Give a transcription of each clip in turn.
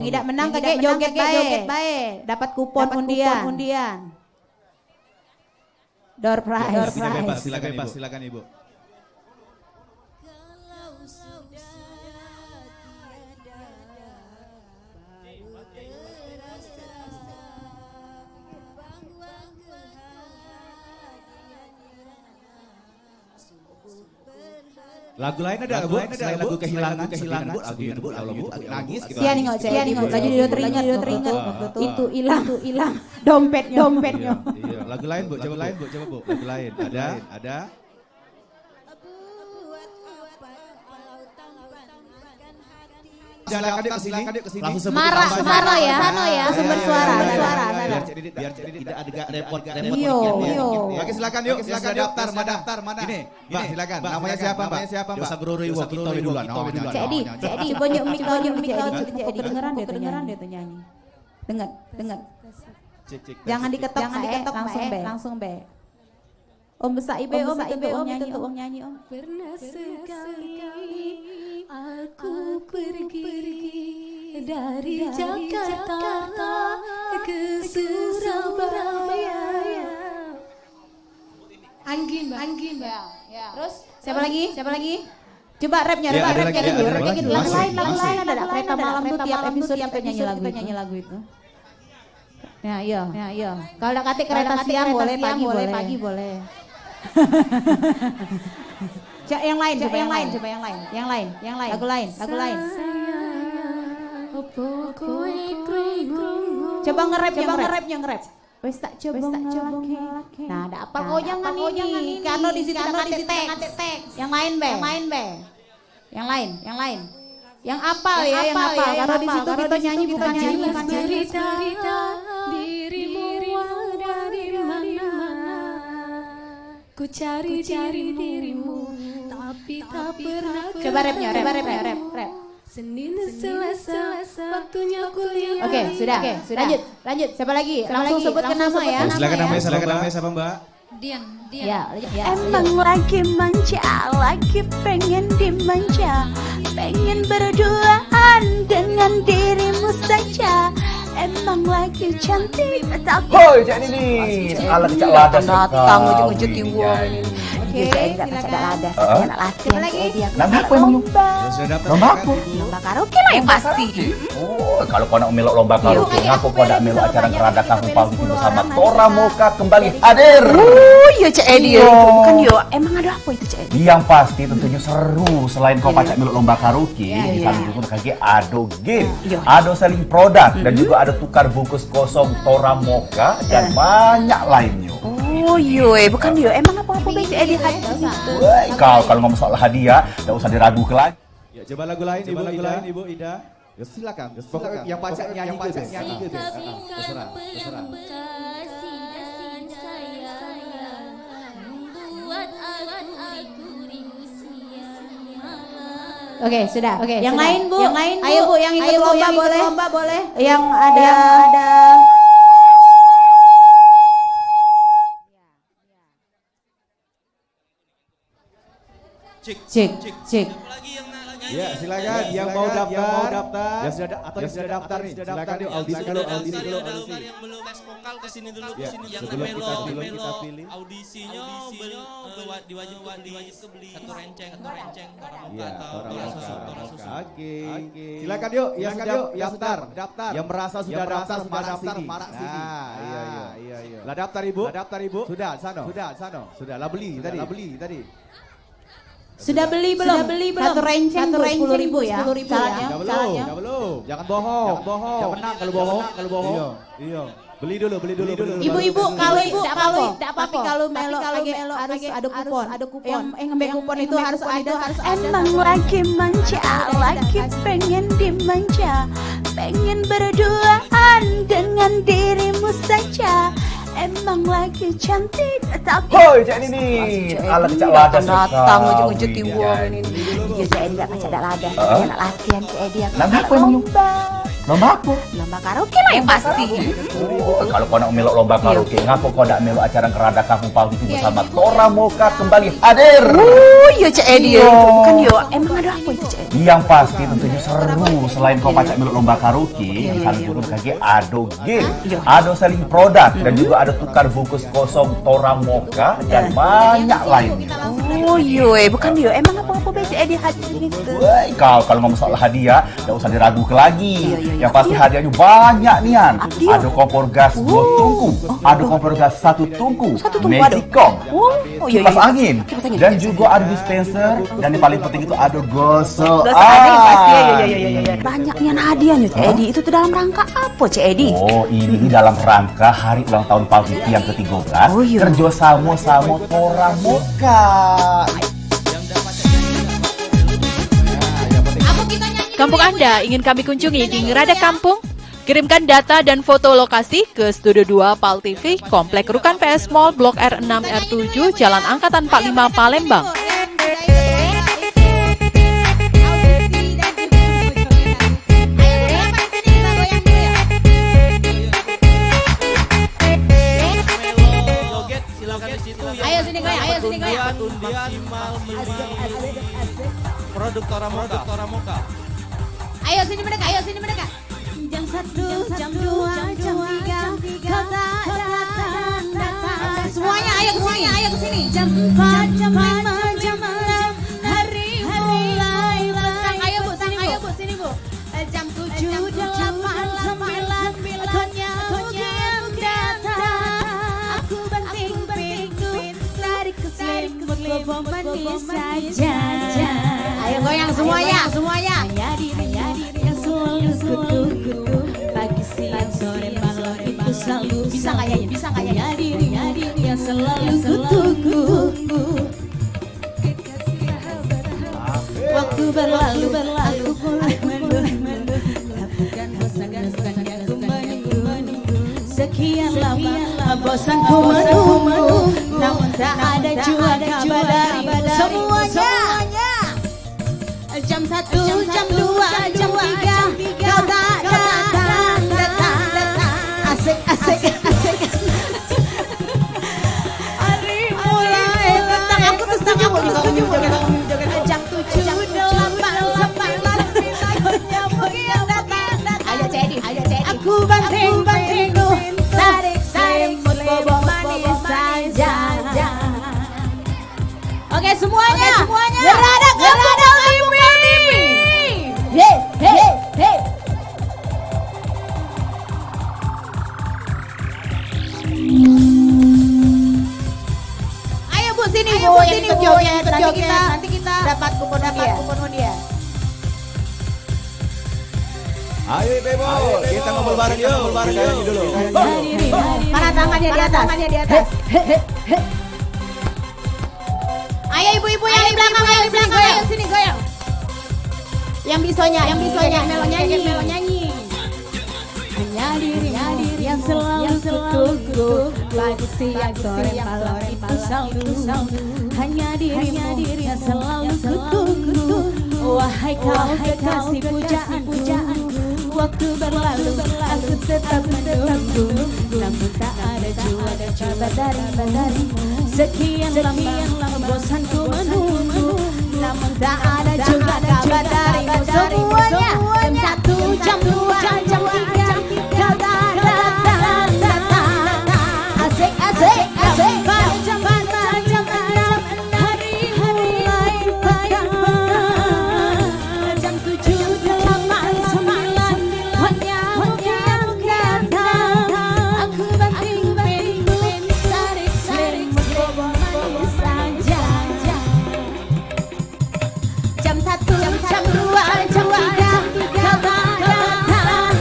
Tidak menang kakek joget baik. Dapat kupon undian. Door prize. Silakan Ibu. Lagu lain ada Bu, selain lagu kehilangan Bu, lagu nangis gitu. Sian nggak lagi dia teringat itu hilang dompetnya. Iya, lagu lain Bu, coba Bu. Lagu lain ada. Silakan ke sini. Langsung Marah ya, sumber suara. Biar tidak ada repot. Iyo. Oke, silakan yuk. Silakan daftar mana? Ini, Mbak, silakan. Namanya siapa, Mbak? Enggak usah beruru-uru, kita tahu duluan. Jadi, coba nyuk mic jadi kedengeran dia tuh nyanyi. Dengar. Jangan diketok, langsung be. Om besar ibe, om nyanyi. Pernah sekali aku pergi dari Jakarta ke Surabaya. Anggi Mbak. Ya. Terus siapa lagi? Coba rapnya Ya, ada dulu. lagi. Lagu lain ada. Kereta Lain. malam tuh tiap episode kita nyanyi lagu itu. Ya, iya. Kalau udah kate kereta siang boleh, pagi boleh. Yang lain. Lagu lain. Coba nge-rap yang nge-rap. Wes tak coba ngelake. Nah, ada apa kau jangan ini? Karena di situ kate teks. Yang lain be. Yang lain. Yang apal ya. Karena di situ kita nyanyi bukan nyanyi. Cerita dirimu ada di mana? Ku cari dirimu, tapi tak pernah. Coba rapnya, rap. Senin Selasa, waktunya kuliah. Oke, sudah. Lanjut. Siapa lagi? Langsung sebutkan nama ya. Silakan namanya siapa, Mbak? Dian. Ya. Emang lagi manja, lagi pengen dimanja, pengen berduaan dengan dirimu saja. Emang lagi cantik, tapi Hoi, Cak Nini. Alah Cak Lada datang ujung-ujung wong ini. Oke, Enggak silakan. ada. Enak latihan Siapa lagi? dia. Lomba apa emang? Sudah daftar. Lomba apa? Lomba karaoke lah yang pasti. Oh, kalau kau nak melok lomba karaoke, ngaku kau nak melok acara kerada kampung pagi bersama Tora Moka kembali hadir. Oh, iya Cak Edi. Bukan yo, emang ada apa itu Cak Edi? Yang pasti tentunya seru. Selain kau pacak melok lomba karaoke, di sana juga kaki ado game, ado selling produk, dan juga ada tukar bungkus kosong Tora Moka dan banyak lainnya. Oh iya, bukan yo. Emang apa-apa baik Cak Edi hati gitu. Woi, kau kalau ngomong soal hadiah, tidak usah diragukan lagi. Ya, coba lagu lain Ibu Ida. Ya, silakan. Pokoknya yang pacak nyanyi gitu. Terserah. Oke, sudah. Yang lain Bu. Ayo Bu, yang ikut lomba boleh. Yang ada Cek. Ya, silakan yang mau daftar. Ya sudah daftar nih. Silakan yuk audisi dulu. Yang belum tes vokal kesini dulu. Ya, Yang sebelum kita melo pilih. audisinya diwajibkan beli satu renceng Iya, atau Tora susu. Oke. Silakan yuk yang sudah daftar. Yang merasa sudah daftar marak sini. Nah, iya. Lah daftar Ibu. Sudah, sano. Sudah lah beli tadi. Sudah beli belum? Satu renceng 10.000 ya. Caranya. Belum. Jangan bohong. Jangan menang kalau bohong. Iya. Beli dulu. Ibu-ibu kalau tapi kalau melo harus ada kupon. Yang ngambil kupon itu harus ada. Emang lagi manja, lagi pengen dimanja, pengen berduaan dengan dirimu saja. Emang lagi cantik, tapi Hoi, Cak Nini. Alah Cak Lada datang ujung-ujung wong ini. Iya Cak Edi enggak baca ada lada. Enak latihan Cak Edi. Lomba apa emang? Lomba apa? Lomba karaoke lah yang pasti. Oh, kalau kau nak melok lomba karaoke, ngapa kau nak melok acara Kerada Kampung Pau itu bersama Tora Moka kembali hadir? Oh iya Cik Edi. Bukan yo, emang ada apa itu Cik Edi? Yang pasti tentunya seru. Selain kau pacak melok lomba karaoke, di sana juga kaki ada game, ada saling produk dan juga ada tukar bungkus kosong Tora Moka dan banyak lainnya. Oh iya, bukan yo, emang apa-apa Cik Edi hadir gitu? Woi, kau kalau ngomong soal hadiah, tak usah diragukan lagi. Yang pasti hadiahnya banyak nian. Ada kompor gas 2 tungku, ada kompor gas 1 tungku, Magicom, kipas angin, dan juga ada dispenser. Dan yang paling penting itu ada gosok. Banyak nian hadiahnya Cik Edi. Itu tuh dalam rangka apa Cik Edi? Oh, ini dalam rangka hari ulang tahun Pau Titi yang ke-13. Kerjasama sama Tora Moka. Kampung Anda ingin kami kunjungi di Ngerada Kampung? Kirimkan data dan foto lokasi ke Studio 2 PAL TV, Komplek Rukan PS Mall, Blok R6 R7, Jalan Angkatan 45 Palembang. Ayo sini goyang. Maksimal beli produk Tora Moka. Ayo sini mendekat. Jam 1, jam 2, jam 3, kau tak datang. Semuanya ayo ke sini. Jam 4, jam 5, jam 6, hari mulai petang. Ayo bu, sini bu. Jam 7, 8, 9, kau yang datang. Aku banting pintu, tarik ke selimut, kau manis saja. Ayo goyang semuanya. Hanya diri yang selalu kutu. Pagi, siang, sore, malam itu selalu bisa kayaknya. Hanya diri yang selalu kutu. Waktu berlalu, aku mulai menunggu. Bukan bosan aku menunggu. Sekian lama bosanku menunggu. Namun tak ada juga kabar dari semuanya. Jam 1, jam 2, jam 3, kau tak datang. Asik. Hari mulai petang. Aku tuh setuju. Jam 7, 8, 9, kau yang datang. Ayo Cedi. Aku banting pintu, tarik selimut, bobo manis saja. Oke semuanya. Ngerada TV. Hey. Ayo Bu sini Bu, yang ikut joget. Nanti kita dapat kupon dia. Ayo Ibu, kita ngobrol bareng yuk. Nyanyi dulu. Mana tangannya di atas. Ayo ibu-ibu yang di belakang, ayo sini goyang. Yang bisonya melo nyanyi. Hanya diri yang selalu kutu. Pagi, siang, sore, malam itu selalu. Hanya diri yang selalu kutu. Wahai kau kekasih pujaanku. Waktu berlalu, aku tetap menunggu. Namun tak ada juga kabar darimu. Sekian lama bosanku menunggu. Namun tak ada juga kabar darimu. Semuanya jam 1, jam 2, jam 3, kau tak datang. Asik. Jam 4, jam 6, hari mulai petang. Jam 7, 8, 9, hanya yang datang. Aku banting pintu, tarik selimut, bobo manis saja. Jam 1, jam 2, jam 3, kau tak datang.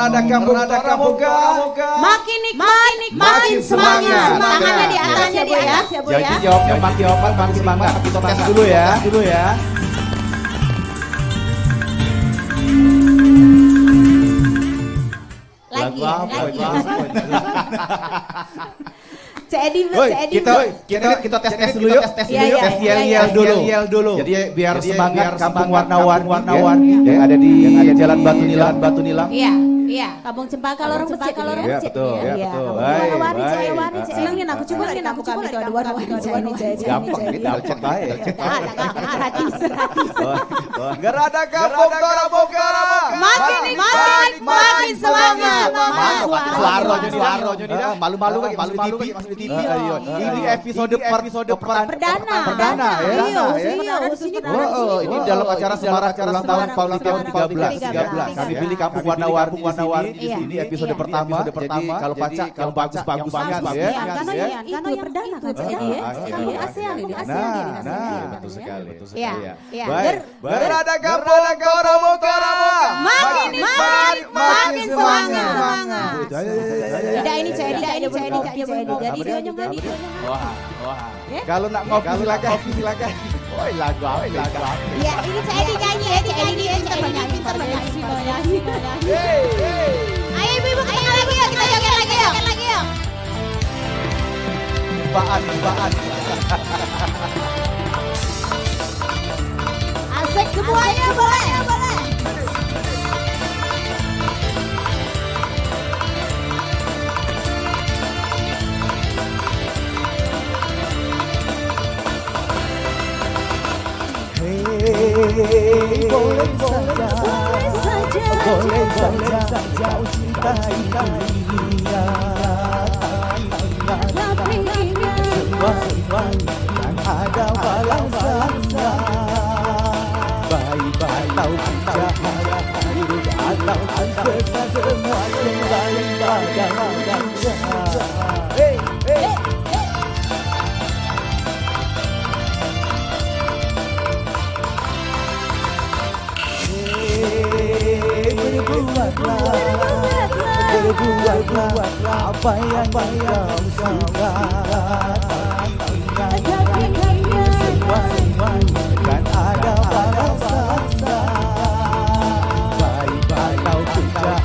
Rada Kampung Toramoga. Makin nikmat, makin semangat. Tangannya di atasnya Bu ya. Jadi jawabnya makin opat, makin semangat. Kita tes dulu ya. Lagi. Kita tes dulu yuk. Tes yel dulu. Jadi biar semangat Kampung Warna-Warni yang ada di Jalan Batu Nilam. Iya. Kampung Cempaka lorong masjid. Iya, betul. Warna-warni. Senangin aku coba itu ada warna-warni. Gampang ini cek baik. Gratis. Rada Kampung Toramoga. Makin nikmat, makin semangat. Suara jadi dah. Malu-malu masuk di TV. Ini episode perdana ya. Ini dalam acara semarak ulang tahun Pauli tahun 13. Kami pilih Kampung Warna-Warni ini episode pertama. Jadi kalau baca yang bagus banget ya. Karena itu perdana kan jadi ya. Kampung ASEAN ini. Betul sekali. Iya. Rada Kampung Toramoga. Makin nikmat, makin semangat. Tidak ini saya jadi videonya nyanyi. Kalau nak ngopi silakan. Oh, lagu apa? Ya, ini saya dinyanyi ya, kita bernyanyi. Ayo ibu-ibu kita lagi yuk, kita joget lagi yuk. Baan. Asik semuanya boleh. Boleh saja kau cintai dia. Tapi semua yang ada balasannya. Baik atau jahat, buruk atau sesat, semua kembali pada wajah. Berbuatlah apa yang kau suka. Semua kan ada balasannya. Baik atau jahat,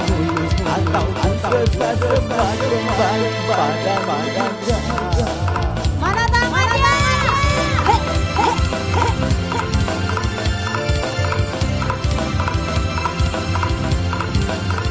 mulus atau sesat, semua kembali pada wajah. Mana tangannya? Mana tangannya?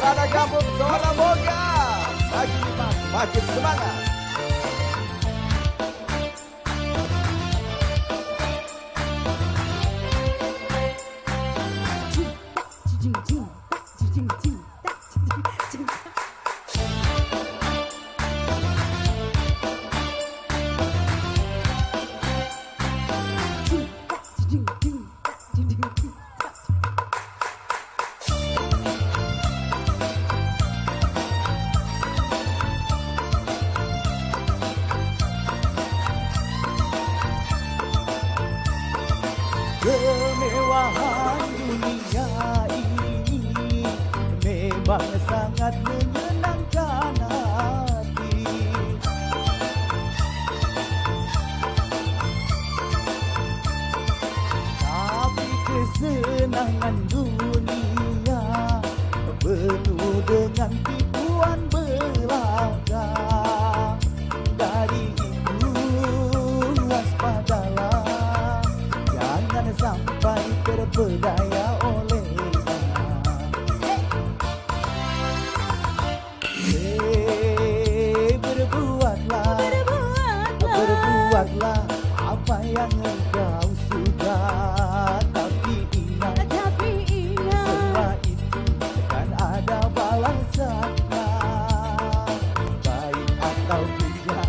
Rada Kampung Toramoga. Makin semangat. memang sangat menyenangkan hati. Tapi kesenangan dunia penuh dengan tipuan belaka. Dari itu waspadalah, jangan sampai terpedaya olehnya. Berbuatlah apa yang engkau suka. Tapi ingat, semua itu kan ada balasannya. Baik atau jahat,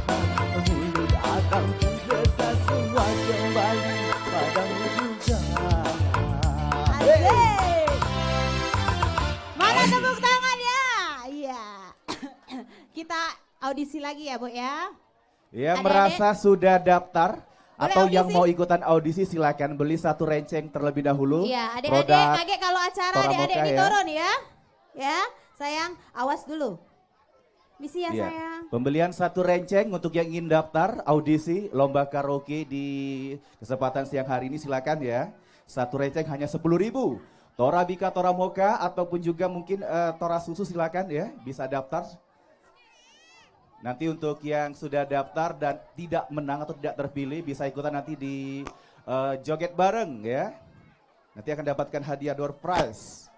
mulut atau dosa, semua kembali padamu juga. Asik. Mana tepuk tangan ya? Iya. Kita audisi lagi ya, Bu ya. Yang Adik-adik. merasa sudah daftar atau Boleh yang audisi? mau ikutan audisi silakan beli satu renceng terlebih dahulu. Iya, adik-adik, Produk kakek kalau acara Toramoka adik-adik ya. diturun ya. Ya, sayang, awas dulu. Misi ya, Iya. sayang. Pembelian satu renceng untuk yang ingin daftar audisi lomba karaoke di kesempatan siang hari ini silakan ya. Satu renceng hanya 10.000. Torabika Toramoka ataupun juga mungkin Tora Susu silakan ya, bisa daftar. Nanti untuk yang sudah daftar dan tidak menang atau tidak terpilih bisa ikutan nanti di joget bareng ya. Nanti akan dapatkan hadiah door prize.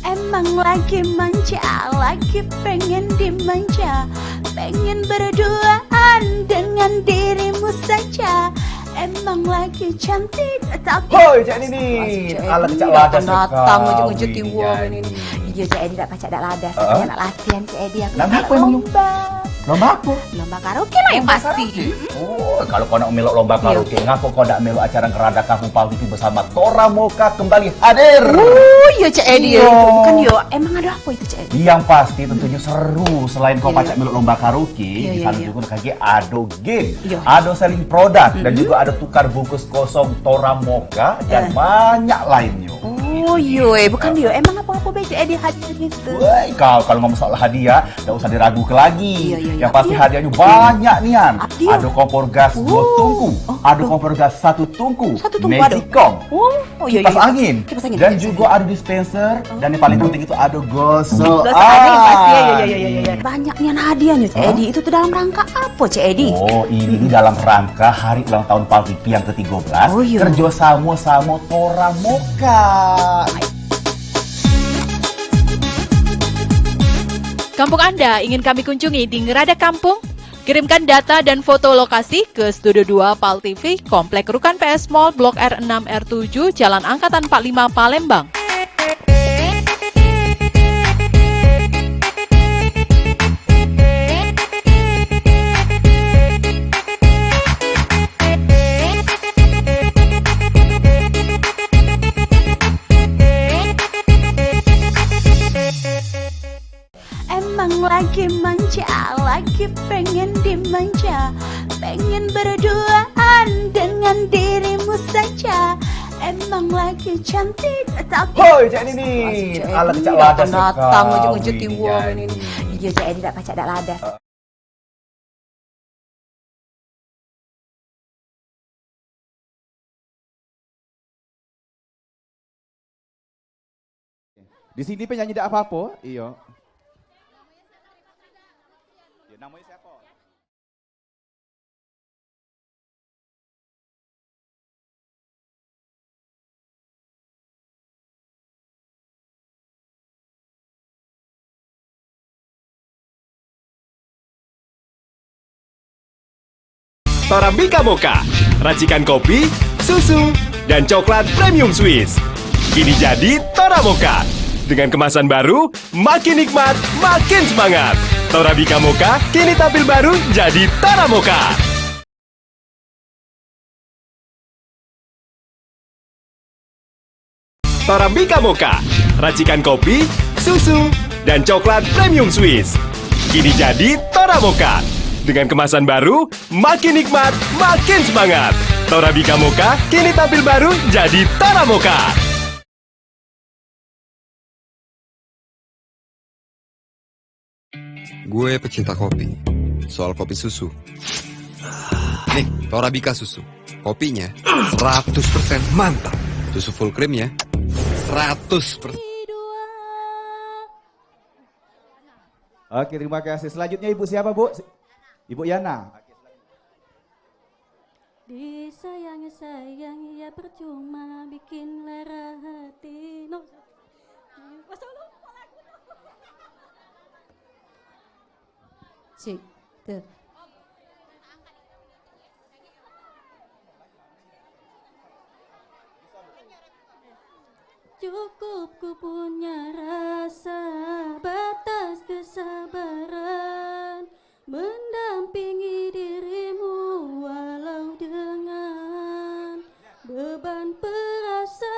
Emang lagi manja, lagi pengen dimanja, pengen berduaan dengan dirimu saja. Emang lagi cantik tapi Hoi Cak Nini, ala kecak ladas datang ujung-ujung sekali tiwong nyanyi. ini. Iya Cak Edi tak pacak tak ladas, Heeh. nak latihan Cak Edi aku. Lomba nak apa emang? lomba. Lomba apa? Lomba karaoke lah yang pasti. Oh, kalau kau nak melok lomba karaoke, ngapa kau nak melok acara Ngerada Kampung Palti itu bersama Toramoka kembali hadir? Oh iya Cak Edi Iya. itu bukan yo. Emang ada apa itu Cak Edi? Yang pasti tentunya seru. Selain kau Iya, pacak melok lomba karaoke, Iya, di iya, sana iya. juga kaki ada game, Iya. ada selling product, dan juga ada tukar bungkus kosong Toramoka dan banyak lainnya. Oh iya, bukan dia. Emang apa-apa baik Cak Edi hadiah gitu. Woi, kau kalau ngomong soal hadiah, tidak usah diragukan lagi. Iya, iya, iya. Yang pasti Iya. hadiahnya banyak nian. Apa dia? Ada kompor gas 2 tungku, Oh, ada kompor gas 1 tungku, Satu tungku ada. Magicom, Oh iya iya. kipas angin, Kipas angin. dan juga ada dispenser, dan yang paling penting itu ada gosok. Terus ada yang pasti ya ya ya ya. Banyak nian hadiahnya Cak Edi. Itu tuh dalam rangka apa Cak Edi? Oh, ini dalam rangka hari ulang tahun Paltipi yang ke-13, Oh, iya. kerjasama sama Toramoka. Kampung Anda ingin kami kunjungi di Ngerada Kampung? Kirimkan data dan foto lokasi ke Studio 2 PAL TV, Komplek Rukan PS Mall, Blok R6 R7, Jalan Angkatan 45 Palembang. Emang lagi manja, lagi pengen dimanja, pengen berduaan dengan dirimu saja. Emang lagi cantik tapi Hoi Cak Nini, ala kecak ladas datang sekali ujung-ujung tiwong nyanyi. ini. Iya Cak Edi tak pacak tak ladas. Di sini penyanyi tidak apa-apa, iya. Ya, namanya siapa? Torabika Moka, racikan kopi, susu, dan coklat premium Swiss. Kini jadi Toramoka. Dengan kemasan baru, makin nikmat, makin semangat. Torabika Moka kini tampil baru jadi Toramoka. Torabika Moka, racikan kopi, susu, dan coklat premium Swiss. Kini jadi Toramoka. Dengan kemasan baru, makin nikmat, makin semangat. Torabika Mocha kini tampil baru jadi Tora Mocha. Gue pecinta kopi. Soal kopi susu. Nih, Torabika susu. Kopinya 100% mantap. Susu full creamnya 100%. Oke, terima kasih. Selanjutnya Ibu siapa, Bu? Ibu Yana. Disayang ya percuma bikin lara hati. No. Cik, tuh. Cukup ku punya rasa batas kesabaran mendampingi dirimu walau dengan beban perasaan.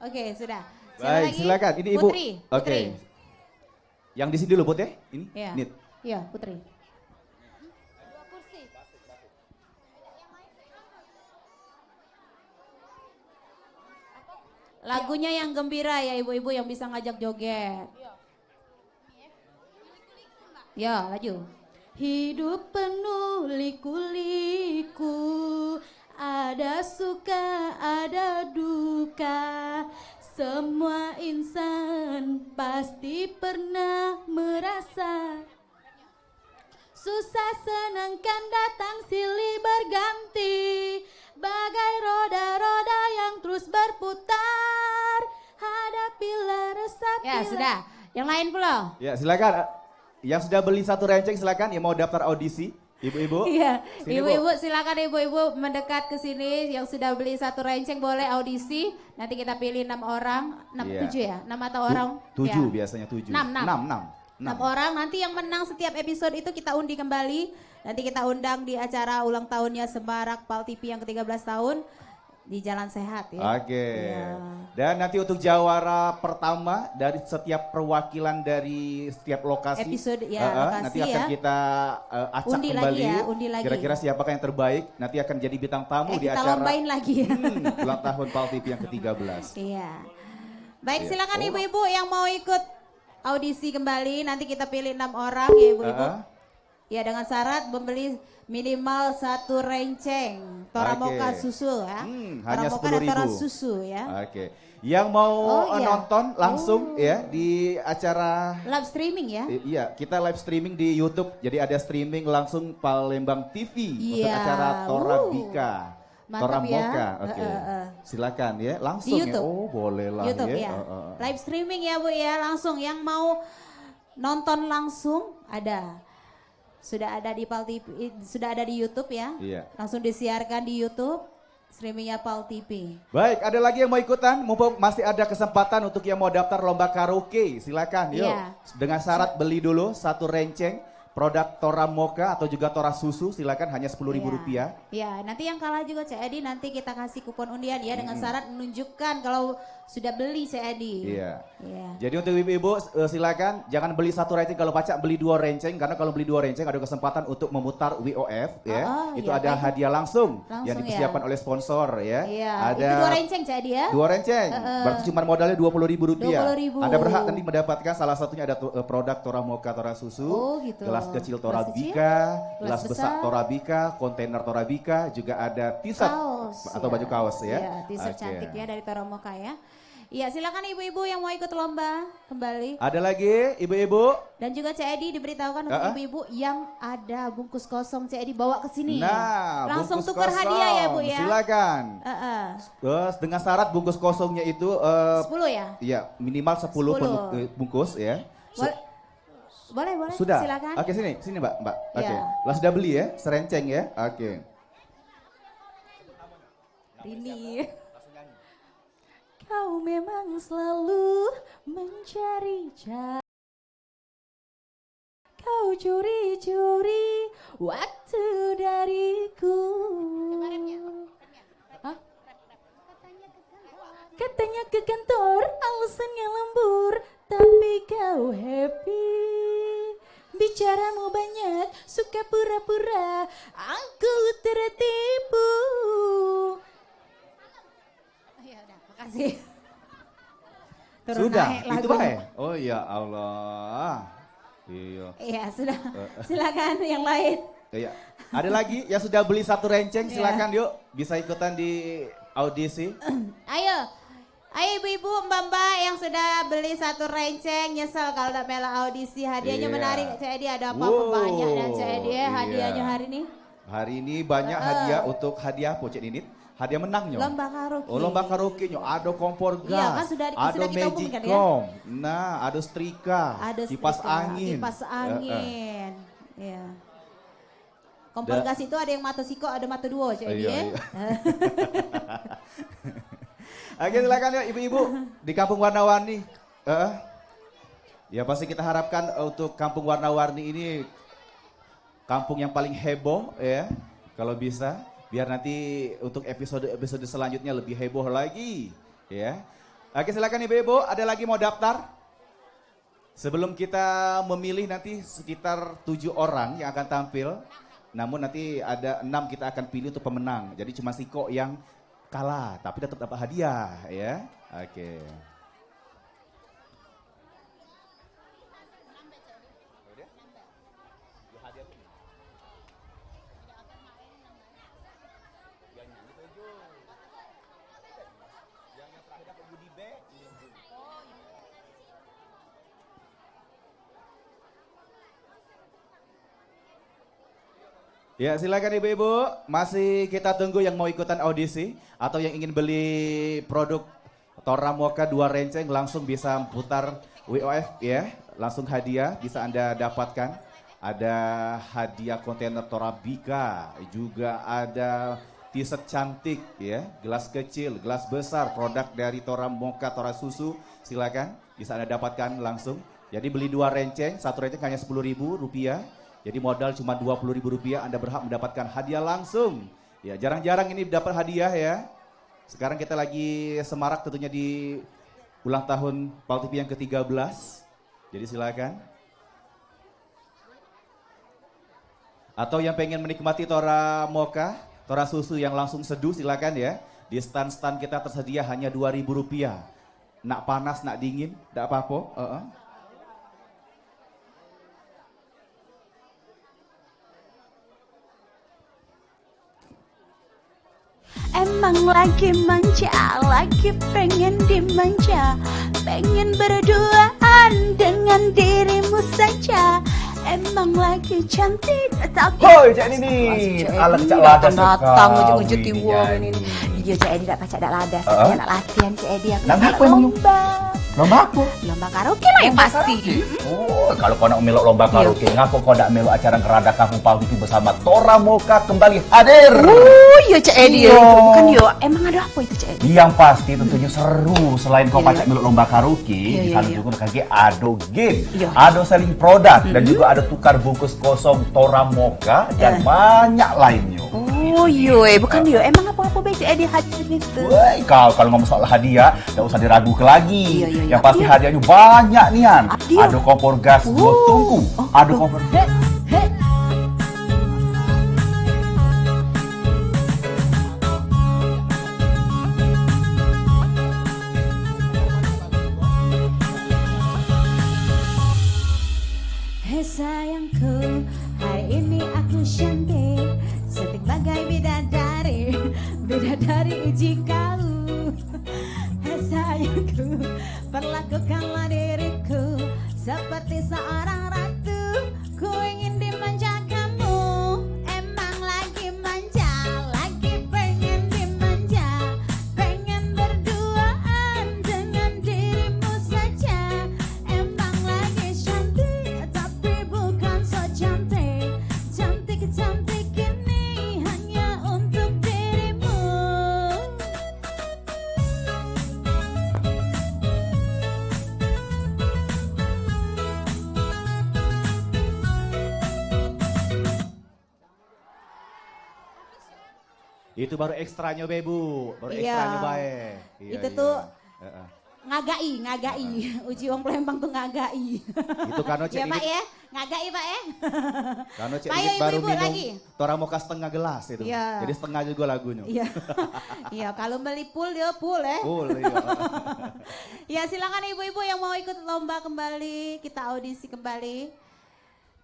Oke, sudah. Baik, silakan. Ini Ibu. Putri. Oke. Yang di sini dulu, Put ya. Ini. Iya. Nit. Iya, Putri. Lagunya yang gembira ya ibu-ibu yang bisa ngajak joget. Ya, laju. Hidup penuh liku-liku, ada suka, ada duka. Semua insan pasti pernah merasa susah senang kan datang silih berganti, bagai roda-roda yang terus berputar. Hadapilah resapilah. Ya, sudah. Yang lain pula. Ya, silakan. Yang sudah beli satu renceng silakan, yang mau daftar audisi, ibu-ibu. Iya, Sini, ibu-ibu Bu. silakan ibu-ibu mendekat ke sini. Yang sudah beli satu renceng boleh audisi. Nanti kita pilih 6 orang, 6, Iya. 7 ya, 6 atau orang. 7 Ya. biasanya 7. 6 orang. Nanti yang menang setiap episode itu kita undi kembali. Nanti kita undang di acara ulang tahunnya Semarak Pal TV yang ke-13 tahun di Jalan Sehat ya. Oke. Iya. Dan nanti untuk jawara pertama dari setiap perwakilan dari setiap lokasi. Episode, ya, lokasi nanti akan ya. kita acak Undi lagi kembali. ya, undi lagi. Kira-kira siapakah yang terbaik nanti akan jadi bintang tamu di Kita acara lombain lagi ya. ulang tahun Pal TV yang ke-13. Iya. Baik, Iya. silakan Oh. ibu-ibu yang mau ikut audisi kembali. Nanti kita pilih 6 orang ya ibu-ibu. Ya, dengan syarat membeli minimal 1 renceng Tora Oke. Mocha susu ya. Hanya Tora Mocha dan 10.000. Tora susu ya. Oke. Yang mau Oh, iya. nonton langsung ya di acara Live streaming ya. Iya, kita live streaming di YouTube. Jadi ada streaming langsung Palembang TV untuk Iya. acara Torabika. Mantap Tora ya. Mocha. Oke. Silakan ya, langsung Di ya. YouTube. Oh, boleh lah YouTube ya. ya. Live streaming ya Bu ya, langsung yang mau nonton langsung ada. Sudah ada di Pal TV, sudah ada di YouTube ya. Iya. Langsung disiarkan di YouTube streamingnya Pal TV. Baik, ada lagi yang mau ikutan? Mumpung masih ada kesempatan untuk yang mau daftar lomba karaoke, silakan yuk. Iya. Dengan syarat beli dulu 1 renceng produk Tora Mocha atau juga Tora Susu, silakan hanya Rp10.000. Ya, nanti yang kalah juga Cik Edi nanti kita kasih kupon undian ya dengan syarat menunjukkan kalau sudah beli Cik Edi. Iya. Iya. Jadi untuk ibu-ibu silakan jangan beli 1 renceng, kalau pacak beli 2 renceng karena kalau beli 2 renceng ada kesempatan untuk memutar WOF ya. Itu iya, ada baik. hadiah langsung yang Langsung dipersiapkan ya. oleh sponsor ya. Iya, Ada itu 2 renceng Cik Edi ya. 2 renceng, berarti cuma modalnya Rp20.000. 20.000. Anda berhak nanti mendapatkan salah satunya ada produk Tora Mocha, Tora Susu, Oh, gitu. gelas kecil Gelas Torabika, gelas gelas besar besar. Torabika, kontainer Torabika, juga ada t-shirt Kaos, atau ya. baju kaos ya. Iya, t-shirt Oke. cantik ya dari Tora Mocha ya. Iya, silakan ibu-ibu yang mau ikut lomba kembali. Ada lagi ibu-ibu? Dan juga Cik Edi diberitahukan untuk ibu-ibu yang ada bungkus kosong Cik Edi bawa ke sini. Nah, langsung bungkus tukar hadiah ya Bu kosong. ya. Silakan. Terus dengan syarat bungkus kosongnya itu 10 ya? Iya, minimal 10 bungkus ya. Boleh, Sudah. silakan. Oke, sini Mbak. Oke. Iya. Lah sudah beli ya, serenceng ya. Oke. Ini kau memang selalu mencari cara. Kau curi-curi waktu dariku. Hah? Katanya ke kantor, alasannya lembur, tapi kau happy. Bicaramu banyak, suka pura-pura, aku tertipu. Ya udah, makasih. Turun Sudah, naik lagu. itu baik. Oh ya Allah. Iya. Iya, sudah. Silakan yang lain. Iya. Ada lagi yang sudah beli satu renceng, silakan yuk. Bisa ikutan di audisi. Ayo. Ayo ibu-ibu, mbak-mbak yang sudah beli satu renceng, nyesel kalau udah mela audisi. Hadiahnya Iya. menarik, Cik Edi. Ada apa-apa banyak dan Cik Edi iya. hadiahnya hari ini. Hari ini banyak hadiah untuk hadiah Pocet Ninit. Hadiah menang nyo. Lomba karaoke. Oh, lomba karaoke nyo. Ada kompor gas. Iya, kan sudah ada kita umumkan ya. Magicom. Nah, ada setrika. Ada kipas setrika, angin. Kipas angin. Iya. Kompor gas itu ada yang mata siko, ada mata duo, Cik Edi ya. Oke, silakan ya ibu-ibu di Kampung Warna-Warni. Ya pasti kita harapkan untuk Kampung Warna-Warni ini kampung yang paling heboh ya. Kalau bisa biar nanti untuk episode selanjutnya lebih heboh lagi ya. Oke, silakan ibu-ibu, ada lagi mau daftar? Sebelum kita memilih nanti sekitar 7 orang yang akan tampil. Namun nanti ada 6 kita akan pilih untuk pemenang. Jadi cuma Siko yang kalah, tapi tetap dapat hadiah ya. Oke. Ya silakan ibu-ibu, masih kita tunggu yang mau ikutan audisi atau yang ingin beli produk Toramoka 2 renceng langsung bisa putar WOF ya, langsung hadiah bisa Anda dapatkan. Ada hadiah kontainer Torabika, juga ada t-shirt cantik ya, gelas kecil, gelas besar, produk dari Toramoka, Tora Susu, silakan bisa Anda dapatkan langsung. Jadi beli 2 renceng, 1 renceng hanya Rp10.000. Jadi modal cuma Rp20.000, Anda berhak mendapatkan hadiah langsung. Ya, jarang-jarang ini dapat hadiah ya. Sekarang kita lagi semarak tentunya di ulang tahun PAL TV yang ke-13. Jadi silakan. Atau yang pengen menikmati Tora Moka, Tora Susu yang langsung seduh silakan ya. Di stand-stand kita tersedia hanya Rp2.000. Nak panas, nak dingin, tidak apa-apa. Emang lagi manja, lagi pengen dimanja, pengen berduaan dengan dirimu saja. Emang lagi cantik tapi Hoi Cak Nini, alat Cak Ladas datang ujung-ujung wong ini. Iya Cak Edi tak pacak dak ladas, nak latihan Cak Edi aku. Nang apa emang? Lomba apa? Lomba karaoke lah yang pasti. Oh, kalau kau nak melok lomba karaoke, ngapa kau nak melok acara Ngerada Kampung PAL TV bersama Tora Moka kembali hadir? Oh iya Cak Edi, bukan yo. Emang ada apa itu Cak Edi? Yang pasti tentunya seru. Selain kau pacak melok lomba karaoke, di sana juga ada game, ada selling produk, dan juga ada tukar bungkus kosong Tora Moka dan banyak lainnya. Oh iya, bukan yo. Emang apa-apa baik Cak Edi hadir gitu? Woi, kalau ngomong soal hadiah, tidak usah diragukan lagi. Yang pasti hadiahnya banyak nian. Ada kompor gas 2 tungku, ada kompor gas. Hei sayangku, hari ini aku cantik, cantik bagai bidadari, bidadari uji kau. Hei sayangku, perlakukanlah diriku seperti seorang ratu, ku ingin dimanja kamu. Emang lagi manja, lagi pengen dimanja, pengen berduaan dengan dirimu saja. Emang lagi cantik tapi bukan so cantik, cantik-cantik ini hanya untuk dirimu. Itu baru ekstranya bebu, baru Iya. ekstranya baik. Iya, Itu iya. tuh ngagai. Uji wong Palembang tuh ngagai. Itu karena Cek ya Pak Didit. ya, ngagai Pak ya. Karena Cek Ayo, Didit baru ibu-ibu minum lagi. Toramoka setengah gelas itu. Iya. Jadi setengah juga lagunya. Iya. Iya, kalau beli full dia full ya. Full, iya. Ya silakan ibu-ibu yang mau ikut lomba kembali, kita audisi kembali.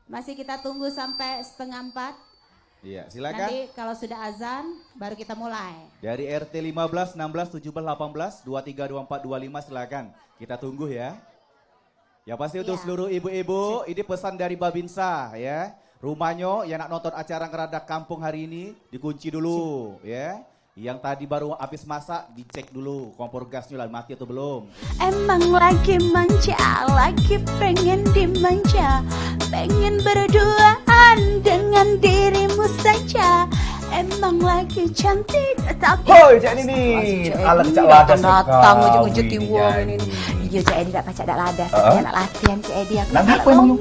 Masih kita tunggu sampai 3:30. Iya, silakan. Nanti kalau sudah azan baru kita mulai. Dari RT 15, 16, 17, 18, 23, 24, 25 silakan. Kita tunggu ya. Ya pasti untuk seluruh ibu-ibu, ini pesan dari Babinsa ya. Rumahnya yang nak nonton acara Ngeradak Kampung hari ini dikunci dulu ya. Yang tadi baru habis masak dicek dulu kompor gasnya lah mati atau belum. Emang lagi manja, lagi pengen dimanja, pengen berduaan dengan dirimu saja. Emang lagi cantik tapi Hoi Cak Nini, alat Cak Ladas datang ujung-ujung di wong ini. Iya Cak Edi tak pacak dak ladas, nak latihan Cak Edi aku. Nah, apa emang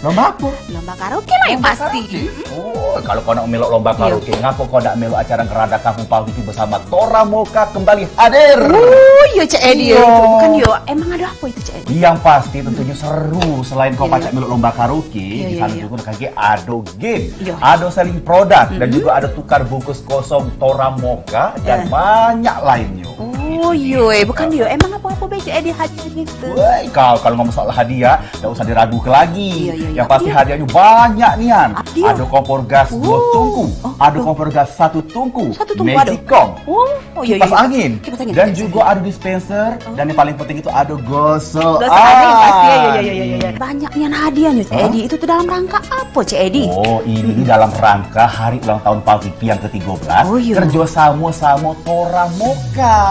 lomba apa? Lomba karaoke lah yang pasti. Oh, kalau kau nak melok lomba karaoke, ngapa kau nak melok acara Ngeradak Kampung Pal TV bersama Toramoka kembali hadir? Oh, iya Cak Edi. Bukan yo, emang ada apa itu Cak Edi? Yang pasti tentunya seru. Selain kau pacak melok lomba karaoke, di sana juga ada game, ada selling produk, dan juga ada tukar bungkus kosong Toramoka dan banyak lainnya. Oh iya, bukan yo. Emang apa-apa baik Cak Edi hadiah gitu? Woi, kalau ngomong soal hadiah, tidak usah diragukan lagi. Yang pasti hadiahnya banyak nian. Ada kompor gas 2 tungku, ada kompor gas 1 tungku, Magicom, kipas angin, dan juga ada dispenser, dan yang paling penting itu ada gosok. Banyak nian hadiahnya Cak Edi. Itu tuh dalam rangka apa Cak Edi? Oh, ini dalam rangka hari ulang tahun Pal TV yang ke-13, kerjasama sama Toramoka.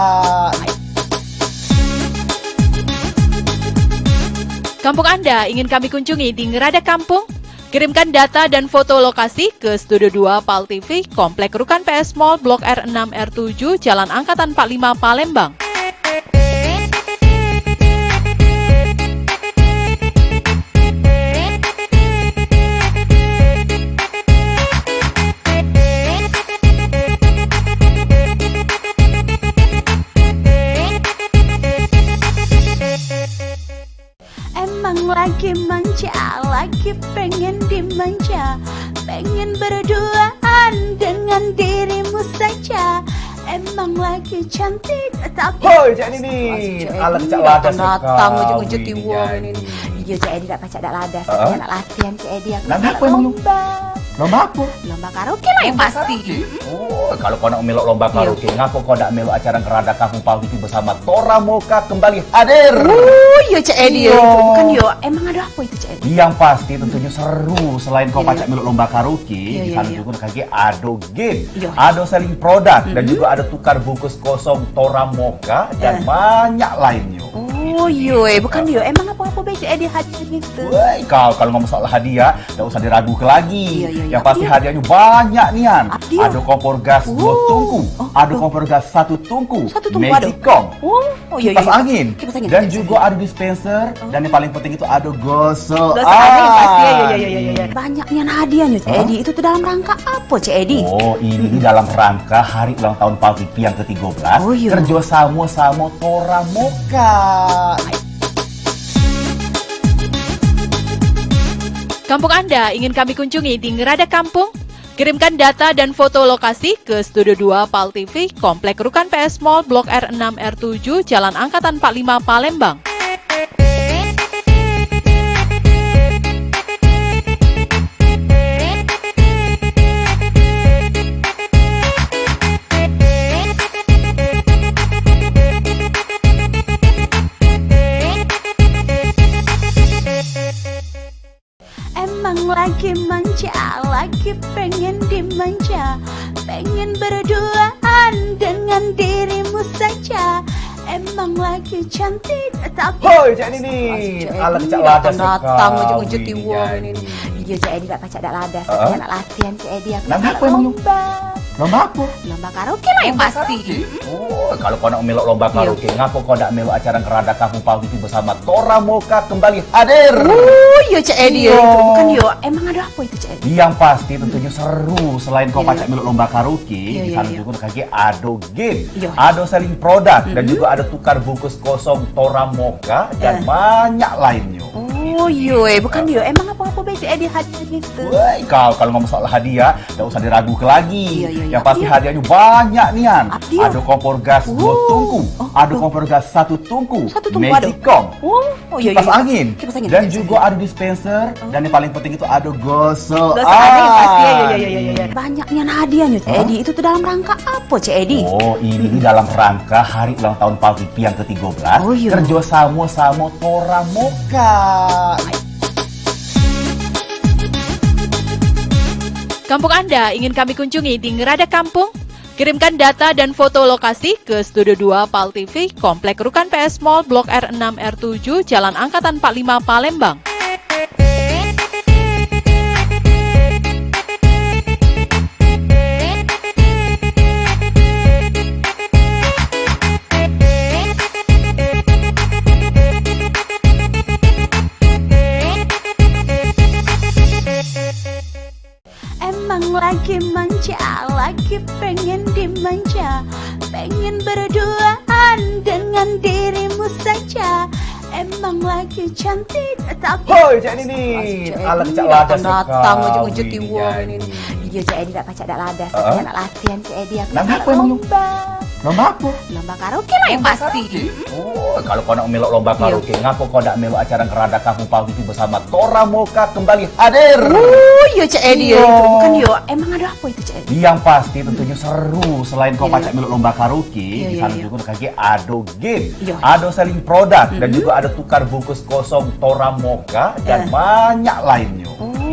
Kampung Anda ingin kami kunjungi di Ngeradak Kampung? Kirimkan data dan foto lokasi ke Studio 2 Pal TV, Komplek Rukan PS Mall, Blok R6 R7, Jalan Angkatan 45 Palembang. Emang lagi manja, lagi pengen dimanja, pengen berduaan dengan dirimu saja. Emang lagi cantik tapi Hoi Cak Nini, alat Cak Ladas datang ujung-ujung di wong ini. Iya Cak Edi tak pacak dak ladas, nak latihan Cak Edi aku. Nah, apa emang lomba apa? Lomba karaoke lah yang pasti. Oh, kalau kau nak melok lomba karaoke, ngapa kau nak melok acara Ngeradak Kampung Pal TV bersama Toramoka kembali hadir? Oh, iya Cak Edi. Bukan yo, emang ada apa itu Cak Edi? Yang pasti tentunya seru. Selain kau pacak melok lomba karaoke, di sana juga ada game, ada selling produk, dan juga ada tukar bungkus kosong Toramoka dan banyak lainnya. Oh iya, bukan yo, emang apa-apa baik Cak Edi hadiah gitu? Woi, kalau ngomong soal hadiah, tidak usah diragukan lagi. Yang pasti hadiahnya banyak nian. Ada kompor gas 2 tungku, ada kompor gas 1 tungku, Magicom, kipas angin, dan juga ada dispenser, dan yang paling penting itu ada gosok. Banyak nian hadiahnya Cak Edi. Itu tuh dalam rangka apa Cak Edi? Oh, ini dalam rangka hari ulang tahun Pal TV yang ke-13, kerjasama sama Toramoka. Kampung Anda ingin kami kunjungi di Ngeradak Kampung? Kirimkan data dan foto lokasi ke Studio 2 Pal TV, Komplek Rukan PS Mall, Blok R6 R7, Jalan Angkatan 45 Palembang. Emang lagi manja, lagi pengen dimanja, pengen berduaan dengan dirimu saja. Emang lagi cantik tapi Hoi Cak Nini, alat Cak Ladas datang ujung-ujung di wong ini. Iya Cak Edi tak pacak dak ladas, nak latihan Cak Edi aku. Nah, apa emang Lomba apa? Lomba karaoke lah yang pasti. Oh, kalau kau nak melok lomba karaoke, ngapa kau nak melok acara Ngerada Kampung Paltifi bersama Tora Moka kembali hadir? Oh, iya Cik Edi. Bukan yo, emang ada apa itu Cik Edi? Yang pasti tentunya seru. Selain kau pacak melok lomba karaoke, di sana juga kaki ado game, ado selling produk, dan juga ada tukar bungkus kosong Tora Moka dan banyak lainnya. Oh iya, bukan yo, emang apa-apa Cik Edi hadiah gitu? Woi, kau kalau ngomong soal hadiah, tak usah diragukan lagi. Yang pasti hadiahnya banyak nian. Ada kompor gas 2 tungku, ada kompor gas 1 tungku, Magicom, kipas angin, dan juga ada dispenser, dan yang paling penting itu ada gosok. Banyak nian hadiahnya Cik Edi. Itu tuh dalam rangka apa Cik Edi? Oh, ini dalam rangka hari ulang tahun Paltifi yang ke-13. Kerja sama Tora Moka. Kampung Anda ingin kami kunjungi di Ngerada Kampung? Kirimkan data dan foto lokasi ke Studio 2 Paltifi, Komplek Rukan PS Mall, Blok R6 R7, Jalan Angkatan 45 Palembang. Emang lagi manja, lagi pengen dimanja, pengen berduaan dengan dirimu saja. Emang lagi cantik tapi hoi Cik Nini, ala kecak ladas datang ujung-ujung tiwong ini. Iya Cik Edi tak pacak tak ladas, saya nak latihan Cik Edi. Aku nak lomba. Lomba apa? Lomba karaoke lah yang pasti. Oh, kalau kau nak melok lomba karaoke, ngapa kau nak melok acara Ngerada Kampung Paltifi bersama Tora Moka kembali hadir? Oh iya Cik Edi. Bukan yo, emang ada apa itu Cik Edi? Yang pasti tentunya seru. Selain kau pacak melok lomba karaoke, di sana juga kaki ado game, ado selling produk, dan juga ada tukar bungkus kosong Tora Moka dan banyak lainnya.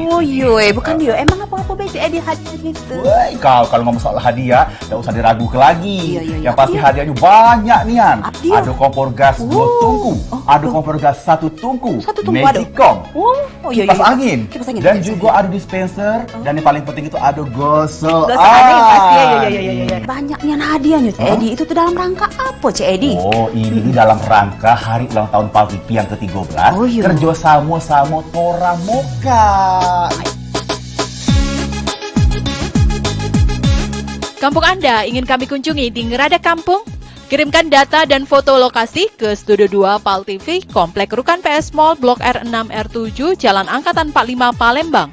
Oh iya, bukan yo, emang apa-apa Cik Edi hadiah gitu? Woi, kau kalau ngomong soal hadiah, tak usah diragukan lagi. Yang pasti hadiahnya banyak nian. Ada kompor gas 2 tungku, ada kompor gas 1 tungku, Magicom, kipas angin, dan juga ada dispenser, dan yang paling penting itu ada gosok. Banyak nian hadiahnya Cik Edi. Itu tuh dalam rangka apa Cik Edi? Oh, ini dalam rangka hari ulang tahun Paltifi yang ke-13. Kerja sama Tora Moka. Kampung Anda ingin kami kunjungi di Ngerada Kampung? Kirimkan data dan foto lokasi ke Studio 2 Paltifi, Komplek Rukan PS Mall, Blok R6 R7, Jalan Angkatan 45 Palembang.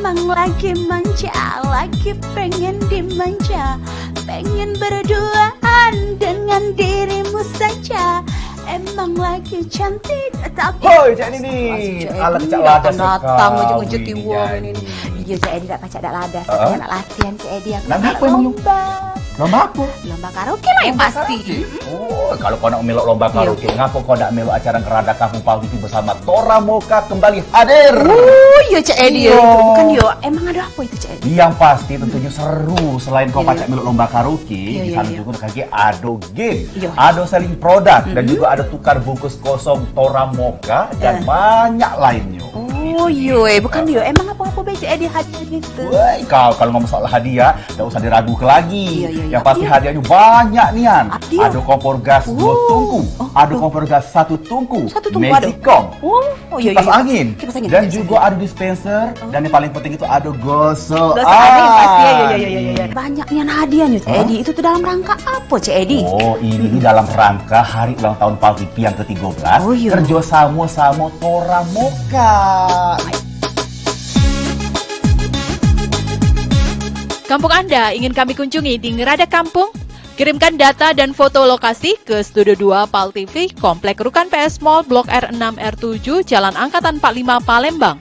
emang lagi manja, lagi pengen dimanja, pengen berduaan dengan dirimu saja. Emang lagi cantik tapi hoi Cik Nini, ala kecak ladas datang ujung-ujung tiwong ini. Iya Cik Edi tak pacak tak ladas, saya nak latihan Cik Edi. Aku nak lomba. Lomba apa? Lomba karaoke lah yang pasti. Oh, kalau kau nak melok lomba karaoke, ngapa kau nak melok acara Ngerada Kampung Paltifi bersama Tora Moka kembali hadir? Oh iya Cik Edi. Bukan yo, emang ada apa itu Cik Edi? Yang pasti tentunya seru. Selain kau pacak melok lomba karaoke, di sana juga kaki ado game, ado selling produk, dan juga ada tukar bungkus kosong Tora Moka dan banyak lainnya. Oh iya, bukan yo, emang apa-apa Cik Edi hadiah gitu? Woi, kau kalau ngomong soal hadiah, tak usah diragukan lagi. Yang pasti hadiahnya banyak nian. Ada kompor gas 2 tungku, ada kompor gas 1 tungku, Magicom, kipas angin, dan juga ada dispenser, dan yang paling penting itu ada gosok. Banyak nian hadiahnya Cik Edi. Itu tuh dalam rangka apa Cik Edi? Oh, ini dalam rangka hari ulang tahun Paltifi yang ke-13. Kerja sama Tora Moka. Kampung Anda ingin kami kunjungi di Ngerada Kampung? Kirimkan data dan foto lokasi ke Studio 2 Paltifi, Komplek Rukan PS Mall, Blok R6 R7, Jalan Angkatan 45 Palembang.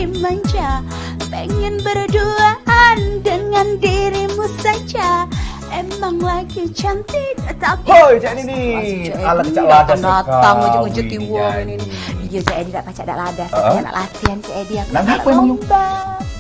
dimanja, pengen berduaan dengan dirimu saja. Emang lagi cantik tapi Hoi Cak Nini, ala kecak ladas datang ujung-ujung tiwong ini. Iya Cak Edi tak pacak dak ladas. Saya nak latihan Cak Edi aku. Lomba apa emang?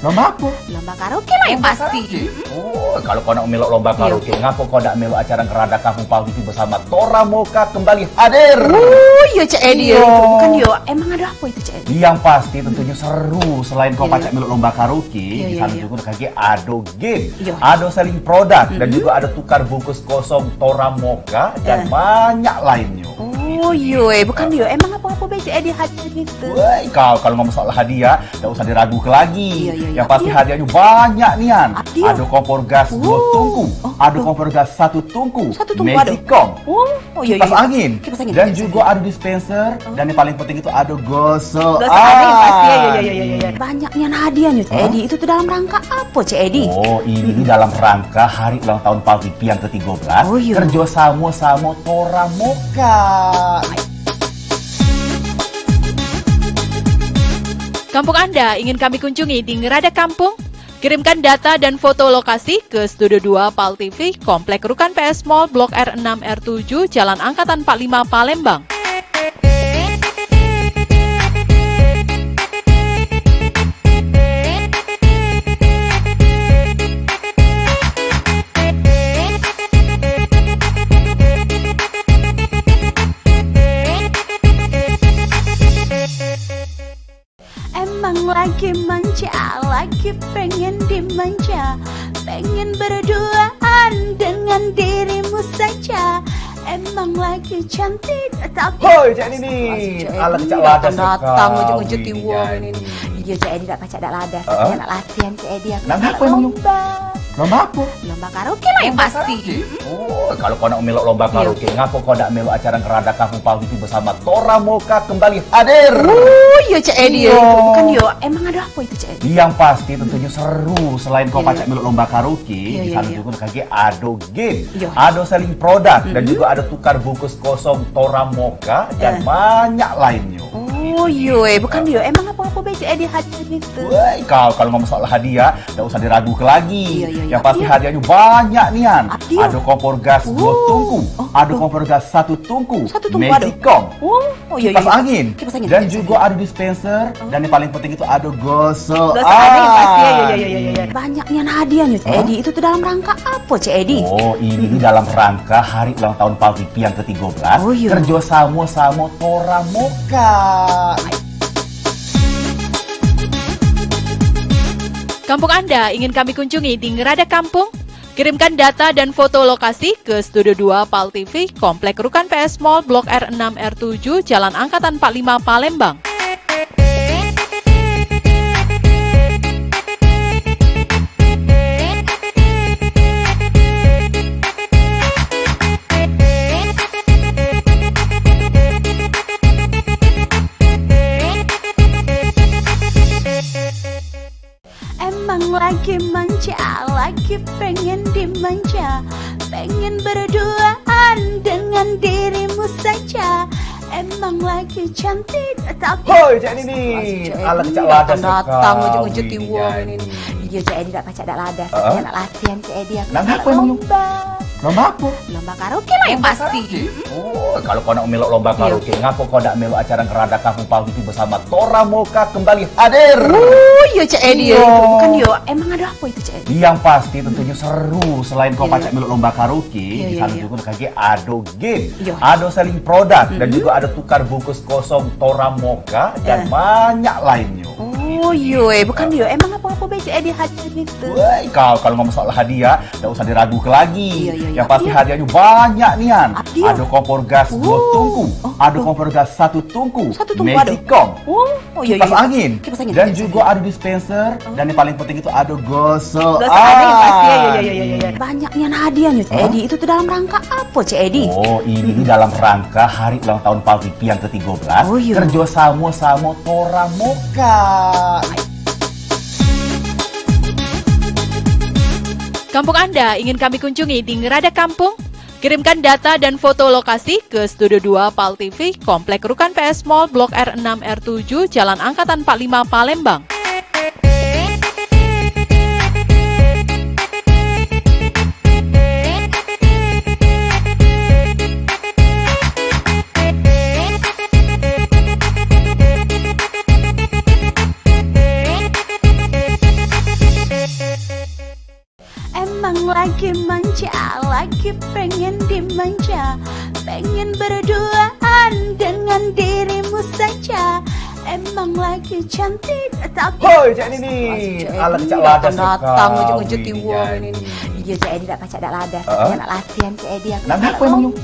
Lomba apa? Lomba karaoke lah yang pasti. Oh, kalau kau nak melok lomba karaoke, ngapa kau nak melok acara Ngerada Kampung Pal TV bersama Tora Moka kembali hadir? Oh, iya Cak Edi. Bukan yo, emang ada apa itu Cak Edi? Yang pasti tentunya seru. Selain kau pacak melok lomba karaoke, di sana juga kaki ado game, ado selling produk, dan juga ada tukar bungkus kosong Tora Moka dan banyak lainnya. Oh iya, bukan yo. Emang apa-apa baik Cak Edi hadir gitu? Woi, kau kalau ngomong soal hadiah, tak usah diragukan lagi. Yang pasti hadiahnya banyak nian. Ada kompor gas 2 tungku, ada kompor gas 1 tungku, Magicom, kipas angin, dan juga ada dispenser, dan yang paling penting itu ada gosok. Banyak nian hadiahnya Cak Edi. Itu tuh dalam rangka apa Cak Edi? Oh, ini dalam rangka hari ulang tahun Pal TV yang ke-13. Kerjasama sama Tora Moka. Kampung Anda ingin kami kunjungi di Ngerada Kampung? Kirimkan data dan foto lokasi ke Studio 2 Pal TV, Komplek Rukan PS Mall, Blok R6 R7, Jalan Angkatan 45 Palembang. emang lagi manja, lagi pengen dimanja, pengen berduaan dengan dirimu saja. Emang lagi cantik tapi Hoi Cak Nini, ala kecak ladas datang ujung-ujung tiwong ini. Iya Cak Edi tak pacak dak ladas. Saya nak latihan Cak Edi aku. Apa emang? Lomba apa? Lomba karaoke lah yang pasti. Oh, kalau kau nak melok lomba karaoke, ngapa kau nak melok acara Ngerada Kampung Pal TV bersama Tora Moka kembali hadir? Oh, iya Cak Edi. Bukan yo, emang ada apa itu Cak Edi? Yang pasti tentunya seru. Selain kau pacak melok lomba karaoke, di sana juga kaki ado game, ado selling produk, dan juga ada tukar bungkus kosong Tora Moka dan banyak lainnya. Oh iya, bukan yo, emang apa-apa baik Cak Edi hadir gitu. Woi, kau kalau ngomong soal hadiah, tak usah diragukan lagi. Yang pasti hadiahnya banyak nian. Ada kompor gas 2 tungku, ada kompor gas 1 tungku, Magicom, kipas angin, dan juga ada dispenser, dan yang paling penting itu ada gosok. Banyak nian hadiahnya Cak Edi. Itu tuh dalam rangka apa Cak Edi? Oh, ini dalam rangka hari ulang tahun Pal TV yang ke-13. Kerjasama sama Tora Moka. Kampung Anda ingin kami kunjungi di Ngerada Kampung? Kirimkan data dan foto lokasi ke Studio 2 Pal TV, Komplek Rukan PS Mall, Blok R6 R7, Jalan Angkatan 45 Palembang. emang lagi manja, lagi pengen dimanja, pengen berduaan dengan dirimu saja. Emang lagi cantik tapi Hoi Cak Nini, ala kecak ladas datang ujung-ujung tiwong ini. Iya Cak Edi tak pacak dak ladas. Saya nak latihan Cak Edi aku. Apa emang? Lomba apa? Lomba karaoke lah yang pasti. Oh, kalau kau nak melok lomba karaoke, ngapa kau nak melok acara Ngerada Kampung Pal TV bersama Tora Moka kembali hadir? Oh iya Cak Edi. Bukan yo, emang ada apa itu Cak Edi? Yang pasti tentunya seru. Selain kau pacak melok lomba karaoke, di sana juga kaki ado game, ado selling produk, dan juga ada tukar bungkus kosong Tora Moka dan banyak lainnya. Oh iya, bukan yo, emang apa-apa baik Cak Edi hadir gitu. Woi, kau kalau ngomong soal hadiah, tak usah diragukan lagi. Yang pasti hadiahnya banyak nian. Ada kompor gas 2 tungku, ada kompor gas 1 tungku, Magicom, kipas angin, dan juga ada dispenser, dan yang paling penting itu ada gosok. Banyak nian hadiahnya Cak Edi. Itu tuh dalam rangka apa Cak Edi? Oh, ini dalam rangka hari ulang tahun Pal TV yang ke-13. Kerjasama sama Tora Moka. Kampung Anda ingin kami kunjungi di Ngerada Kampung? Kirimkan data dan foto lokasi ke Studio 2 Pal TV, Komplek Rukan PS Mall, Blok R6 R7, Jalan Angkatan 45 Palembang. Emang lagi manja, lagi pengen dimanja, pengen berduaan dengan dirimu saja. Emang lagi cantik tapi Hoi Cik Nini, ala kecak ladas datang ujung-ujung di wong ini. Iya Cik Edi tak pacak dak ladas. Dia nak latihan Cik Edi. Lomba apa emang yung?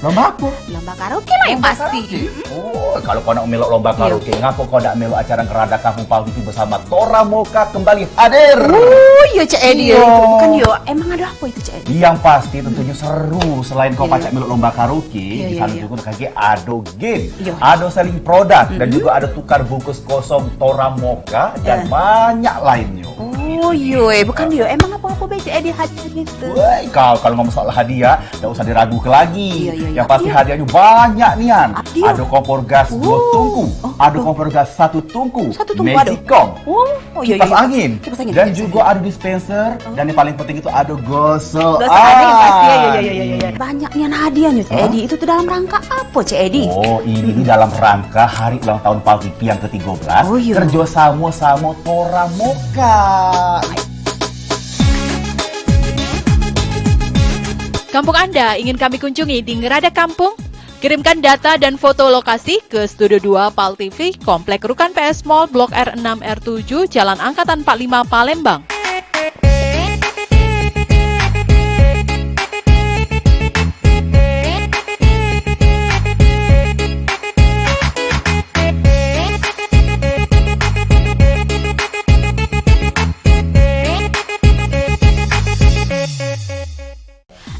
Lomba apa? Lomba karaoke lah yang pasti. Oh, kalau kau nak melok lomba karaoke, ngapa kau nak melok acara Ngerada Kampung Pagi bersama Tora Moka kembali hadir? Oh, iya Cik Edi. Bukan yo, emang ada apa itu Cik Edi? Yang pasti tentunya seru. Selain kau pacak melok lomba karaoke, di sana juga kaki ado game, ado selling produk, dan juga ada tukar bungkus kosong Tora Moka dan banyak lainnya. Oh iya, bukan yo, emang apa-apa Cik Edi hadiah gitu? Woi, kau kalau ngomong soal hadiah, tak usah diragukan lagi. Yang pasti hadiahnya banyak nian. Ada kompor gas 2 tungku, ada kompor gas 1 tungku, Magicom, kipas angin, dan juga ada dispenser, dan yang paling penting itu ada gosok. Banyak nian hadiahnya Cik Edi. Itu tuh dalam rangka apa Cik Edi? Oh, ini dalam rangka hari ulang tahun Paltipi yang ke-13. Kerjasama sama Tora Moka. Kampung Anda ingin kami kunjungi di Ngerada Kampung? Kirimkan data dan foto lokasi ke Studio 2 PAL TV, Komplek Rukan PS Mall, Blok R6 R7, Jalan Angkatan 45 Palembang.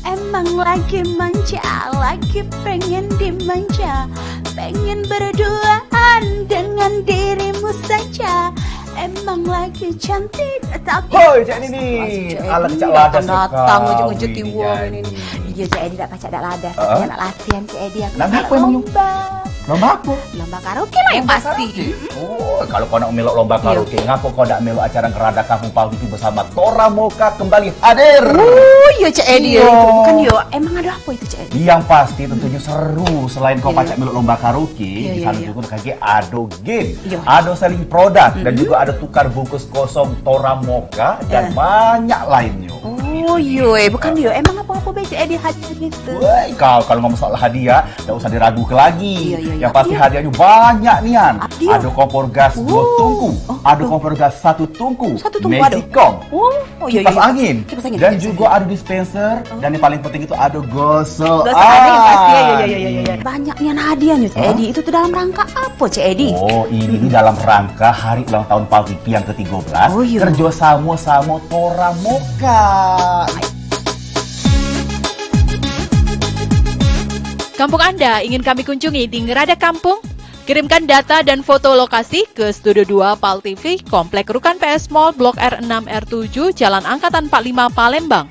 Emang lagi manja, lagi pengen dimanja, pengen berduaan dengan dirimu saja. Emang lagi cantik tapi Hoi Cik Nini, ala kecak ladas datang ujung-ujung di wong ini. Iya Cik Edi tak pacak dak ladas. Dia nak latihan Cik Edi. Lomba apa emang yung? Lomba apa? Lomba karaoke lah yang pasti. Oh, kalau kau nak melok lomba karaoke, ngapa kau nak melok acara Ngerada Kampung Pagi bersama Tora Moka kembali hadir? Oh, iya Cik Edi. Bukan yo, emang ada apa itu Cik Edi? Yang pasti tentunya seru. Selain kau pacak melok lomba karaoke, di sana juga kaki ado game, ado selling produk, dan juga ada tukar bungkus kosong Tora Moka dan banyak lainnya. Oh iya, bukan yo, emang apa-apa Cik Edi hadiah gitu? Woi, kau kalau ngomong soal hadiah, tak usah diragukan lagi. Yang pasti hadiahnya banyak nian. Ada kompor gas 2 tungku, ada kompor gas 1 tungku, Magicom, kipas angin, dan juga ada dispenser, dan yang paling penting itu ada gosok. Banyak nian hadiahnya Cik Edi. Itu tuh dalam rangka apa Cik Edi? Oh, ini dalam rangka hari ulang tahun Paltipi yang ke-13. Kerjasama sama Tora Moka. Kampung Anda ingin kami kunjungi di Ngerada Kampung? Kirimkan data dan foto lokasi ke Studio 2 PAL TV, Komplek Rukan PS Mall, Blok R6 R7, Jalan Angkatan 45 Palembang.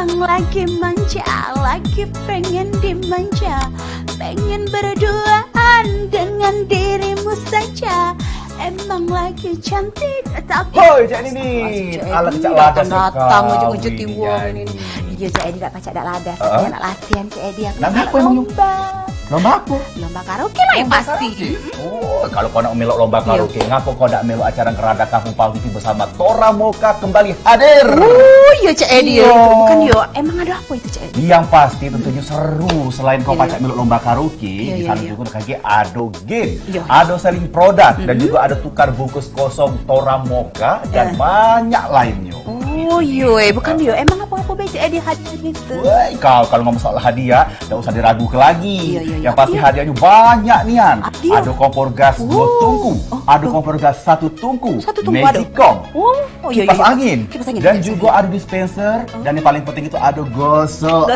emang lagi manja, lagi pengen dimanja, pengen berduaan dengan dirimu saja. Emang lagi cantik tapi Hoi Cik Nini, ala kecak ladas datang ujung-ujung di wong ini. Iya Cik Edi tak pacak dak ladas. Dia nak latihan Cik Edi. Lomba apa emang yung? Lomba apa? Lomba karaoke lah yang pasti. Oh, kalau kau nak melok lomba karaoke, ngapa kau nak melok acara Ngerada Kampung Pagi bersama Tora Moka kembali hadir? Oh iya Cik Edi. Bukan yo, emang ada apa itu Cik Edi? Yang pasti tentunya seru. Selain kau pacak melok lomba karaoke, di sana juga kaki ado game, ado selling produk, dan juga ada tukar bungkus kosong Tora Moka dan banyak lainnya. Oh iya, bukan yo, emang apa-apa Cik Edi hadiah gitu? Woi, kau kalau ngomong soal hadiah, tak usah diragukan lagi. Yang pasti hadiahnya banyak nian. Ada kompor gas 2 tungku, ada kompor gas 1 tungku, Magicom, kipas angin, dan juga ada dispenser, dan yang paling penting itu ada gosok.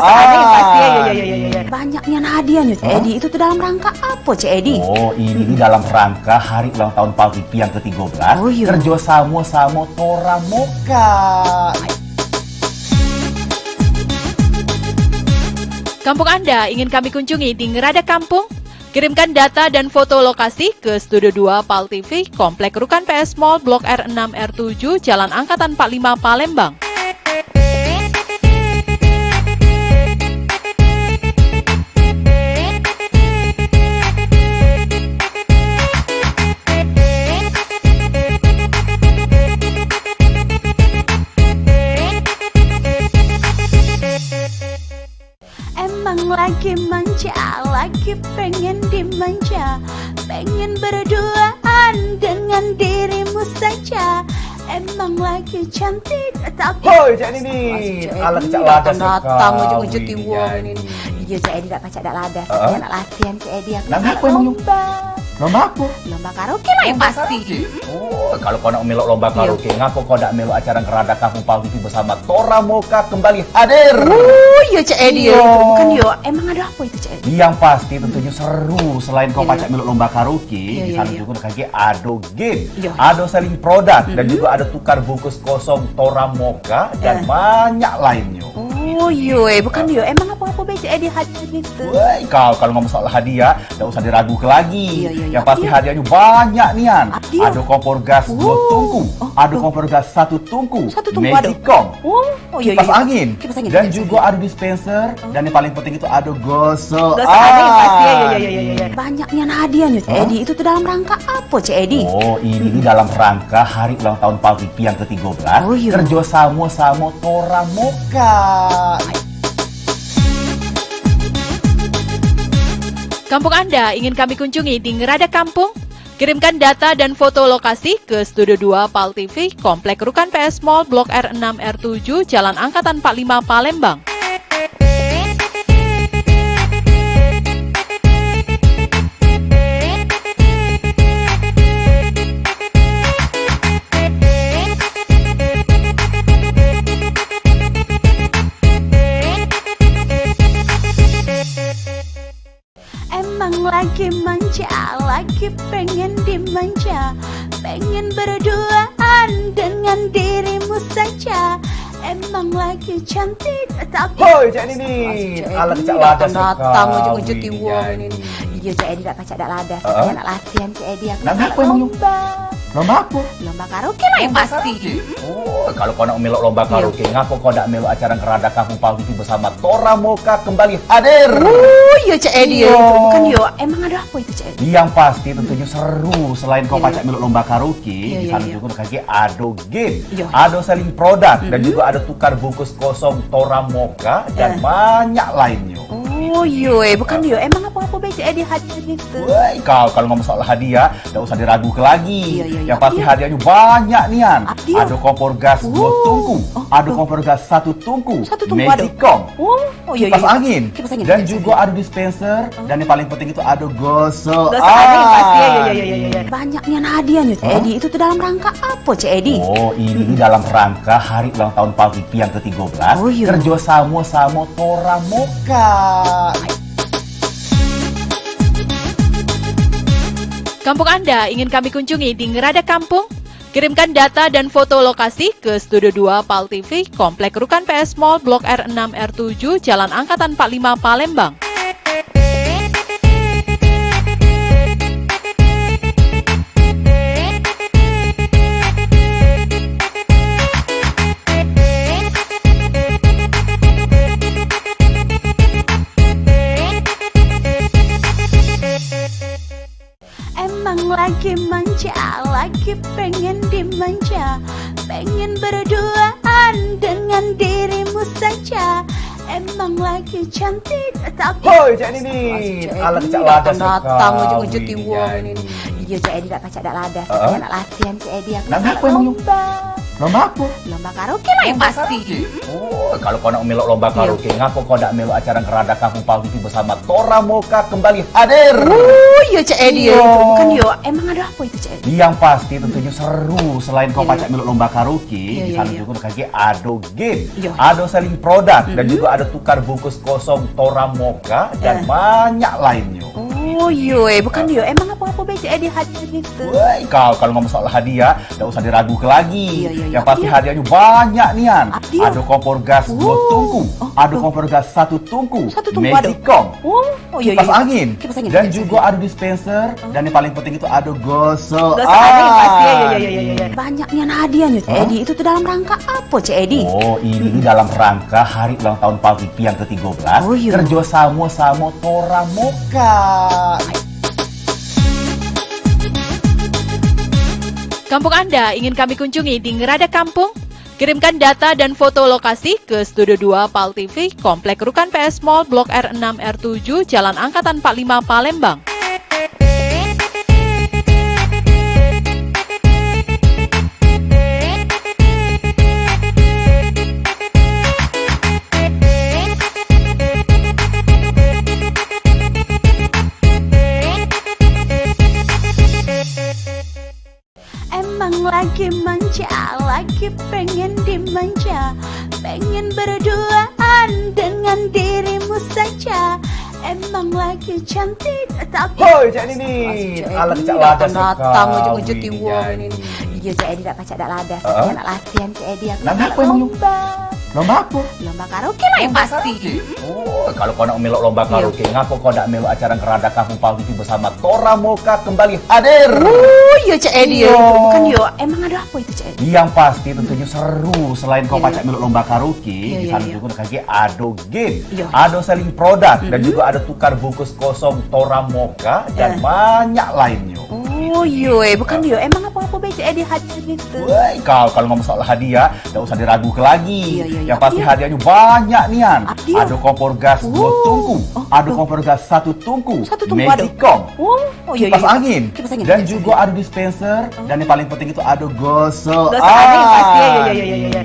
Banyak nian hadiahnya Cik Edi. Itu tuh dalam rangka apa Cik Edi? Oh, ini dalam rangka hari ulang tahun Paltipi yang ke-13. Kerjasama sama Tora Moka. Kampung Anda ingin kami kunjungi di Ngerada Kampung? Kirimkan data dan foto lokasi ke Studio 2 PAL TV, Komplek Rukan PS Mall, Blok R6 R7, Jalan Angkatan 45 Palembang. Emang lagi manja, lagi pengen dimanja, pengen berduaan dengan dirimu saja. Emang lagi cantik tapi Hoi Cak Nini, ala Cak Ladas datang ujung-ujung tiwong ini. Iya Cak Edi tak pacak dak ladas. Saya nak latihan Cak Edi aku. Lomba apa emang? Lomba apa? Lomba karaoke lah yang pasti. Oh, kalau kau nak melok lomba karaoke, ngapa kau nak melok acara Ngerada Kampung PAL TV bersama Tora Moka kembali hadir? Oh iya Cak Edi, bukan yo. Emang ada apa itu Cak Edi? Yang pasti tentunya seru. Selain kau pacak melok lomba karaoke, di sana juga ada game, ada selling produk, dan juga ada tukar bungkus kosong Tora Moka dan banyak lainnya. Oh iya, bukan yo. Emang apa-apa be Cak Edi hadiah gitu? Woi, kau kalau ngomong soal hadiah, tidak usah diragukan lagi. Yang pasti hadiahnya banyak nian. Ada kompor gas 2 tungku, ada kompor gas 1 tungku, Magicom, kipas angin, dan juga ada dispenser, dan yang paling penting itu ada gosok. Banyak nian hadiahnya Cak Edi. Itu tuh dalam rangka apa Cak Edi? Oh, ini dalam rangka hari ulang tahun PAL TV yang ke-13. Kerja sama Tora Moka. Kampung Anda ingin kami kunjungi di Ngerada Kampung? Kirimkan data dan foto lokasi ke Studio 2 PAL TV, Komplek Rukan PS Mall, Blok R6 R7, Jalan Angkatan 45 Palembang. Emang lagi manja, lagi pengen dimanja, pengen berduaan dengan dirimu saja. Emang lagi cantik tapi Hoi Cak Nini, ala Cak Ladas datang ujung-ujung tiwong ini. Iya Cak Edi tak pacak dak ladas. Saya nak latihan Cak Edi aku. Apa emang? Lomba apa? Lomba karaoke lah yang pasti. Oh, kalau kau nak melok lomba karaoke, ngapa kau nak melok acara Ngerada Kampung PAL TV bersama Tora Moka kembali hadir? Oh iya Cak Edi, bukan yo. Emang ada apa itu Cak Edi? Yang pasti tentunya seru. Selain kau pacak melok lomba karaoke, di sana juga ada game, ada selling produk, dan juga ada tukar bungkus kosong Tora Moka dan banyak lainnya. Oh iya, bukan yo. Emang apa-apa be Cak Edi hadiah gitu? Woi, kau kalau ngomong soal hadiah, tidak usah diragukan lagi. Yang pasti hadiahnya banyak nian. Ada kompor gas 2 tungku, ada kompor gas 1 tungku, Magicom, kipas angin, dan juga ada dispenser, dan yang paling penting itu ada gosok. Banyak nian hadiahnya Cak Edi. Itu tuh dalam rangka apa Cak Edi? Oh, ini dalam rangka hari ulang tahun PAL TV yang ke-13. Kerja sama Tora Moka. Kampung Anda ingin kami kunjungi di Ngerada Kampung? Kirimkan data dan foto lokasi ke Studio 2 PAL TV, Komplek Rukan PS Mall, Blok R6 R7, Jalan Angkatan 45 Palembang. emang lagi manja, lagi pengen dimanja, pengen berduaan dengan dirimu saja. Emang lagi cantik tapi Hoi Cak Nini, ala Cak Ladas datang ujung-ujung tiwong ini. Iya Cak Edi tak pacak dak ladas. Saya nak latihan Cak Edi aku. Lomba apa emang? Lomba apa? Lomba karaoke lah yang pasti. Oh, kalau kau nak melok lomba karaoke, ngapa kau nak melok acara Ngerada Kampung PAL TV bersama Tora Moka kembali hadir? Oh iya Cak Edi, bukan yo. Emang ada apa itu Cak Edi? Yang pasti tentunya seru. Selain kau pacak melok lomba karaoke, di sana juga ada game, ada selling produk, dan juga ada tukar bungkus kosong Tora Moka dan banyak lainnya. Oh iya, bukan dia. Emang apa-apa be Cik Edi hadiah gitu? Woi, kalau ngomong soal hadiah, nggak usah diragukan lagi. Iya. Yang pasti hadiahnya banyak nian. Abdi. Ada kompor gas 2 tungku, ada kompor gas 1 tungku, Magicom, kipas angin, dan juga ada dispenser, dan yang paling penting itu ada gosok. Iya. Banyak nian hadiahnya Cik Edi. Itu tuh dalam rangka apa Cik Edi? Oh, ini dalam rangka hari ulang tahun Pal TV yang ke-13. Kerja sama Tora Moka. Kampung Anda ingin kami kunjungi di Ngerada Kampung? Kirimkan data dan foto lokasi ke Studio 2 Pal TV, Komplek Rukan PS Mall, Blok R6 R7, Jalan Angkatan 45 Palembang. Emang lagi manja, lagi pengen dimanja, pengen berduaan dengan dirimu saja. Emang lagi cantik tapi hoi Cik Nini, ala kecak ladas datang ujung-ujung di wong ini. Iya Cik Edi tak pacak dak ladas. Dia nak latihan Cik Edi. Lomba apa emang? Lomba apa? Lomba karaoke lah yang pasti. Oh, kalau kau nak melok lomba karaoke, ngapa kau nak melok acara Ngerada Kampung Pal TV bersama Tora Moka kembali hadir? Oh iya Cik Edi. Bukan yo, emang ada apa itu Cik Edi? Yang pasti tentunya seru. Selain kau pacak melok lomba karaoke, di sana juga kaki ada game, ada selling produk, dan juga ada tukar bungkus kosong Tora Moka dan banyak lainnya. Oh iya, bukan dia. Emang apa-apa be Cik Edi hadiah gitu? Woi, kalau ngomong soal hadiah, nggak usah diragukan lagi. Yang pasti hadiahnya banyak nian. Ada kompor gas 2 tungku, ada kompor gas 1 tungku, Magicom, kipas angin, dan juga ada dispenser, dan yang paling penting itu ada gosok.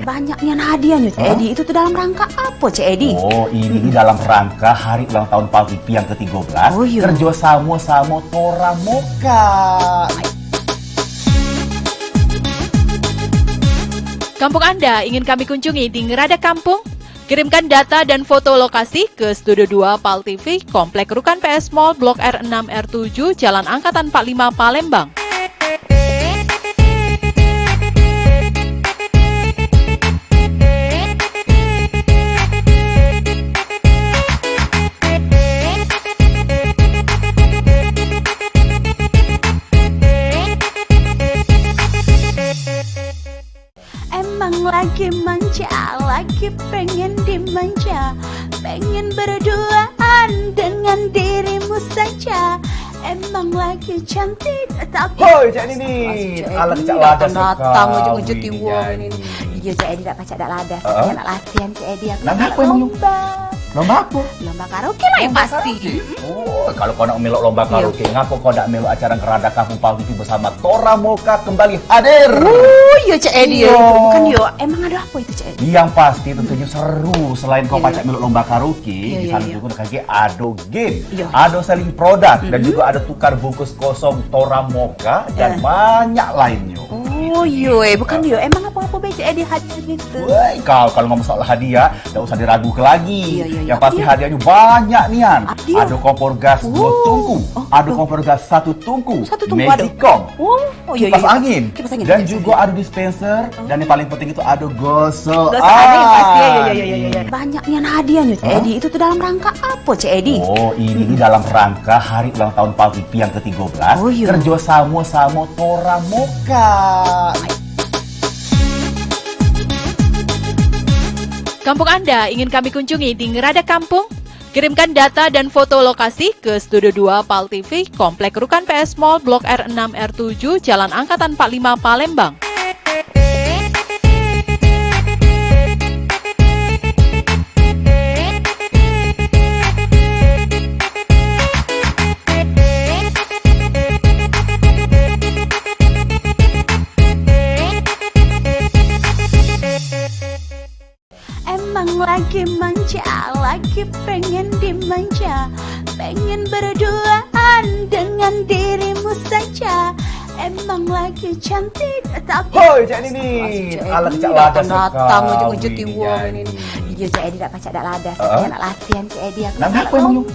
Banyak nian hadiahnya Cik Edi. Itu tuh dalam rangka apa Cik Edi? Oh, ini dalam rangka hari ulang tahun Pal TV yang ke-13. Kerja sama Tora Moka. Kampung Anda ingin kami kunjungi di Ngerada Kampung? Kirimkan data dan foto lokasi ke Studio 2 Pal TV, Komplek Rukan PS Mall, Blok R6 R7, Jalan Angkatan 45 Palembang. emang lagi manja, lagi pengen dimanja, pengen berduaan dengan dirimu saja. Emang lagi cantik tapi hoi Cik Nini, ala kecak ladas datang ujung-ujung di wong ini. Iya Cik Edi tak pacak dak ladas. Dia nak latihan Cik Edi. Lomba apa emang? Lomba apa? Lomba karaoke lah yang pasti. Oh, kalau kau nak melok lomba karaoke, ngapa kau nak melok acara Ngerada Kampung Pal TV bersama Tora Moka kembali hadir? Oh iya Cik Edi. Bukan yo, emang ada apa itu Cik Edi? Yang pasti tentunya seru. Selain kau pacak melok lomba karaoke, di sana juga kaki ada game, ada selling produk, dan juga ada tukar bungkus kosong Tora Moka dan banyak lainnya. Oh iya, bukan dia. Emang apa-apa be Cik Edi hadiah gitu? Woi, kalau ngomong soal hadiah, nggak usah diragukan lagi. Yang pasti hadiahnya banyak nian. Ada kompor gas 2 tungku, ada kompor gas 1 tungku, Magicom, kipas angin, dan juga ada dispenser, dan yang paling penting itu ada gosok. Banyak nian hadiahnya Cik Edi. Itu tuh dalam rangka apa Cik Edi? Oh, ini dalam rangka hari ulang tahun Pal TV yang ke-13. Kerja sama Tora Moka. Kampung Anda ingin kami kunjungi di Ngerada Kampung? Kirimkan data dan foto lokasi ke Studio 2 Pal TV, Komplek Rukan PS Mall, Blok R6 R7, Jalan Angkatan 45 Palembang. emang lagi manja, lagi pengen dimanja, pengen berduaan dengan dirimu saja. Emang lagi cantik tapi hoi Cik Nini, ala kecak ladas datang ujung-ujung di wong ini. Iya Cik Edi tak pacak dak ladas. Dia nak latihan Cik Edi. Lomba apa emang?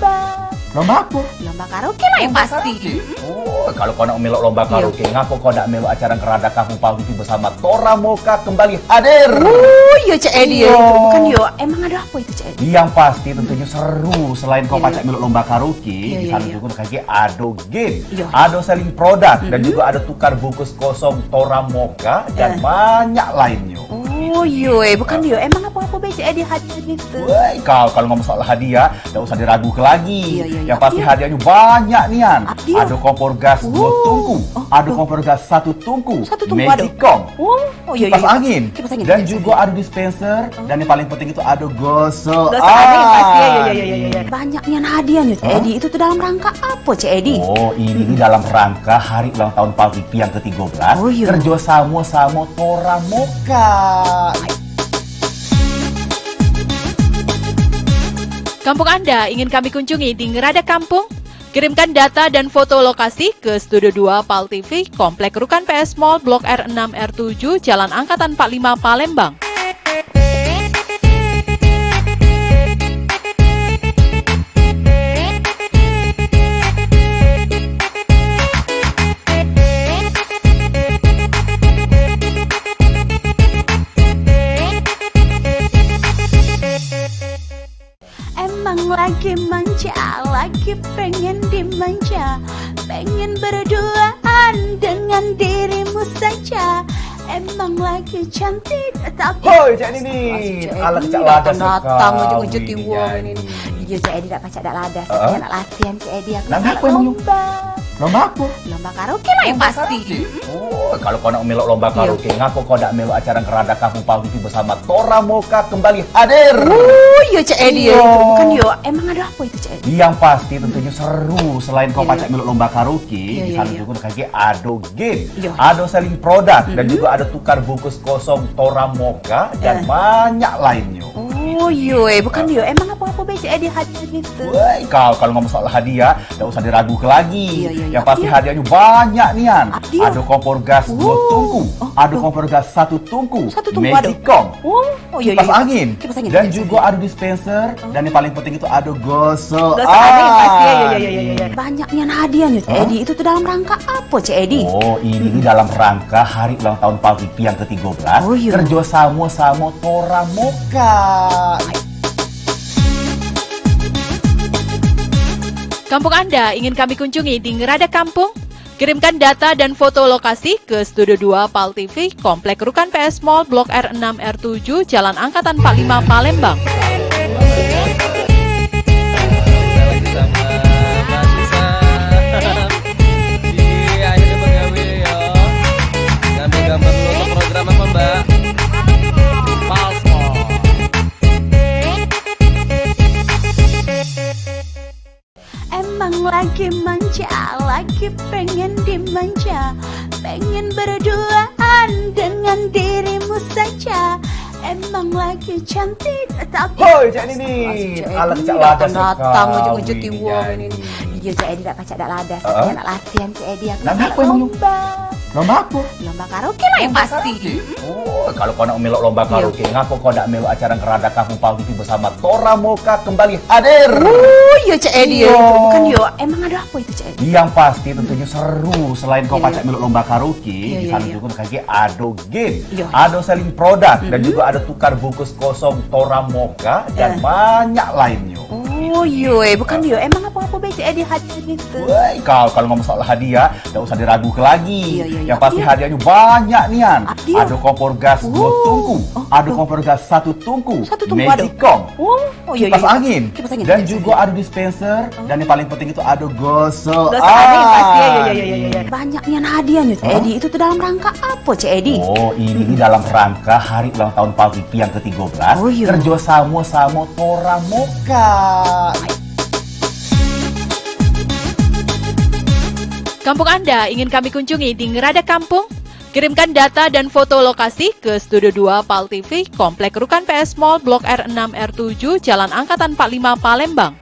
Lomba apa? Lomba karaoke lah yang pasti. Oh, kalau kau nak melok lomba karaoke, ngapa kau nak melok acara Kerada Kampung Paltifi bersama Tora Moka kembali hadir? Oh, iya Cik Edi. Bukan yo, emang ada apa itu Cik Edi? Yang pasti tentunya seru. Selain kau pacak melok lomba karaoke, di sana juga kaki ado game, ado selling produk, dan juga ada tukar bungkus kosong Tora Moka dan banyak lainnya. Oh iya, bukan yo, emang apa-apa Cik Edi hadiah gitu? Woi, kalau ngomong soal hadiah, tak usah diragukan lagi. Yang pasti hadiahnya banyak nian. Ada kompor gas 2 tungku, ada kompor gas 1 tungku, Magicom, kipas angin, dan juga ada dispenser, dan yang paling penting itu ada gosok. Banyak nian hadiahnya Cik Edi. Itu tuh dalam rangka apa Cik Edi? Oh, ini dalam rangka hari ulang tahun Paltifi yang ke-13, kerjasama sama Tora Moka. Kampung Anda ingin kami kunjungi di Ngerada Kampung? Kirimkan data dan foto lokasi ke Studio 2 Paltifi, Komplek Rukan PS Mall, Blok R6 R7, Jalan Angkatan 45 Palembang. Lagi manja, lagi pengen dimanja, pengen berduaan dengan dirimu saja. Emang lagi cantik tapi hoi Cik Nini, ala kecak ladas datang ujung-ujung tiwong ini. Iya Cik Edi tak pacak dak ladas, saya nak latihan Cik Edi aku. Apa emang lomba apa? Lomba karaoke lah yang pasti. Oh, kalau kau nak melok lomba karaoke, ngapa kau nak melok acara Kerada Kampung Paltifi bersama Tora Moka kembali hadir? Oh, iya Cik Edi. Bukan yo, emang ada apa itu Cik Edi? Yang pasti tentunya seru. Selain kau pacak melok lomba karaoke, di sana juga kaki ado game, ado selling produk, dan juga ada tukar bungkus kosong Tora Moka dan banyak lainnya. Oh iya, bukan yo, emang apa-apa Cik Edi hadiah gitu? Woi, kalau ngomong soal hadiah, tak usah diragukan lagi. Yang pasti hadiahnya banyak nian. Ada kompor gas 2 tungku, ada kompor gas 1 tungku, Magicom, kipas angin, dan juga ada dispenser, dan yang paling penting itu ada gosok. Banyak nian hadiahnya Cik Edi. Itu tuh dalam rangka apa Cik Edi? Oh, ini dalam rangka hari ulang tahun Paltifi yang ke-13, kerjasama sama Tora Moka. Kampung Anda ingin kami kunjungi di Ngerada Kampung? Kirimkan data dan foto lokasi ke Studio 2 Paltifi, Komplek Rukan PS Mall, Blok R6 R7, Jalan Angkatan 45 Palembang. Gambar dulu untuk program apa Mbak? emang lagi manja, lagi pengen dimanja, pengen berduaan dengan dirimu saja. Emang lagi cantik tapi hoi Cik Nini, ala kecak ladas datang ujung-ujung tiwong ini. Iya Cik Edi tak pacak dak ladas, saya nak latihan Cik Edi aku. Apa emang lomba apa? Lomba karaoke lah yang pasti. Oh, kalau kau nak melok lomba karaoke, ngapa kau nak melok acara Kerada Kampung Paltifi bersama Tora Moka kembali hadir? Oh iya Cik Edi. Bukan yo, emang ada apa itu Cik Edi? Yang pasti tentunya seru. Selain kau pacak melok lomba karaoke, di sana juga kaki ado game, ado selling produk, dan juga ada tukar bungkus kosong Tora Moka dan banyak lainnya. Oh iya, bukan yo, emang apa-apa Cik Edi hadiah gitu? Woi, kalau ngomong soal hadiah, tak usah diragukan lagi. Yang pasti hadiahnya banyak nian. Ada kompor gas 2 tungku, ada kompor gas 1 tungku, Magicom, kipas angin, dan juga ada dispenser, dan yang paling penting itu ada gosok. Banyak nian hadiahnya Cik Edi. Itu tuh dalam rangka apa Cik Edi? Oh, ini dalam rangka hari ulang tahun Paltifi yang ke-13, kerjasama sama Tora Moka. Kampung Anda ingin kami kunjungi di Ngerada Kampung? Kirimkan data dan foto lokasi ke Studio 2 Paltifi, Komplek Rukan PS Mall, Blok R6 R7, Jalan Angkatan 45 Palembang.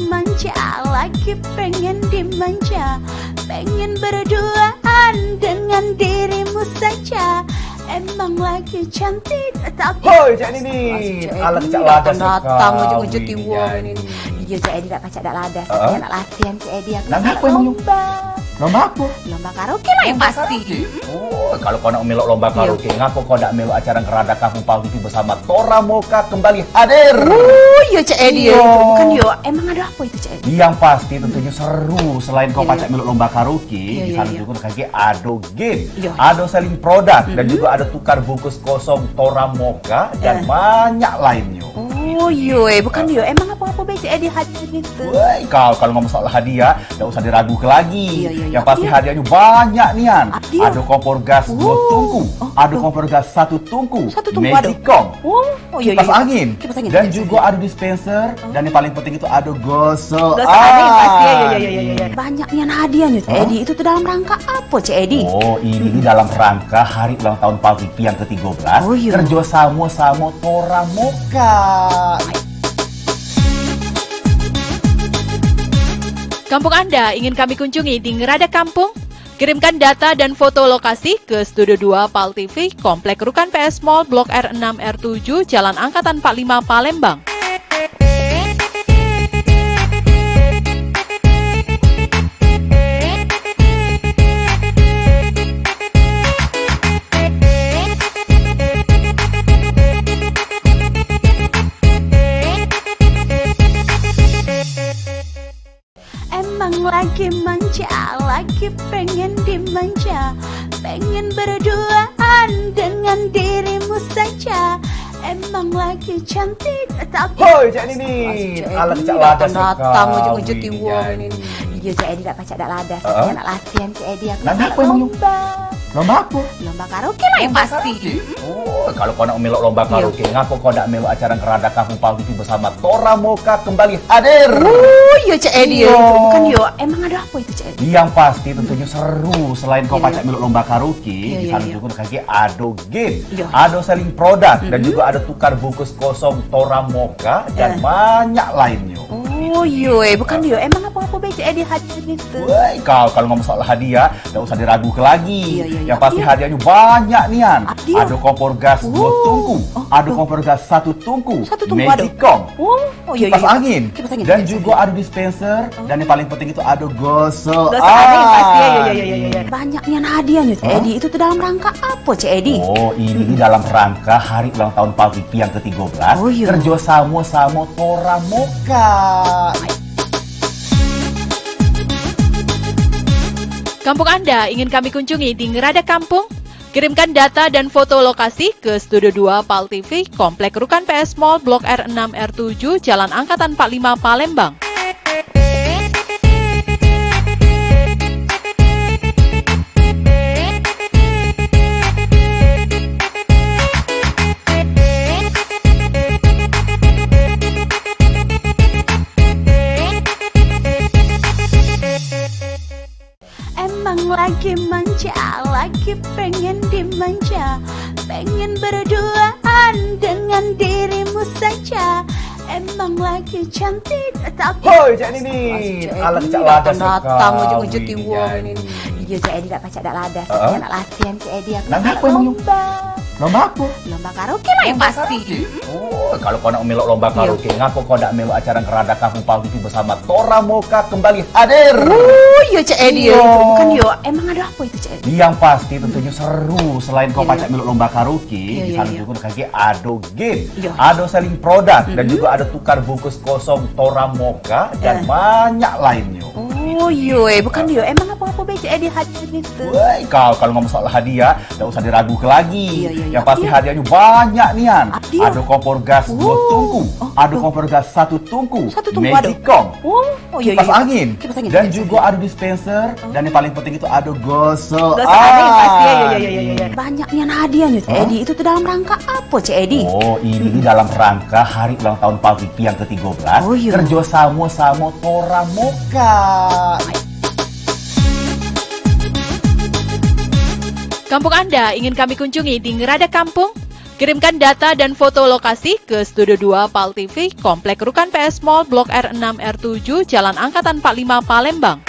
manja, lagi pengen dimanja, pengen berduaan dengan dirimu saja. Emang lagi cantik tapi Hoi Cak Nini, alat Cak Ladas datang ujung-ujung tiwong ini. Iya Cak Edi tak pacak dak ladas, saya nak latihan Cak Edi aku. Lomba apa emang? Lomba apa? Lomba karaoke lah yang pasti. Oh, kalau kau nak melok lomba karaoke, ngapa kau nak melok acara Ngerada Kampung Paltivi bersama Tora Moka kembali hadir? Oh iya Cak Edi, bukan yo. Emang ada apa itu Cak Edi? Yang pasti tentunya seru. Selain kau pacak melok lomba karaoke, di sana juga kaki ada game, ada selling produk, dan juga ada tukar bungkus kosong Tora Moka dan banyak lainnya. Oh iya, bukan yo. Emang apa-apa baik Cak Edi hadir gitu? Woi, kalau ngomong soal hadiah, tidak usah diragukan lagi. Yang pasti hadiahnya banyak nian. Ada kompor gas 2 tungku, ada kompor gas 1 tungku, Magicom, kipas angin, dan juga ada dispenser, dan yang paling penting itu ada gosok. Banyak nian hadiahnya Cak Edi. Itu tuh dalam rangka apa Cak Edi? Oh, ini dalam rangka hari ulang tahun Paltivi yang ke-13, kerjasama sama Tora Moka. Kampung Anda ingin kami kunjungi di Ngerada Kampung? Kirimkan data dan foto lokasi ke Studio 2 Paltivi, Komplek Rukan PS Mall, Blok R6 R7, Jalan Angkatan 45 Palembang. Emang lagi manja, lagi pengen dimanja, pengen berduaan dengan dirimu saja. Emang lagi cantik tapi Hoi Cak Nini, alat Cak Ladas datang ujung-ujung tiwong ini. Iya Cak Edi tak pacak dak ladas, saya nak latihan Cak Edi aku. Lomba apa emang? Lomba apa? Lomba karaoke lah yang pasti. Oh, kalau kau nak melok lomba karaoke, ngapa kau nak melok acara Ngerada Kampung Paltivi bersama Tora Moka kembali hadir? Oh iya Cak Edi, bukan yo. Emang ada apa itu Cak Edi? Yang pasti tentunya seru. Selain kau pacak melok lomba karaoke, di sana juga kaki ada game, ada selling produk, dan juga ada tukar bungkus kosong Tora Moka dan banyak lainnya. Oh iya, bukan yo. Emang apa-apa baik Cak Edi hadir gitu? Woi, kalau ngomong soal hadiah, tidak usah diragukan lagi. Yang pasti hadiahnya banyak nian. Ada kompor gas 2 tungku, ada kompor gas 1 tungku, Magicom, kipas angin, dan juga ada dispenser, dan yang paling penting itu ada gosok. Banyak nian hadiahnya Cak Edi. Itu tuh dalam rangka apa Cak Edi? Oh, ini dalam rangka hari ulang tahun Paltivi yang ke-13, kerjasama sama Tora Moka. Kampung Anda ingin kami kunjungi di Ngerada Kampung? Kirimkan data dan foto lokasi ke Studio 2 Paltivi, Komplek Rukan PS Mall, Blok R6 R7, Jalan Angkatan 45 Palembang. Emang lagi manja, lagi pengen dimanja, pengen berduaan dengan dirimu saja. Emang lagi cantik tapi Hoi Cak Nini, alat Cak Ladas datang ujung-ujung tiwong ini. Iya Cak Edi tak pacak dak ladas, saya nak latihan Cak Edi aku. Lomba apa emang? Lomba apa? Lomba karaoke lah yang pasti. Oh, kalau kau nak melok lomba karaoke, ngapa kau nak melok acara Ngerada Kampung Paltivi bersama Tora Moka kembali hadir? Oh iya Cak Edi, bukan yo. Emang ada apa itu Cak Edi? Yang pasti tentunya seru. Selain kau pacak melok lomba karaoke, di sana juga kaki ada game, ada selling produk, dan juga ada tukar bungkus kosong Tora Moka dan banyak lainnya. Oh iya, bukan yo. Emang apa-apa baik Cak Edi hadir gitu? Woi, kalau ngomong soal hadiah, tidak usah diragukan lagi. Yang pasti hadiahnya banyak nian. Ada kompor gas 2 tungku, ada kompor gas 1 tungku, Magicom, kipas angin, dan juga ada dispenser, dan yang paling penting itu ada gosok. Banyak nian hadiahnya Cak Edi. Itu tuh dalam rangka apa Cak Edi? Oh, ini dalam rangka hari ulang tahun Paltivi yang ke-13, kerjasama sama Tora Moka. Kampung Anda ingin kami kunjungi di Ngerada Kampung? Kirimkan data dan foto lokasi ke Studio 2 PAL TV, Komplek Rukan PS Mall, Blok R6 R7, Jalan Angkatan 45 Palembang.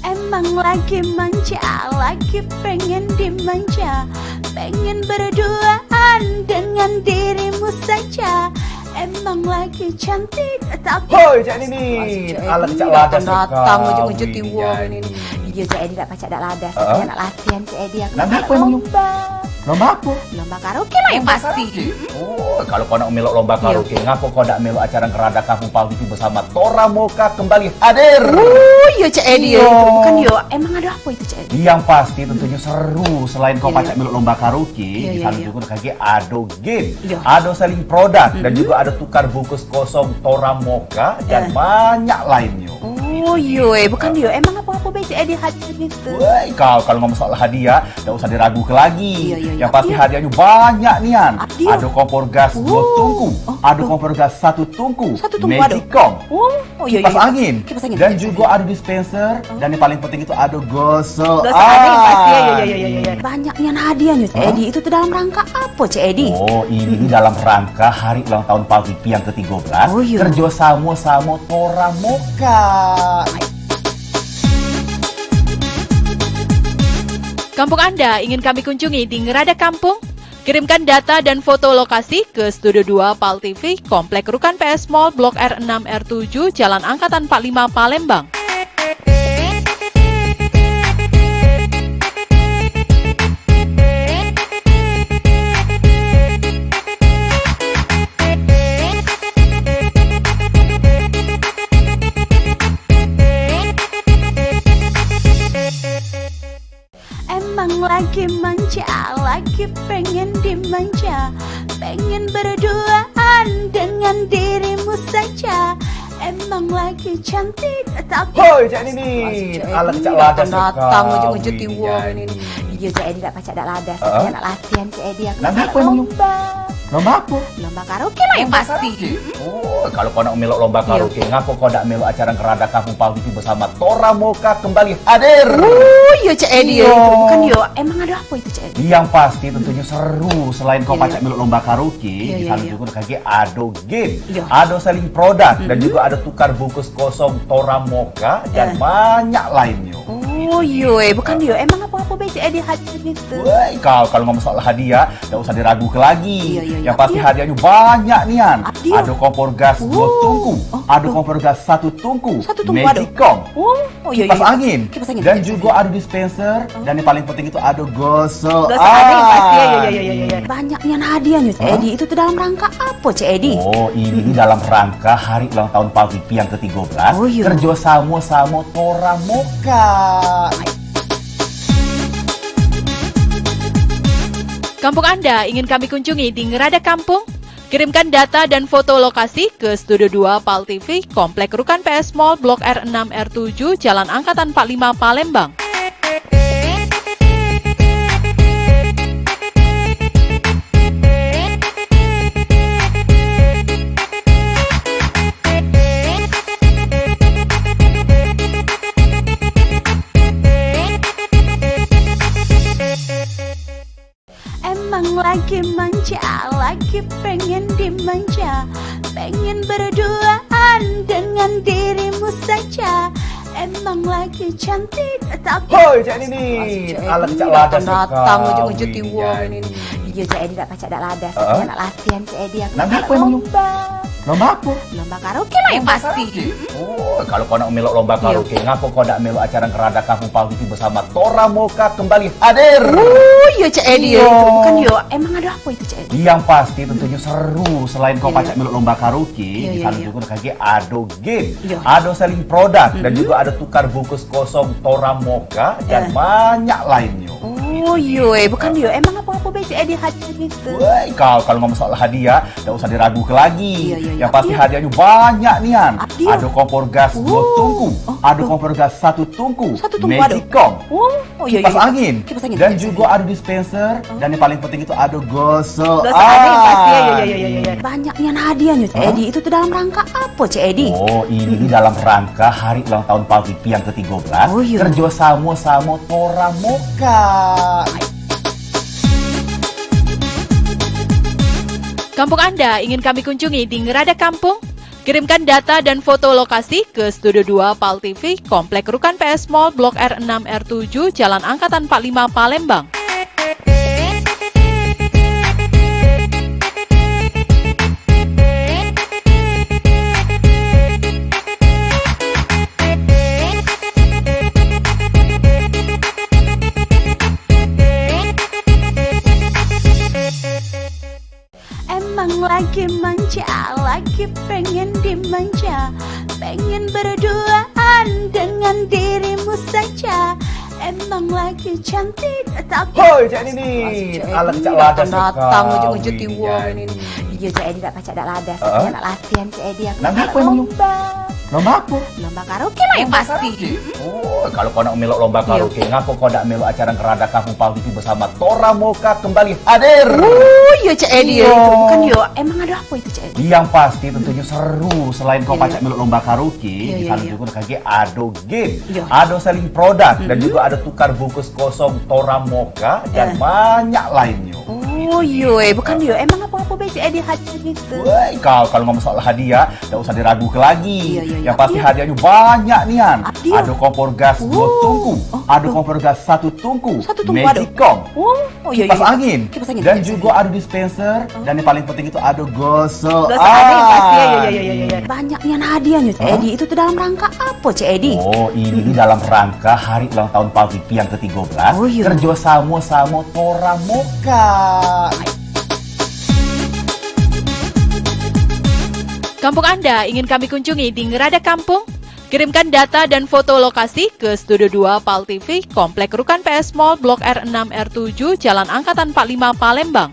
Emang lagi manja, lagi pengen dimanja, pengen berduaan dengan dirimu saja. Emang lagi cantik tapi Hoi Cak Nini, ala Cak Ladas datang ujung-ujung di wong ini. Iya Cak Edi tak pacak dak ladas. Dia nak latihan Cak Edi aku. Lomba apa emang? Lomba apa? Lomba karaoke lah yang pasti. Oh, kalau kau nak melok lomba karaoke, ngapa kau nak melok acara Ngerada Kampung PAL TV bersama Tora Moka kembali hadir? Iya Cak Edi. Bukan yo, emang ada apa itu Cak Edi? Yang pasti tentunya seru. Selain kau pacak melok lomba karaoke, di sana juga kaki ado game, ado selling produk, dan juga ada tukar bungkus kosong Tora Moka dan banyak lainnya. Oh iya, bukan dia. Emang apa-apa baik Cak Edi hadiah itu? Woi, kau kalau ngomong soal hadiah, tak usah diragukan lagi. Yang pasti hadiahnya banyak nian. Ada kompor gas 2 tungku, ada kompor gas 1 tungku, Magicom, kipas angin, dan juga ada dispenser, dan yang paling penting itu ada gosok. Banyak nian hadiahnya Cak Edi. Itu tuh dalam rangka apa Cak Edi? Oh, ini dalam rangka hari ulang tahun PAL TV yang ke-13, kerjasama sama Tora Moka. Kampung Anda ingin kami kunjungi di Ngerada Kampung? Kirimkan data dan foto lokasi ke Studio 2 PAL TV, Komplek Rukan PS Mall, Blok R6 R7, Jalan Angkatan 45 Palembang. Emang lagi manja, lagi pengen dimanja, pengen berduaan dengan dirimu saja. Emang lagi cantik tapi Hoi Cak Nini, ala Cak Ladas datang ujung-ujung di wong ini. Iya Cak Edi tak pacak dak ladas. Dia nak latihan Cak Edi aku. Lomba apa emang? Lomba apa? Lomba karaoke lah yang pasti. Oh, kalau kau nak melok lomba karaoke, ngapa kau nak melok acara Ngerada Kampung PAL TV bersama Tora Moka kembali hadir? Iya Cak Edi. Bukan yo, emang ada apa itu Cak Edi? Yang pasti tentunya seru. Selain kau pacak melok lomba karaoke, di sana juga kaki ado game, ado selling produk, dan juga ada tukar bungkus kosong Tora Moka dan banyak lainnya. Oh iya, bukan dia. Emang apa-apa baik Cak Edi hadiah itu? Woi, kau kalau ngomong soal hadiah, tak usah diragukan lagi. Yang pasti hadiahnya banyak nian. Ada kompor gas 2 tungku, ada kompor gas 1 tungku, Magicom, kipas angin, dan juga ada dispenser, dan yang paling penting itu ada gosok. Banyak nian hadiahnya Cak Edi. Itu tuh dalam rangka apa Cak Edi? Oh, ini dalam rangka hari ulang tahun PAL TV yang ke-13, kerjasama sama Tora Moka. Kampung Anda ingin kami kunjungi di Ngerada Kampung? Kirimkan data dan foto lokasi ke Studio 2 PAL TV, Komplek Rukan PS Mall, Blok R6 R7, Jalan Angkatan 45 Palembang. emang lagi manja, lagi pengen dimanja, pengen berduaan dengan dirimu saja. Emang lagi cantik tapi Hoi Cak Nini, ala Cak Ladas datang ujung-ujung di wong ini. Iya Cak Edi tak pacak dak ladas. Dia nak latihan Cak Edi aku. Lomba apa emang? Lomba apa? Lomba karaoke lah yang pasti. Oh, kalau kau nak melok lomba karaoke, ngapa kau nak melok acara Ngerada Kampung PAL TV bersama Tora Moka kembali hadir? Iya Cak Edi. Bukan yo, emang ada apa itu Cak Edi? Yang pasti tentunya seru. Selain kau pacak melok lomba karaoke, di sana juga kaki ado game, ado selling produk, dan juga ada tukar bungkus kosong Tora Moka dan banyak lainnya. Oh iya, bukan dia. Emang apa apa be Cik Edi hadiah gitu? Woi, kalau ngomong soal hadiah, tidak usah diragukan lagi. Iya. Yang pasti hadiahnya banyak nian. Abdia. Ada kompor gas 2 tungku, ada kompor gas 1 tungku, Magicom, Kipas angin, dan juga ada dispenser, dan yang paling penting itu ada gosok. Iya. Banyak nian hadiahnya Cik Edi. Itu tuh dalam rangka apa Cik Edi? Oh, ini dalam rangka hari ulang tahun Pal TV yang ke-13. Kerjasama sama Tora Moka. Kampung Anda ingin kami kunjungi di Ngerada Kampung? Kirimkan data dan foto lokasi ke Studio 2 Pal TV, Komplek Rukan PS Mall, Blok R6 R7, Jalan Angkatan 45 Palembang. Lagi manja, lagi pengen dimanja, pengen berduaan dengan dirimu saja. Emang lagi cantik tapi hoi Cik Nini, ala kecak ladas datang ujung-ujung tiwong ini. Iya Cik Edi tak pacak dak ladas, nak latihan Cik Edi aku. Lomba apa emang? Lomba apa? Lomba karaoke lah yang pasti. Oh, kalau kau nak melok lomba karaoke, ngapa kau nak melok acara Ngerada Kampung Pal TV bersama Tora Moka kembali hadir? Oh, iya Cik Edi itu bukan yo. Emang ada apa itu Cik Edi? Yang pasti tentunya seru. Selain kau pacak melok lomba karaoke, di sana juga ada game, ada selling produk, dan juga ada tukar bungkus kosong Tora Moka dan banyak lainnya. Oh iya, bukan yo. Emang apa-apa be Cik Edi hadiah gitu? Woi, kalau ngomong soal hadiah, tidak usah diragukan lagi. Yang pasti hadiahnya banyak nian. Ada kompor gas 2 tungku, ada kompor gas 1 tungku, Magicom, kipas angin, dan juga ada dispenser, dan yang paling penting itu ada gosok. Banyak nian hadiahnya Cik Edi. Itu tuh dalam rangka apa Cik Edi? Oh, ini dalam rangka hari ulang tahun Pal TV yang ke-13. Kerjasama sama Tora Moka. Kampung Anda ingin kami kunjungi di Ngerada Kampung? Kirimkan data dan foto lokasi ke Studio 2 Pal TV, Komplek Rukan PS Mall, Blok R6 R7, Jalan Angkatan 45 Palembang.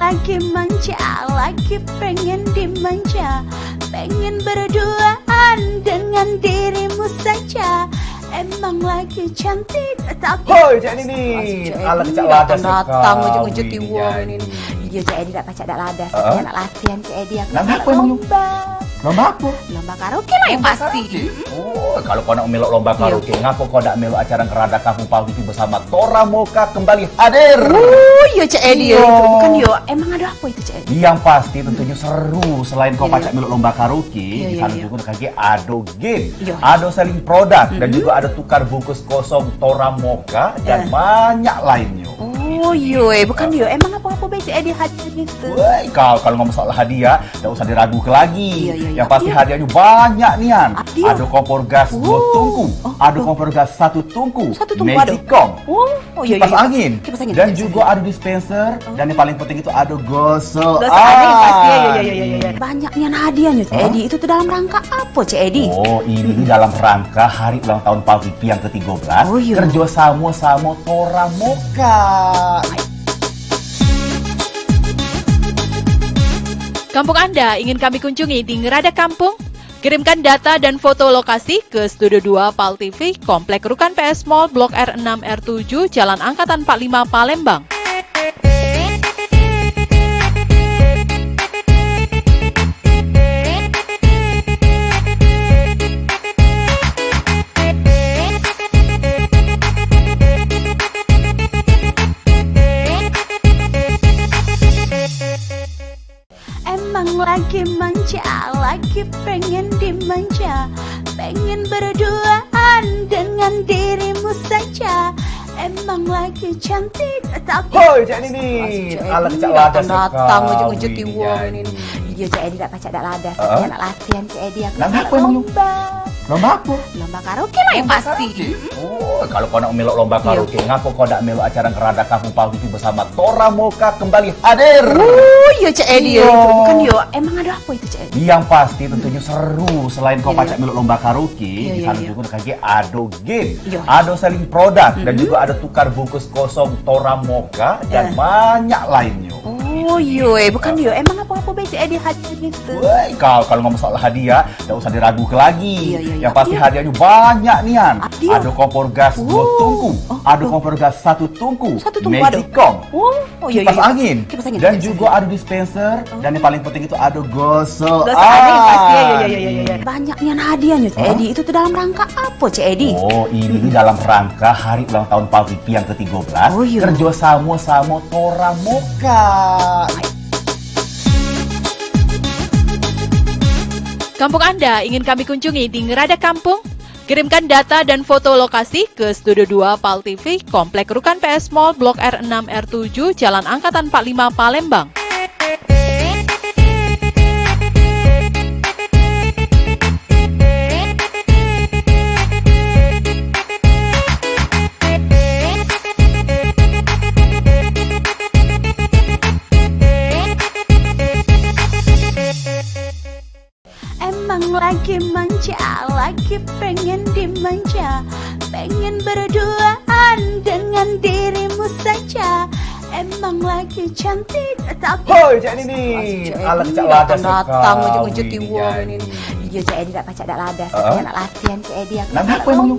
lagi manja, lagi pengen dimanja, pengen berduaan dengan dirimu saja. Emang lagi cantik tapi hoi Cik Nini, ala kecak ladas datang ujung-ujung tiwong ini. Iya Cik Edi tak pacak dak ladas, dia nak latihan Cik Edi aku. Lomba apa emang? Lomba apa? Lomba karaoke lah yang pasti. Oh, kalau kau nak melok lomba karaoke, ngapa kau nak melok acara Ngerada Kampung Pal TV bersama Tora Moka kembali hadir? Oh, iya Cik Edi itu bukan yo. Emang ada apa itu Cik Edi? Yang pasti tentunya seru. Selain kau pacak melok lomba karaoke, di sana juga ada game, ada selling produk, dan juga ada tukar bungkus kosong Tora Moka dan banyak lainnya. Oh iya, bukan yo. Emang apa-apa be Cik Edi hadiah gitu? Woi, kalau ngomong soal hadiah, tidak usah diragukan lagi. Yang pasti hadiahnya banyak nian. Ada kompor gas 2 tungku, ada kompor gas 1 tungku, Magicom, kipas angin, dan juga ada dispenser, dan yang paling penting itu ada gosok. Banyak nian hadiahnya Cik Edi. Itu tuh dalam rangka apa Cik Edi? Oh, ini dalam rangka hari ulang tahun Pal TV yang ke-13. Kerjasama sama Tora Moka. Kampung Anda ingin kami kunjungi di Ngerada Kampung? Kirimkan data dan foto lokasi ke Studio 2 Pal TV, Komplek Rukan PS Mall, Blok R6 R7, Jalan Angkatan 45 Palembang. lagi manja, lagi pengen dimanja, pengen berduaan dengan dirimu saja. Emang lagi cantik tapi hoi Cik Nini, ala kecak ladas datang ujung-ujung tiwong ini. Iya Cik Edi tak pacak tak ladas. Saya nak latihan Cik Edi aku. Lomba apa emang? Lomba apa? Lomba karaoke lah yang pasti. Oh, kalau kau nak melok lomba karaoke, ngapa kau nak melok acara Ngerada Kampung Pal TV bersama Tora Moka kembali hadir? Oh iya Cik Edi. Bukan yo. Emang ada apa itu Cik Edi? Yang pasti tentunya seru. Selain kau pacak melok lomba karaoke, di sana juga ada game, ada selling produk, dan juga ada tukar bungkus kosong Tora Moka dan banyak lainnya. Oh iya, bukan yo. Emang apa-apa baik Cik Edi hadir gitu? Woi, kalau ngomong soal hadiah, tidak usah diragukan lagi. Yang pasti hadiahnya banyak nian. Ada kompor gas 2 tungku, ada kompor gas 1 tungku, Magicom, kipas angin, dan juga ada dispenser, dan yang paling penting itu ada gosok. Banyak nian hadiahnya Cik Edi. Itu tuh dalam rangka apa Cik Edi? Oh, ini dalam rangka hari ulang tahun Pal TV yang ke-13. Kerja sama Tora Moka. Kampung Anda ingin kami kunjungi di Ngerada Kampung? Kirimkan data dan foto lokasi ke Studio 2 Pal TV, Komplek Rukan PS Mall, Blok R6 R7, Jalan Angkatan 45 Palembang. Emang lagi manja, lagi pengen dimanja, pengen berduaan dengan dirimu saja. Emang lagi cantik tapi hoi Cik Nini, ala kecak ladas datang ujung-ujung di wong ini. Iya Cik Edi tak pacak tak ladas. Saya nak latihan Cik Edi aku. Lomba apa emang?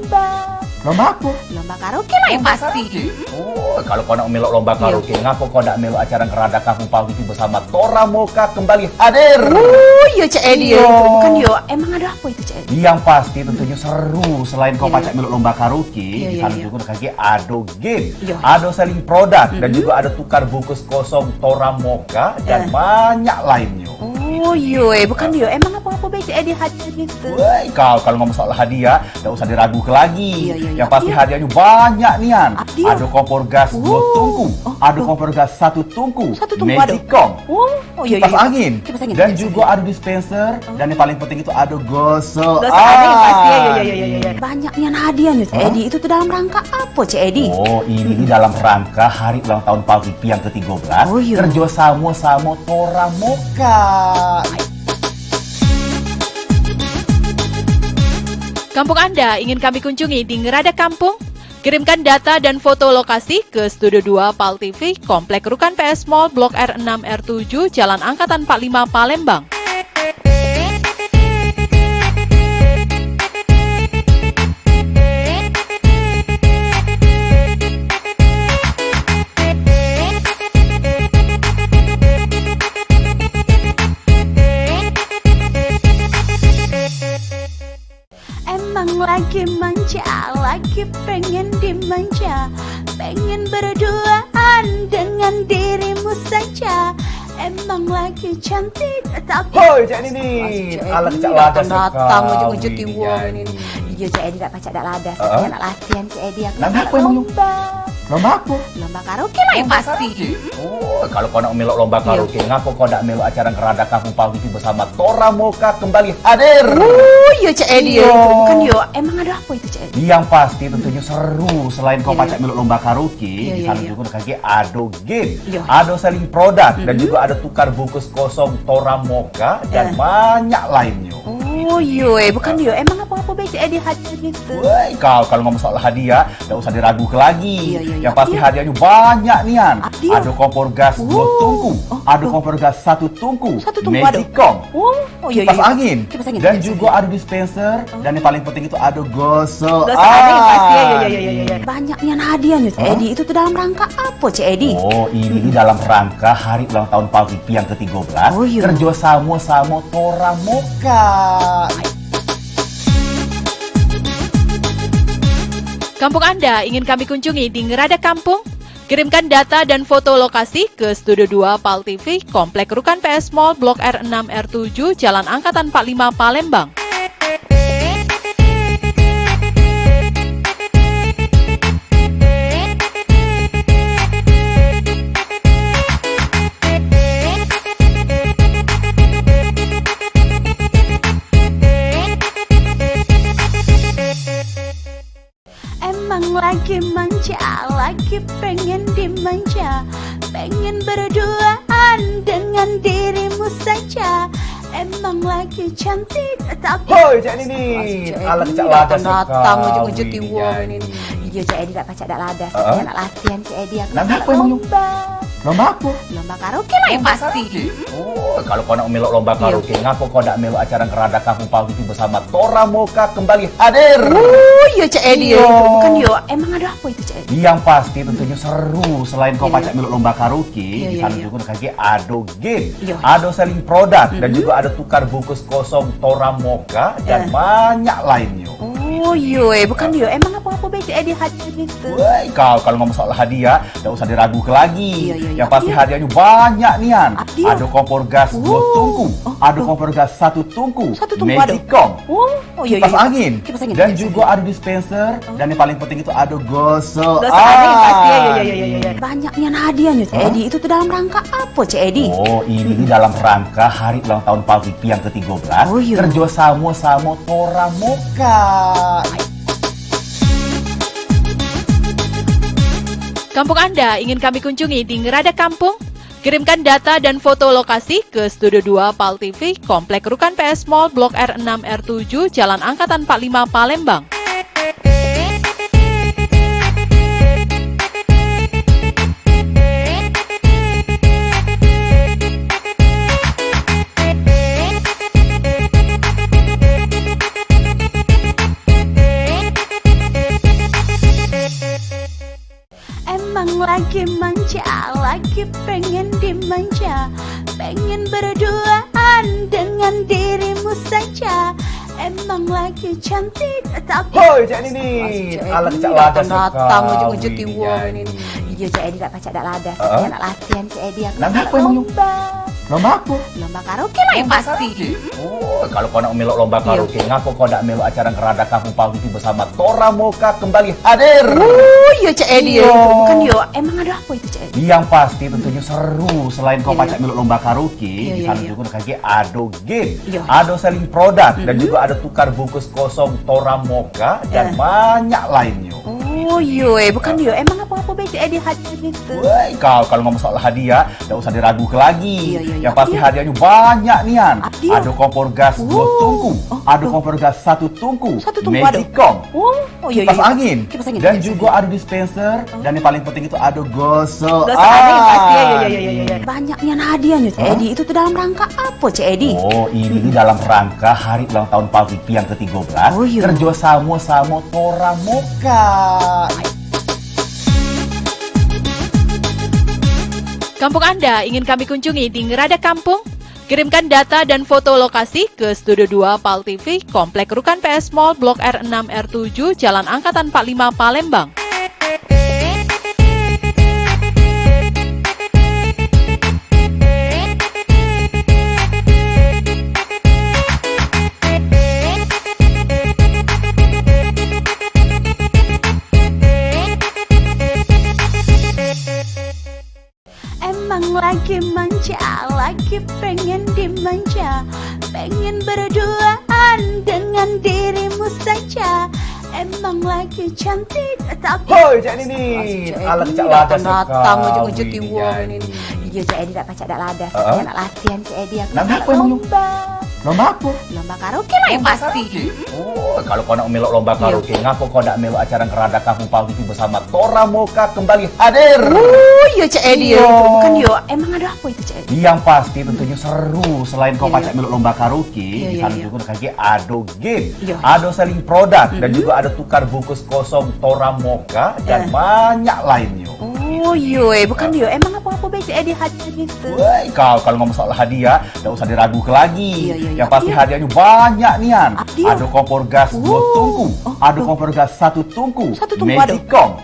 Lomba apa? Lomba karaoke lah yang pasti. Oh, kalau kau nak melok lomba karaoke, ngapa kau nak melok acara Ngerada Kampung Pal TV bersama Tora Moka kembali hadir? Oh iya Cik Edi. Bukan yo. Emang ada apa itu Cik Edi? Yang pasti tentunya seru. Selain kau pacak melok lomba karaoke, di sana juga ada game, ada selling produk, dan juga ada tukar bungkus kosong Tora Moka dan banyak lainnya. Oh iya, bukan yo. Emang apa-apa baik Cik Edi hadir gitu? Woi, kalau ngomong soal hadiah, tidak usah diragukan lagi. Yang pasti hadiahnya banyak nian. Ada kompor gas 2 tungku, ada kompor gas 1 tungku, Magicom, kipas angin, dan juga ada dispenser, dan yang paling penting itu ada gosok. Banyak nian hadiahnya Cik Edi. Itu tuh dalam rangka apa Cik Edi? Oh, ini dalam rangka hari ulang tahun Pal TV yang ke-13. Kerja sama Tora Moka. Kampung Anda ingin kami kunjungi di Ngerada Kampung? Kirimkan data dan foto lokasi ke Studio 2 Pal TV, Komplek Rukan PS Mall, Blok R6 R7, Jalan Angkatan 45 Palembang. emang lagi manja, lagi pengen dimanja, pengen berduaan dengan dirimu saja. Emang lagi cantik tapi hoi Cik Nini, ala kecak ladas datang ujung-ujung di wong ini. Iya Cik Edi tak pacak tak ladas. Saya nak latihan Cik Edi aku. Lomba apa emang? Lomba apa? Lomba karaoke lah yang pasti. Oh, kalau kau nak melok lomba karaoke, ngapa kau nak melok acara Ngerada Kampung Pal TV bersama Tora Moka kembali hadir? Oh iya Cik Edi. Bukan yo. Emang ada apa itu Cik Edi? Yang pasti tentunya seru. Selain kau pacak melok lomba karaoke, di sana juga ada game, ada selling produk, dan juga ada tukar bungkus kosong Tora Moka dan banyak lainnya. Oh iya, bukan yo. Emang apa-apa baik Cik Edi hadir gitu? Woi, kalau ngomong soal hadiah, tidak usah diragukan lagi. Yang pasti hadiahnya banyak nian. Ada kompor gas 2 tungku, ada kompor gas 1 tungku, Magicom, kipas angin, dan juga ada dispenser, dan yang paling penting itu ada gosok. Banyak nian hadiahnya Cik Edi. Itu tuh dalam rangka apa Cik Edi? Oh, ini dalam rangka hari ulang tahun Pal TV yang ke-13. Kerja sama Tora Moka. Kampung Anda ingin kami kunjungi di Ngerada Kampung? Kirimkan data dan foto lokasi ke Studio 2 Pal TV, Komplek Rukan PS Mall, Blok R6 R7, Jalan Angkatan 45 Palembang. manja, lagi pengen dimanja, pengen berduaan dengan dirimu saja. Emang lagi cantik tapi Hoi Cak Nini, ala Cak Ladas datang ujung-ujung di wong ini. Iya Cak Edi tak pacak dak ladas. Dia nak latihan Cak Edi. Lomba apa emang yuk? Lomba apa? Lomba karaoke lah yang pasti. Oh, kalau kau nak melok lomba karaoke, ngapa kau nak melok acara Ngerada Kampung Pagi bersama Tora Moka kembali hadir? Oh iya Cak Edi. Bukan yo, emang ada apa itu Cak Edi? Yang pasti tentunya seru. Selain kau pacak melok lomba karaoke, di sana juga kaki ado game, ado selling produk, dan juga ada tukar bungkus kosong Tora Moka dan banyak lainnya. Oh iya, bukan yo, emang apa-apa Cak Edi hadiah gitu? Woi, kau kalau ngomong soal hadiah, tidak usah diragukan lagi. Yang pasti hadiahnya banyak nian. Ada kompor gas 2 tungku, ada kompor gas 1 tungku, Magicom, kipas angin, dan juga ada dispenser, dan yang paling penting itu ada gosok. Banyak nian hadiahnya Cak Edi. Itu tuh dalam rangka apa Cak Edi? Oh, ini dalam rangka hari ulang tahun Paltipi yang ke-13. Kerjasama sama Tora Moka. Kampung Anda ingin kami kunjungi di Ngerada Kampung? Kirimkan data dan foto lokasi ke Studio 2 PAL TV, Komplek Rukan PS Mall, Blok R6 R7, Jalan Angkatan 45 Palembang. Emang lagi manja, lagi pengen dimanja, pengen berduaan dengan dirimu saja. Emang lagi cantik tapi Hoi Cak Nini, ala Cak Ladas datang ujung-ujung di wong ini. Iya Cak Edi tak pacak dak ladas. Dia nak latihan Cak Edi. Lomba apa emang yuk? Lomba apa? Lomba karaoke lah yang pasti. Oh, kalau kau nak melok lomba karaoke, ngapa kau nak melok acara Ngerada Kampung Pagi bersama Tora Moka kembali hadir? Oh iya Cak Edi. Bukan yo, emang ada apa itu Cak Edi? Yang pasti tentunya seru. Selain kau pacak melok lomba karaoke, di sana juga kaki ado game, ado selling produk, dan juga ada tukar bungkus kosong Tora Moka dan banyak lainnya. Oh iya, bukan yo, emang apa-apa Cak Edi hadiah gitu? Woi, kau kalau ngomong soal hadiah, tidak usah diragukan lagi. Yang pasti hadiahnya banyak nian. Ada kompor gas 2 tungku, ada kompor gas 1 tungku, Magicom, kipas angin, dan juga ada dispenser, dan yang paling penting itu ada gosok. Banyak nian hadiahnya Cak Edi. Itu tuh dalam rangka apa Cak Edi? Oh, ini dalam rangka hari ulang tahun Paltipi yang ke-13. Kerjasama sama Tora Moka. Kampung Anda ingin kami kunjungi di Ngerada Kampung? Kirimkan data dan foto lokasi ke Studio 2 PAL TV, Komplek Rukan PS Mall, Blok R6 R7, Jalan Angkatan 45 Palembang. Emang lagi manja, lagi pengen dimanja, pengen berduaan dengan dirimu saja. Emang lagi cantik tapi Hoi Cak Nini, ala Cak Ladas datang ujung-ujung di wong ini. Iya Cak Edi tak pacak dak ladas. Dia nak latihan Cak Edi. Lomba apa emang yuk? Lomba apa? Lomba karaoke lah yang pasti. Oh, kalau kau nak melok lomba karaoke, ngapa kau nak melok acara Ngerada Kampung Pagi bersama Tora Moka kembali hadir? Oh iya Cak Edi. Bukan yo, emang ada apa itu Cak Edi? Yang pasti tentunya seru. Selain kau pacak melok lomba karaoke, di sana juga kaki ado game, ado selling produk, dan juga ada tukar bungkus kosong Tora Moka dan banyak lainnya. Oh iya, bukan yo, emang apa-apa Cak Edi hadiah gitu? Woi, kau kalau ngomong soal hadiah, tidak usah diragukan lagi. Yang pasti hadiahnya banyak nian. Ada kompor gas 2 tungku, ada kompor gas 1 tungku, Magicom,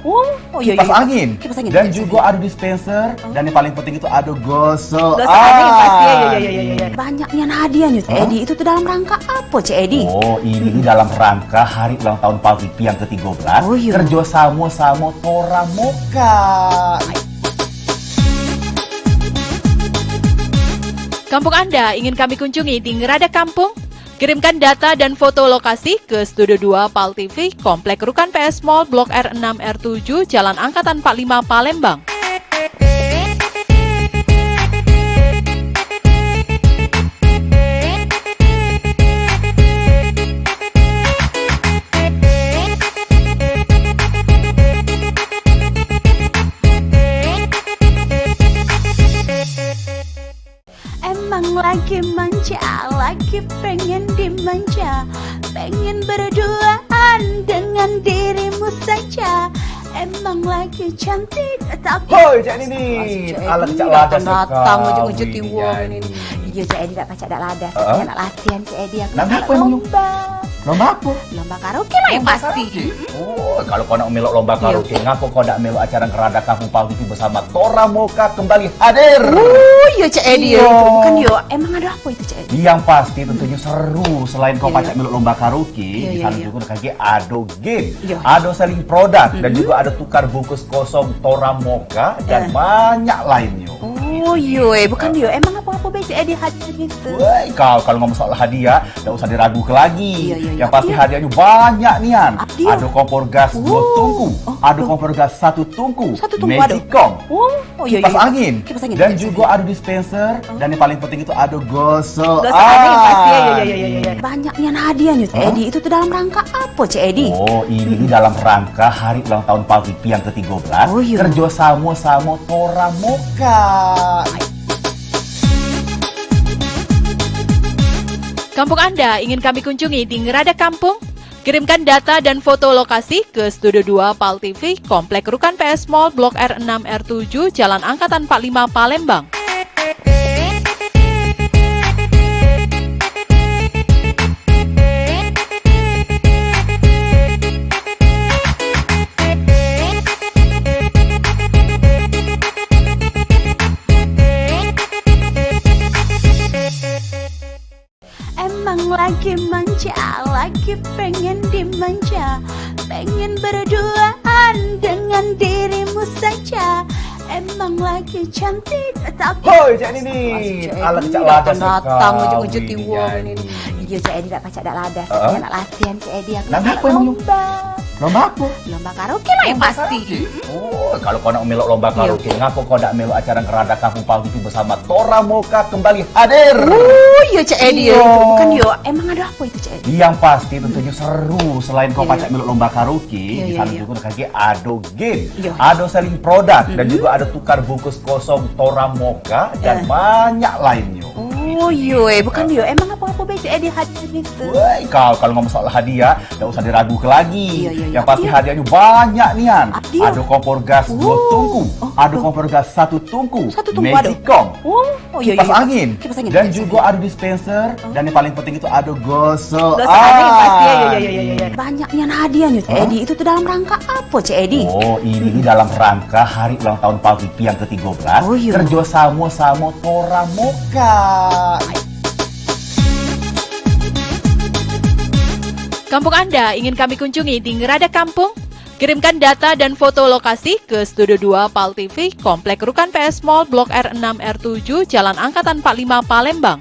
kipas angin, dan juga ada dispenser, dan yang paling penting itu ada gosok. Banyak nian hadiahnya Cak Edi. Itu tuh dalam rangka apa Cak Edi? Oh, ini dalam rangka hari ulang tahun Paltipi yang ke-13. Kerjasama sama Tora Moka. Kampung Anda ingin kami kunjungi di Ngerada Kampung? Kirimkan data dan foto lokasi ke Studio 2 PAL TV, Komplek Rukan PS Mall, Blok R6 R7, Jalan Angkatan 45 Palembang. Emang lagi manja, lagi pengen dimanja, pengen berduaan dengan dirimu saja. Emang lagi cantik tapi Hoi Cak Nini, alat Cak Lada datang ujung-ujung tiwong ini. Iya Cak Edi tak pacak tak lada. Saya nak latihan Cak Edi aku. Lomba apa emang? Lomba apa? Lomba karaoke lah yang pasti. Oh, kalau kau nak melok lomba karaoke, ngapa kau nak melok acara Ngerada Kampung PAL TV bersama Tora Moka kembali hadir? Oh iya Cak Edi ya. Bukan dia. Emang ada apa itu Cak Edi? Yang pasti tentunya seru. Selain kau pacak melok lomba karaoke, di sana juga kaki ado game, ado selling produk, dan juga ada tukar bungkus kosong Tora Moka dan banyak lainnya. Oh iya, bukan dia. Emang apa-apa baik Cak Edi hadiah gitu? Woi, kau kalau ngomong soal hadiah, tidak usah diragukan lagi. Yang pasti hadiahnya banyak nian. Ada kompor gas 2 tungku, ada kompor gas 1 tungku, Magicom, kipas angin, dan juga ada dispenser, dan yang paling penting itu ada gosok. Banyak nian hadiahnya Cak Edi. Itu tuh dalam rangka apa Cak Edi? Oh, ini dalam rangka hari ulang tahun PAL TV yang ke-13, kerja sama Tora Moka. Kampung Anda ingin kami kunjungi di Ngerada Kampung? Kirimkan data dan foto lokasi ke Studio 2 PAL TV, Komplek Rukan PS Mall, Blok R6 R7, Jalan Angkatan 45 Palembang. Emang lagi manja, lagi pengen dimanja, pengen berduaan dengan dirimu saja. Emang lagi cantik tapi Hoi Cak Nini, alat Cak Lada datang ujung-ujung tiwong ini. Iya Cak Edi tak pacak tak lada. Saya nak latihan Cak Edi aku. Lomba apa emang? Lomba apa? Lomba karaoke lah yang pasti. Oh, kalau kau nak melok lomba karaoke, ngapa kau nak melok acara Ngerada Kampung PAL TV bersama Tora Moka kembali hadir? Oh iya Cak Edi ya. Bukan dia. Emang ada apa itu Cak Edi? Yang pasti tentunya seru. Selain kau pacak melok lomba karaoke, di sana juga kaki ado game, ado selling produk, dan juga ada tukar bungkus kosong Tora Moka dan banyak lainnya. Oh iya, bukan dia. Emang apa-apa baik Cak Edi hadiah gitu? Woi, kau kalau ngomong soal hadiah, tidak usah diragukan lagi. Yang pasti hadiahnya banyak nian. Ada kompor gas 2 tungku, ada kompor gas 1 tungku, Magicom, kipas angin, dan juga ada dispenser, dan yang paling penting itu ada gosok. Banyak nian hadiahnya Cak Edi. Itu tuh dalam rangka apa Cak Edi? Oh, ini dalam rangka hari ulang tahun PAL TV yang ke-13, kerja sama Tora Moka. Kampung Anda ingin kami kunjungi di Ngerada Kampung? Kirimkan data dan foto lokasi ke Studio 2 PAL TV, Komplek Rukan PS Mall, Blok R6 R7, Jalan Angkatan 45 Palembang.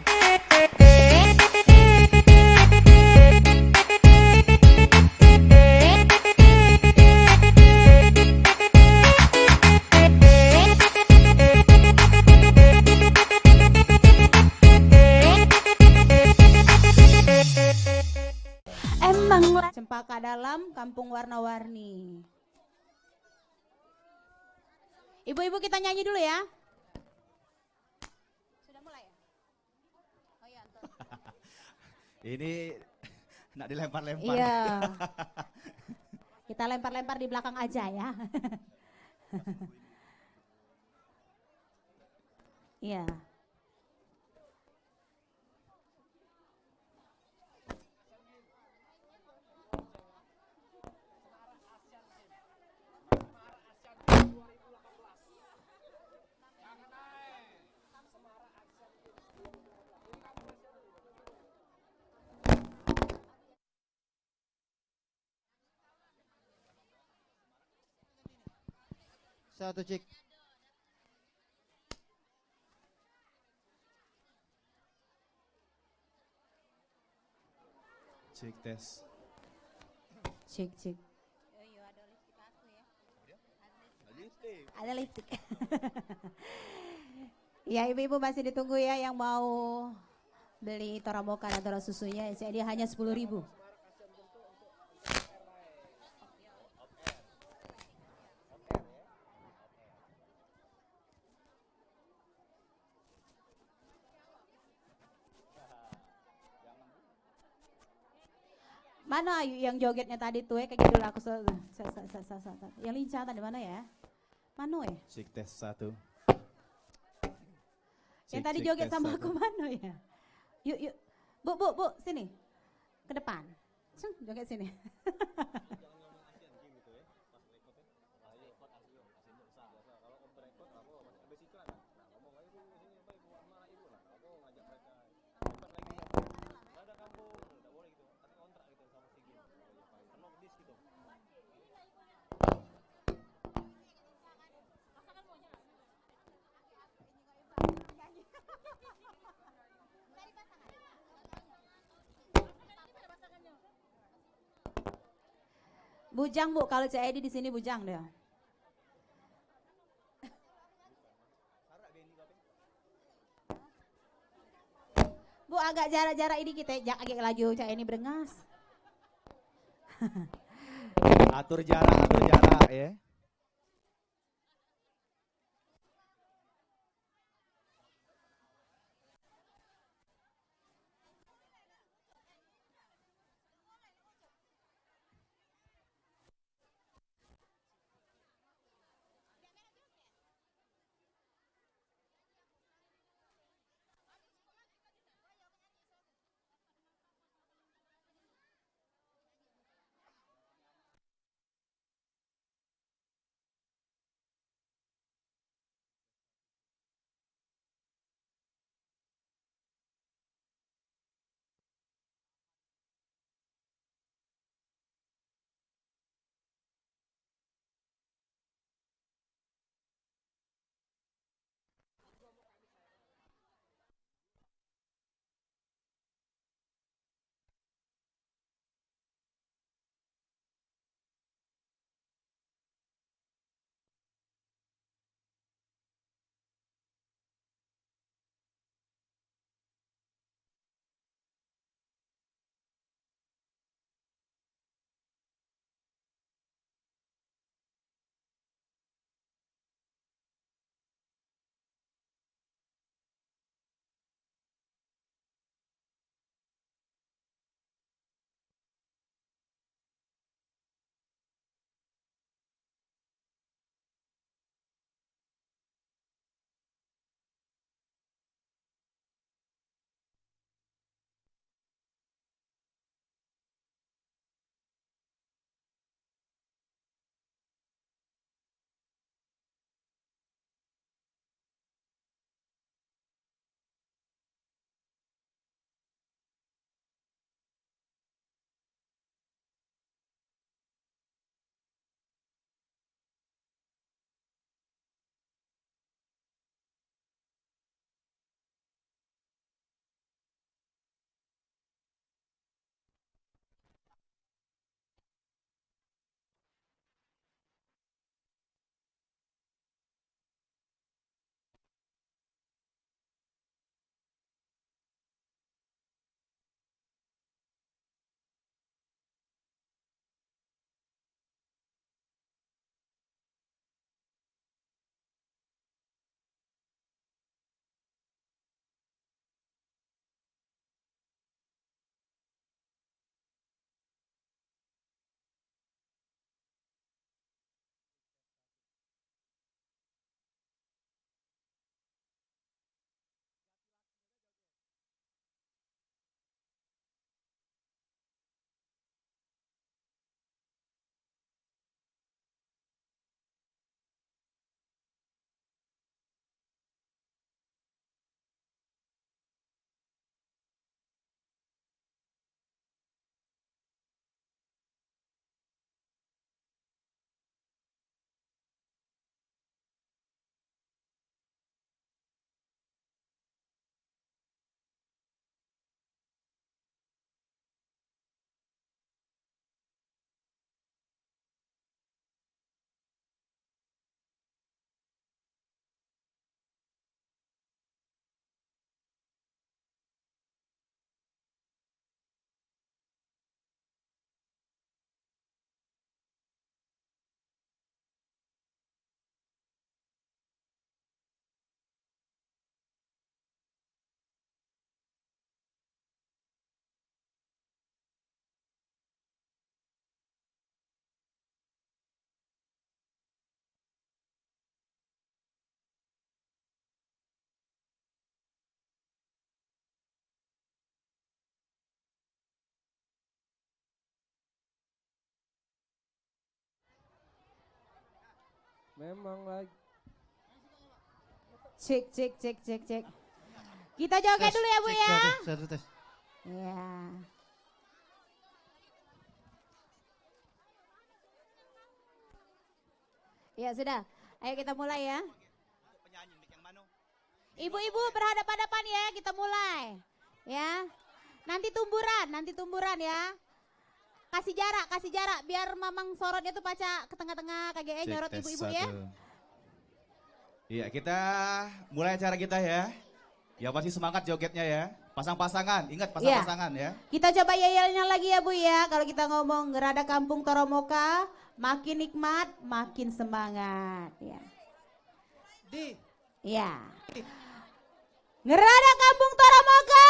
Cempaka Dalam, Kampung Warna-Warni. Ibu-ibu kita nyanyi dulu ya. Sudah mulai ya? Oh iya, Ini nak dilempar-lempar. Iya. Kita lempar-lempar di belakang aja ya. Iya. Satu cik. Cek tes. Cek. Ada lipstick. Ya ibu-ibu masih ditunggu ya yang mau beli Toramoka dan Tora susunya. Jadi hanya 10.000. Mana Ayu yang jogetnya tadi tuh ya kayak gitu lah aku yang lincah tadi mana ya? Mano ya? Cek tes 1. Yang tadi joget sama aku Mano ya? Yuk. Bu, sini. Ke depan. Joget sini. Bujang Bu, kalau Cik Edi di sini bujang deh. Bu agak jarak-jarak ini kita agak laju Cik ini berengas. Atur jarak ya. Memang lagi. Cek. Kita joget dulu ya Bu ya. Tes. Iya. Ya sudah, ayo kita mulai ya. Ibu-ibu berhadapan-hadapan ya, kita mulai. Ya. Nanti tumburan ya. Kasih jarak biar Mamang sorotnya tuh paca ke tengah-tengah KGE nyorot ibu-ibu ya. Iya, kita mulai acara kita ya. Ya pasti semangat jogetnya ya. Pasang-pasangan, ingat pasang-pasangan ya. Kita coba yel-yelnya lagi ya Bu ya. Kalau kita ngomong Ngerada Kampung Toromoka, makin nikmat, makin semangat ya. Iya. Ngerada Kampung Toromoka.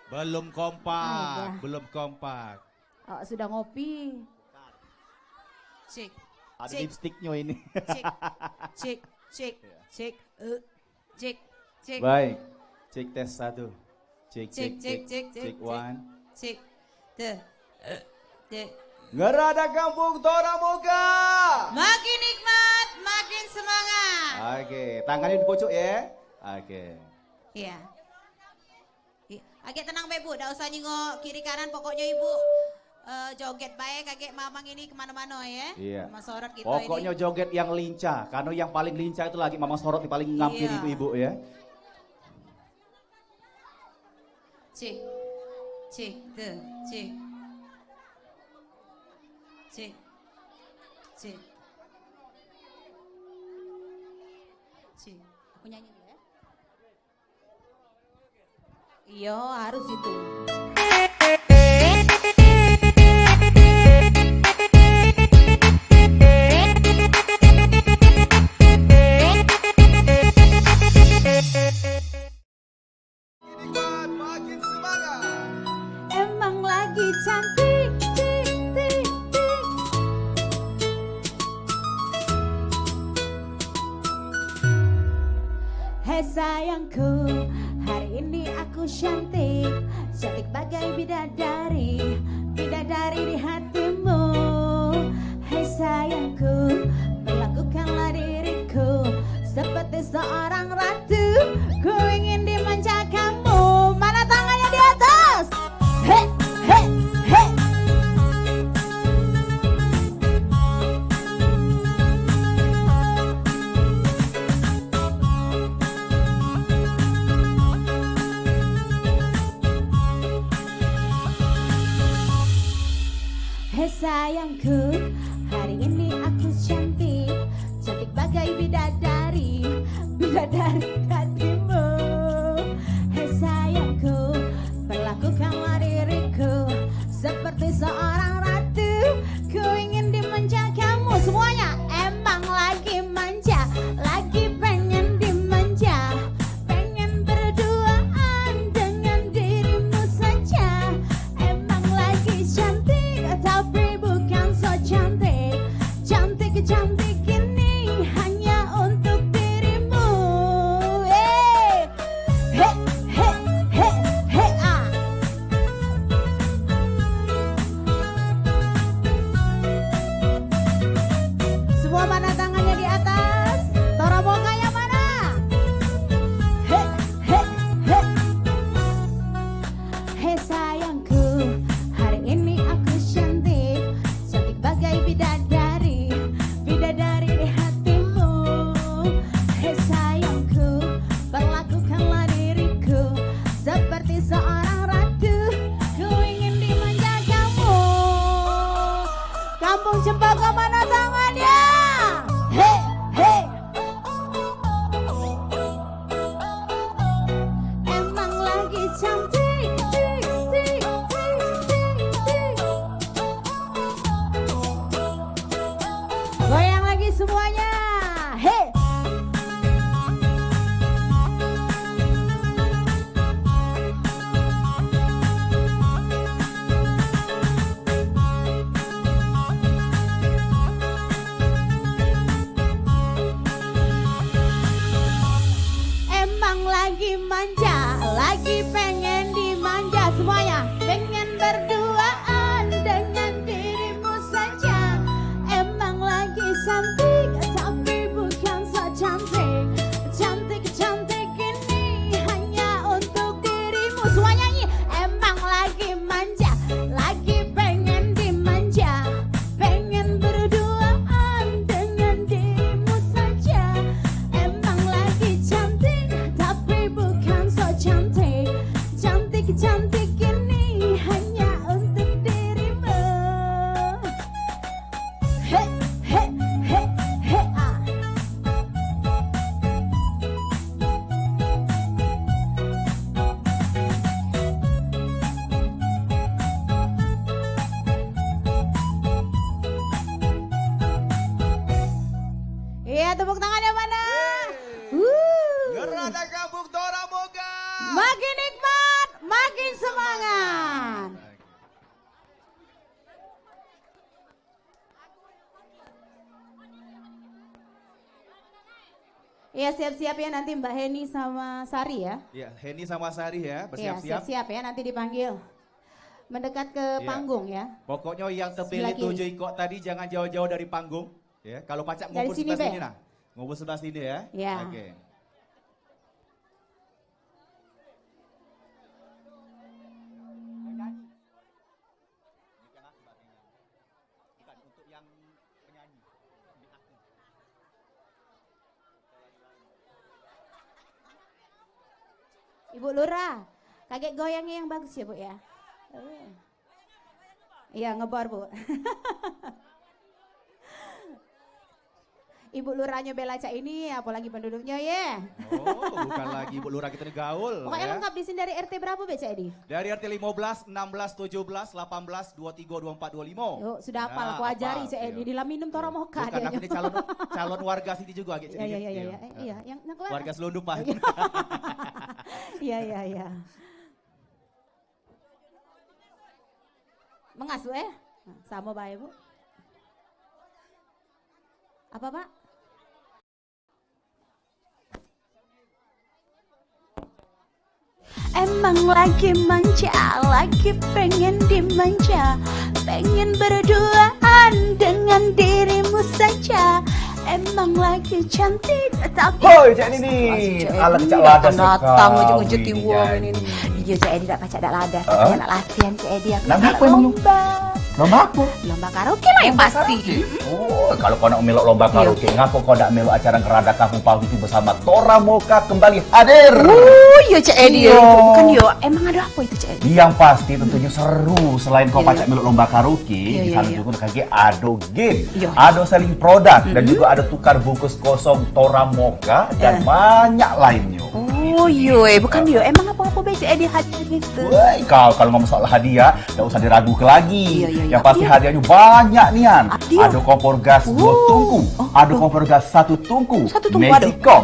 Belum kompak. Oh, sudah ngopi. Cek. Ada lipstiknya ini. Cek. Baik. Cek tes 1. Cek 1. Cek. Ngerada Kampung Toromoka. Makin nikmat, makin semangat. Oke, tangannya di pojok ya. Oke. Iya. Agak tenang Ibu, enggak usah nyengok kiri kanan, pokoknya Ibu joget baik kakek Mamang ini kemana-mana ya. Iya. Mama Sorot gitu Pokoknya ini. joget yang lincah, karena yang paling lincah itu lagi Mamang Sorot yang paling ngampir Iya. ibu-ibu ya. Cek. Aku nyanyi dulu ya. Iya, harus itu. Makin semangat. Emang lagi cantik, tik. Hei sayangku, hari ini aku cantik bagai bidadari di hatimu. Hei sayangku, perlakukanlah diriku seperti seorang ratu. Ku ingin dimanja kamu. Mana tangannya di atas? Hei. Hei sayangku, hari ini aku cantik bagai bidadari di hatimu. Hei sayangku, perlakukanlah diriku seperti seorang ratu. Ku ingin dimanja kamu. Semuanya emang lagi manja, lagi pengen dimanja, pengen berduaan dengan dirimu saja. Emang lagi cantik, tapi bukan so cantik. Cantik ini hanya untuk dirimu. Semua mana tangannya di atas? Toromoka yang mana? Hei sayangku, hari ini aku cantik bagai bidadari di hatimu. Hei sayangku, perlakukanlah diriku seperti seorang ratu. Ku ingin dimanja kamu. Kampung Cempaka mana tangannya? Hei. Emang lagi cantik, tik. Goyang lagi semuanya. Hei. Emang lagi manja, lagi pengen dimanja. Semuanya pengen berduaan dengan dirimu saja. Emang lagi Ngerada Kampung Toramoka. Makin nikmat, makin semangat. Ya siap-siap ya nanti Mbak Heni sama Sari ya. Ya, Heni sama Sari ya, Ya bersiap-siap. siap-siap ya nanti dipanggil. Mendekat ke Ya. panggung ya. Pokoknya yang terpilih Sebelah 7 ikut tadi jangan jauh-jauh dari panggung. Ya, kalau pacak Dari ngumpul sini, sebelah Be. sini nah. Ngumpul sebelah sini ya. Ya. Oke. Ibu Lurah, kaget goyangnya yang bagus ya Bu ya. Iya ngebor Bu. Ibu Lurahnya Bella Cak ini apalagi penduduknya ya. Oh, bukan lagi Ibu Lurah kita nih gaul. Pokoknya ya. lengkap di sini dari RT berapa Be Cak Edi? Dari RT 15, 16, 17, 18, 23, 24, 25. Yuk sudah hafal aku ajari Cak Edi di minum Toramoka Bukan, dia. aku ini calon warga sini juga gitu. Iya, yang keluar. Warga Selundupan. Iya. Mengasuh sama baik Bu. Apa Pak? Emang lagi manja, lagi pengen dimanja, pengen berduaan dengan dirimu saja. Emang lagi cantik tapi Hoi Cak Nini, alat Cak Lada datang sekali. ujung-ujung wong ini. Iya Cak Edi tak pacak tak lada. Heeh. Nak latihan Cak Edi aku. Lomba nak apa emang? lomba. Lomba apa? Lomba karaoke lah yang pasti. Oh, kalau kau nak melok lomba karaoke, ngapa kau nak melok acara Ngerada Kampung Palti bersama Toramoka kembali hadir? Oh iya Cak Edi. Iya. Bukan yo. Emang ada apa itu Cak Edi? Yang pasti tentunya seru. Selain kau Iya, pacak melok lomba karaoke, Iya, di iya, sana iya. juga kaki ada game, Iya. ada selling produk, dan juga ada tukar bungkus kosong Toramoka dan banyak lainnya. Oh iya, bukan yo. Emang apa-apa be Cak Edi hadir gitu. Woi, kau kalau ngomong soal hadiah, tidak usah diragukan lagi. Iya, iya, iya. Yang pasti Iya. hadiahnya banyak nian. Hadiah? Ada kompor gas 2 tungku, ada kompor gas 1 tungku, Satu tungku ada. Magicom,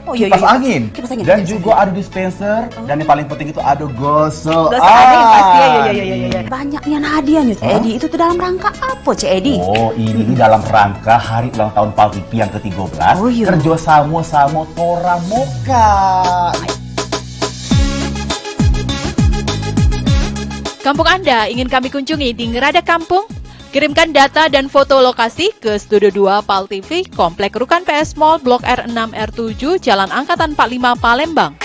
Oh iya. kipas angin, Kipas angin, dan kipas juga ada dispenser, dan yang paling penting itu ada gosok. Gak ada yang pasti ya. Banyak yang hadiahnya Cak Edi. Itu tuh dalam rangka apa Cak Edi? Oh, ini dalam rangka hari ulang tahun Paltipi yang ke-13, Oh, iya. kerjasama sama Toramoka. Kampung Anda ingin kami kunjungi di Ngerada Kampung? Kirimkan data dan foto lokasi ke Studio 2 PAL TV, Komplek Rukan PS Mall, Blok R6 R7, Jalan Angkatan 45 Palembang.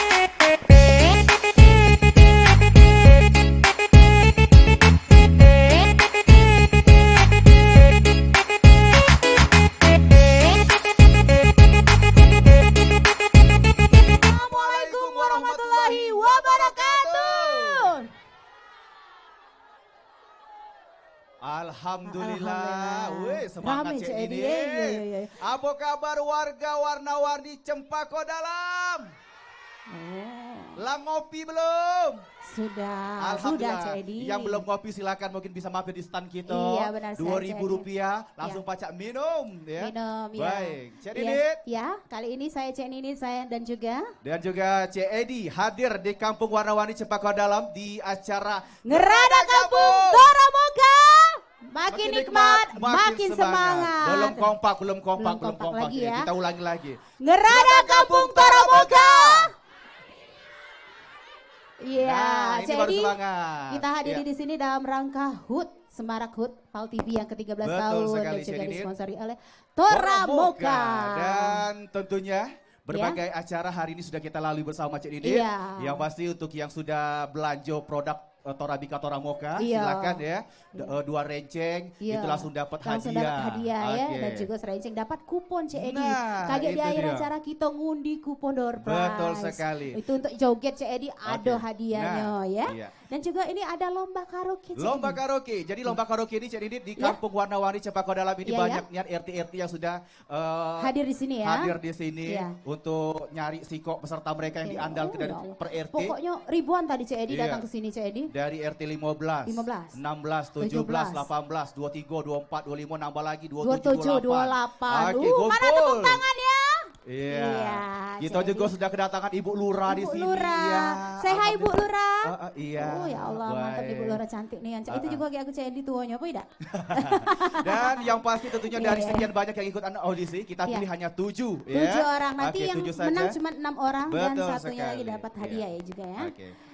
Assalamualaikum warahmatullahi wabarakatuh. Alhamdulillah. Wih, semangat Rame, Cik Cik ini. Edi. Iya. Apa kabar warga warna-warni Cempaka Dalam? Lah ngopi belum? Sudah Alhamdulillah. Cik Edi. Yang belum ngopi silakan mungkin bisa mampir di stand kita. Iya, benar sekali, Cik Rp2.000 langsung pacak minum ya. Minum ya. Baik. Cik Iya, Nidit. ya, kali ini saya Cik Nini saya dan juga Dan juga Cik Edi hadir di Kampung Warna-Warni Cempaka Dalam di acara Ngerada Kampung Toramoka. Makin nikmat, makin semangat. Belum kompak lagi ya. Kita ulangi lagi. Ngerada Kampung Toramoka. Iya, Nah, ini Cik baru Edi, semangat. kita hadiri Iya. di sini dalam rangka HUT Semarak HUT PAL TV yang ke-13 Betul tahun sekali, dan Cik juga Nini. disponsori oleh Toramoka. Dan tentunya berbagai acara hari ini sudah kita lalui bersama Cik Didi. Iya. Yang pasti untuk yang sudah belanja produk Torabika Toramoka, Iya. silakan ya. 2 renceng, Iya. itu langsung dapat Langsung hadiah. dapat hadiah ya, Oke. dan juga serenceng dapat kupon Cik Edi. Nah, Kaget di itu akhir dia. acara kita ngundi kupon door prize. Betul sekali. Itu untuk joget Cik Edi ada Oke. hadiahnya Nah, ya. iya. Dan juga ini ada lomba karaoke Cik Lomba Edi. karaoke. Jadi lomba karaoke ini Cik Didi di Ya. Kampung Warna-Warni Cempaka Dalam ini Iya, banyak niat RT-RT yang sudah Hadir di sini ya. hadir di sini Iya. untuk nyari sikok peserta mereka yang Iya. diandalkan Oh, dari ya Allah. per RT. Pokoknya ribuan tadi Cik Edi Iya. datang ke sini Cik Edi. Dari RT 15, 16, 17, 18, 23, 24, 25, nambah lagi 27, 27, 28. Oke, Mana tepuk kumpul. tangan ya? Iya. Kita juga sudah kedatangan Ibu Lurah di sini. Ibu Lurah. Ya. Saya hai Ibu Lurah. Iya. Oh ya Allah, mantap Ibu Lurah cantik nih. Itu juga kayak aku CED tuanya apa tidak? Dan yang pasti tentunya dari sekian banyak yang ikut audisi, kita pilih hanya 7. 7 orang. Nanti yang menang cuma 6 orang dan satunya lagi dapat hadiah ya juga ya.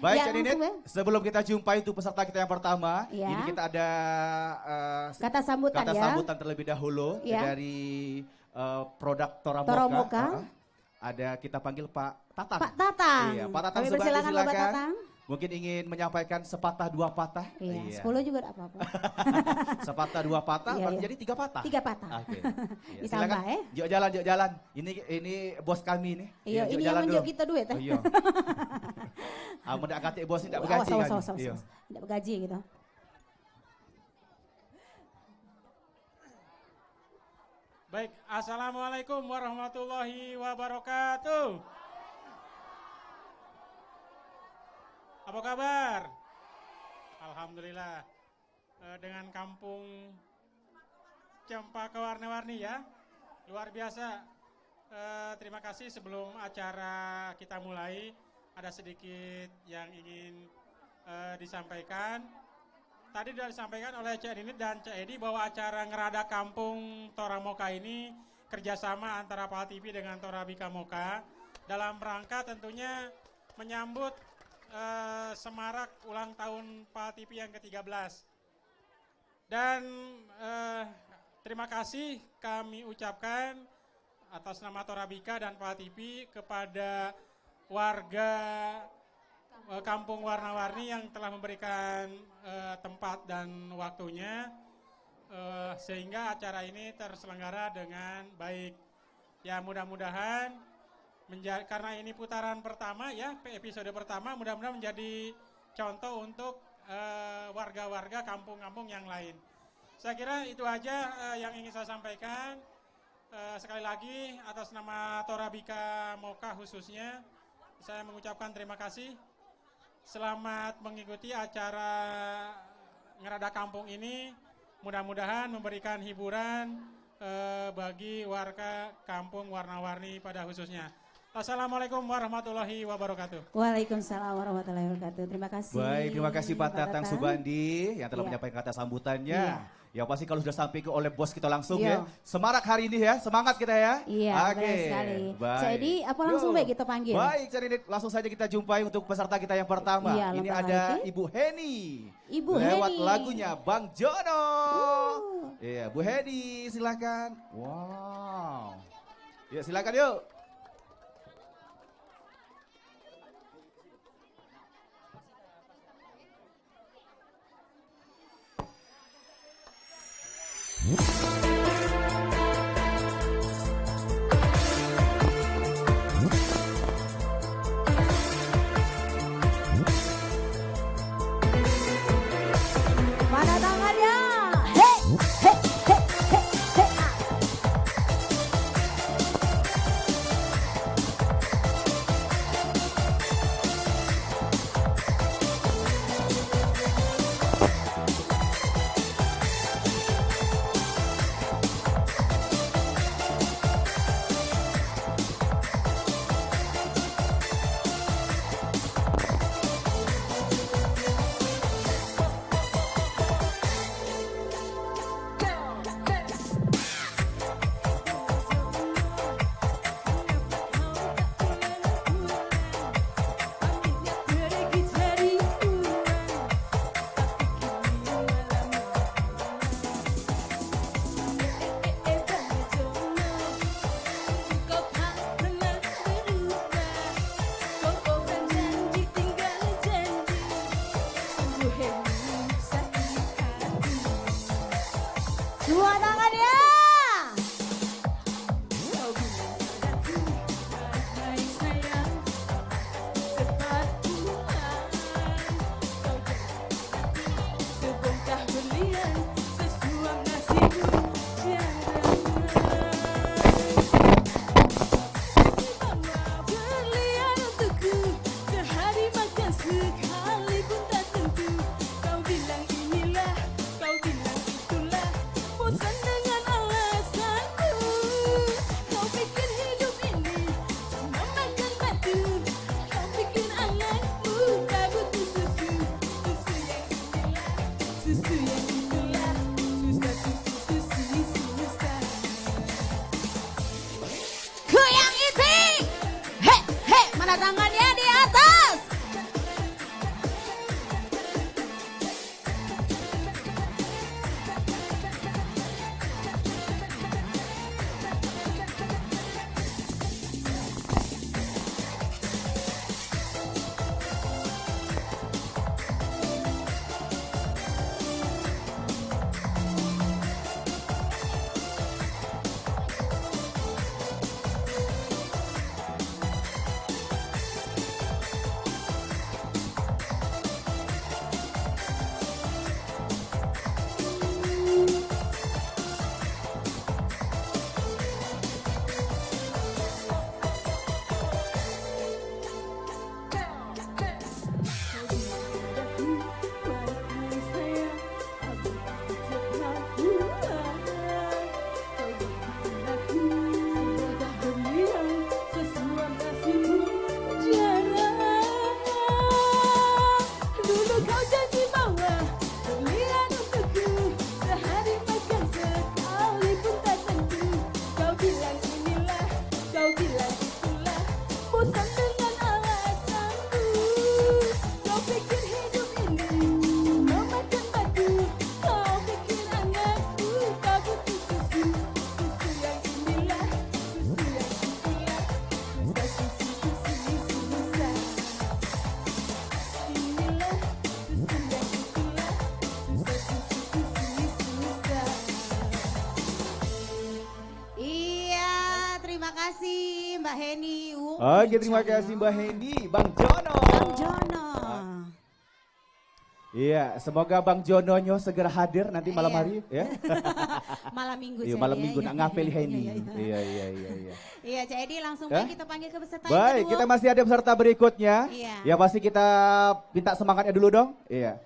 Baik, Cak Ninit, sebelum kita jumpai untuk peserta kita yang pertama, ini kita ada kata sambutan terlebih dahulu dari produk Toramoka. Ada kita panggil Pak Tatang. Pak Tatang. Iya, Pak Tatang, silakan Pak Tatang. Mungkin ingin menyampaikan sepatah dua patah. Iya, 10 juga tidak apa-apa. Sepatah dua patah, berarti jadi 3 patah. 3 patah. Oke. Iya, silakan. Yuk jalan. Ini bos kami nih. Iya, ini yang menunjuk kita duit. Iya. Mendak kate bos tidak bergaji kan. Tidak bergaji gitu. Baik, Assalamualaikum warahmatullahi wabarakatuh. Apa kabar? Alhamdulillah. Dengan kampung Cempaka Warna-Warni ya. Luar biasa. Terima kasih sebelum acara kita mulai. Ada sedikit yang ingin disampaikan. Tadi sudah disampaikan oleh Cak Ninit dan Cak Edi bahwa acara Ngerada Kampung Toramoka ini kerjasama antara PAL TV dengan Torabika Moka dalam rangka tentunya menyambut semarak ulang tahun PAL TV yang ke-13. Dan terima kasih kami ucapkan atas nama Torabika dan PAL TV kepada warga Kampung Warna-Warni yang telah memberikan tempat dan waktunya sehingga acara ini terselenggara dengan baik. Ya mudah-mudahan karena ini putaran pertama ya, episode pertama, mudah-mudahan menjadi contoh untuk warga-warga kampung-kampung yang lain. Saya kira itu aja yang ingin saya sampaikan. Sekali lagi atas nama Torabika Moka khususnya saya mengucapkan terima kasih. Selamat mengikuti acara Ngerada Kampung ini. Mudah-mudahan memberikan hiburan bagi warga Kampung Warna-Warni pada khususnya. Assalamualaikum warahmatullahi wabarakatuh. Waalaikumsalam warahmatullahi wabarakatuh. Terima kasih. Baik, terima kasih Pak Tatang Subandi yang telah menyampaikan kata sambutannya. Ya pasti kalau sudah sampai oleh bos kita langsung ya. Semarak hari ini ya, semangat kita ya. Iya, benar sekali. Jadi apa langsung baik kita panggil? Baik, jadi langsung saja kita jumpai untuk peserta kita yang pertama. Iya, ini ada Ibu Heni. Lewat lagunya Bang Jono. Iya, Bu Heni silakan. Wow. Ya silakan yuk. Mana tangannya? Hei, hei, hei, hei, hei. Mana tangannya di atas? kasih Mbak Heni. Oke, terima kasih Mbak Heni, Bang Jono. Bang Jono. Iya, semoga Bang Jononyo segera hadir nanti malam hari ya. Malam minggu. Iya, malam minggu nak ngapel Heni. Iya. Iya, Cak Edi langsung baik kita panggil ke peserta baik, kita masih ada peserta berikutnya. Iya. Ya pasti kita minta semangatnya dulu dong. Iya.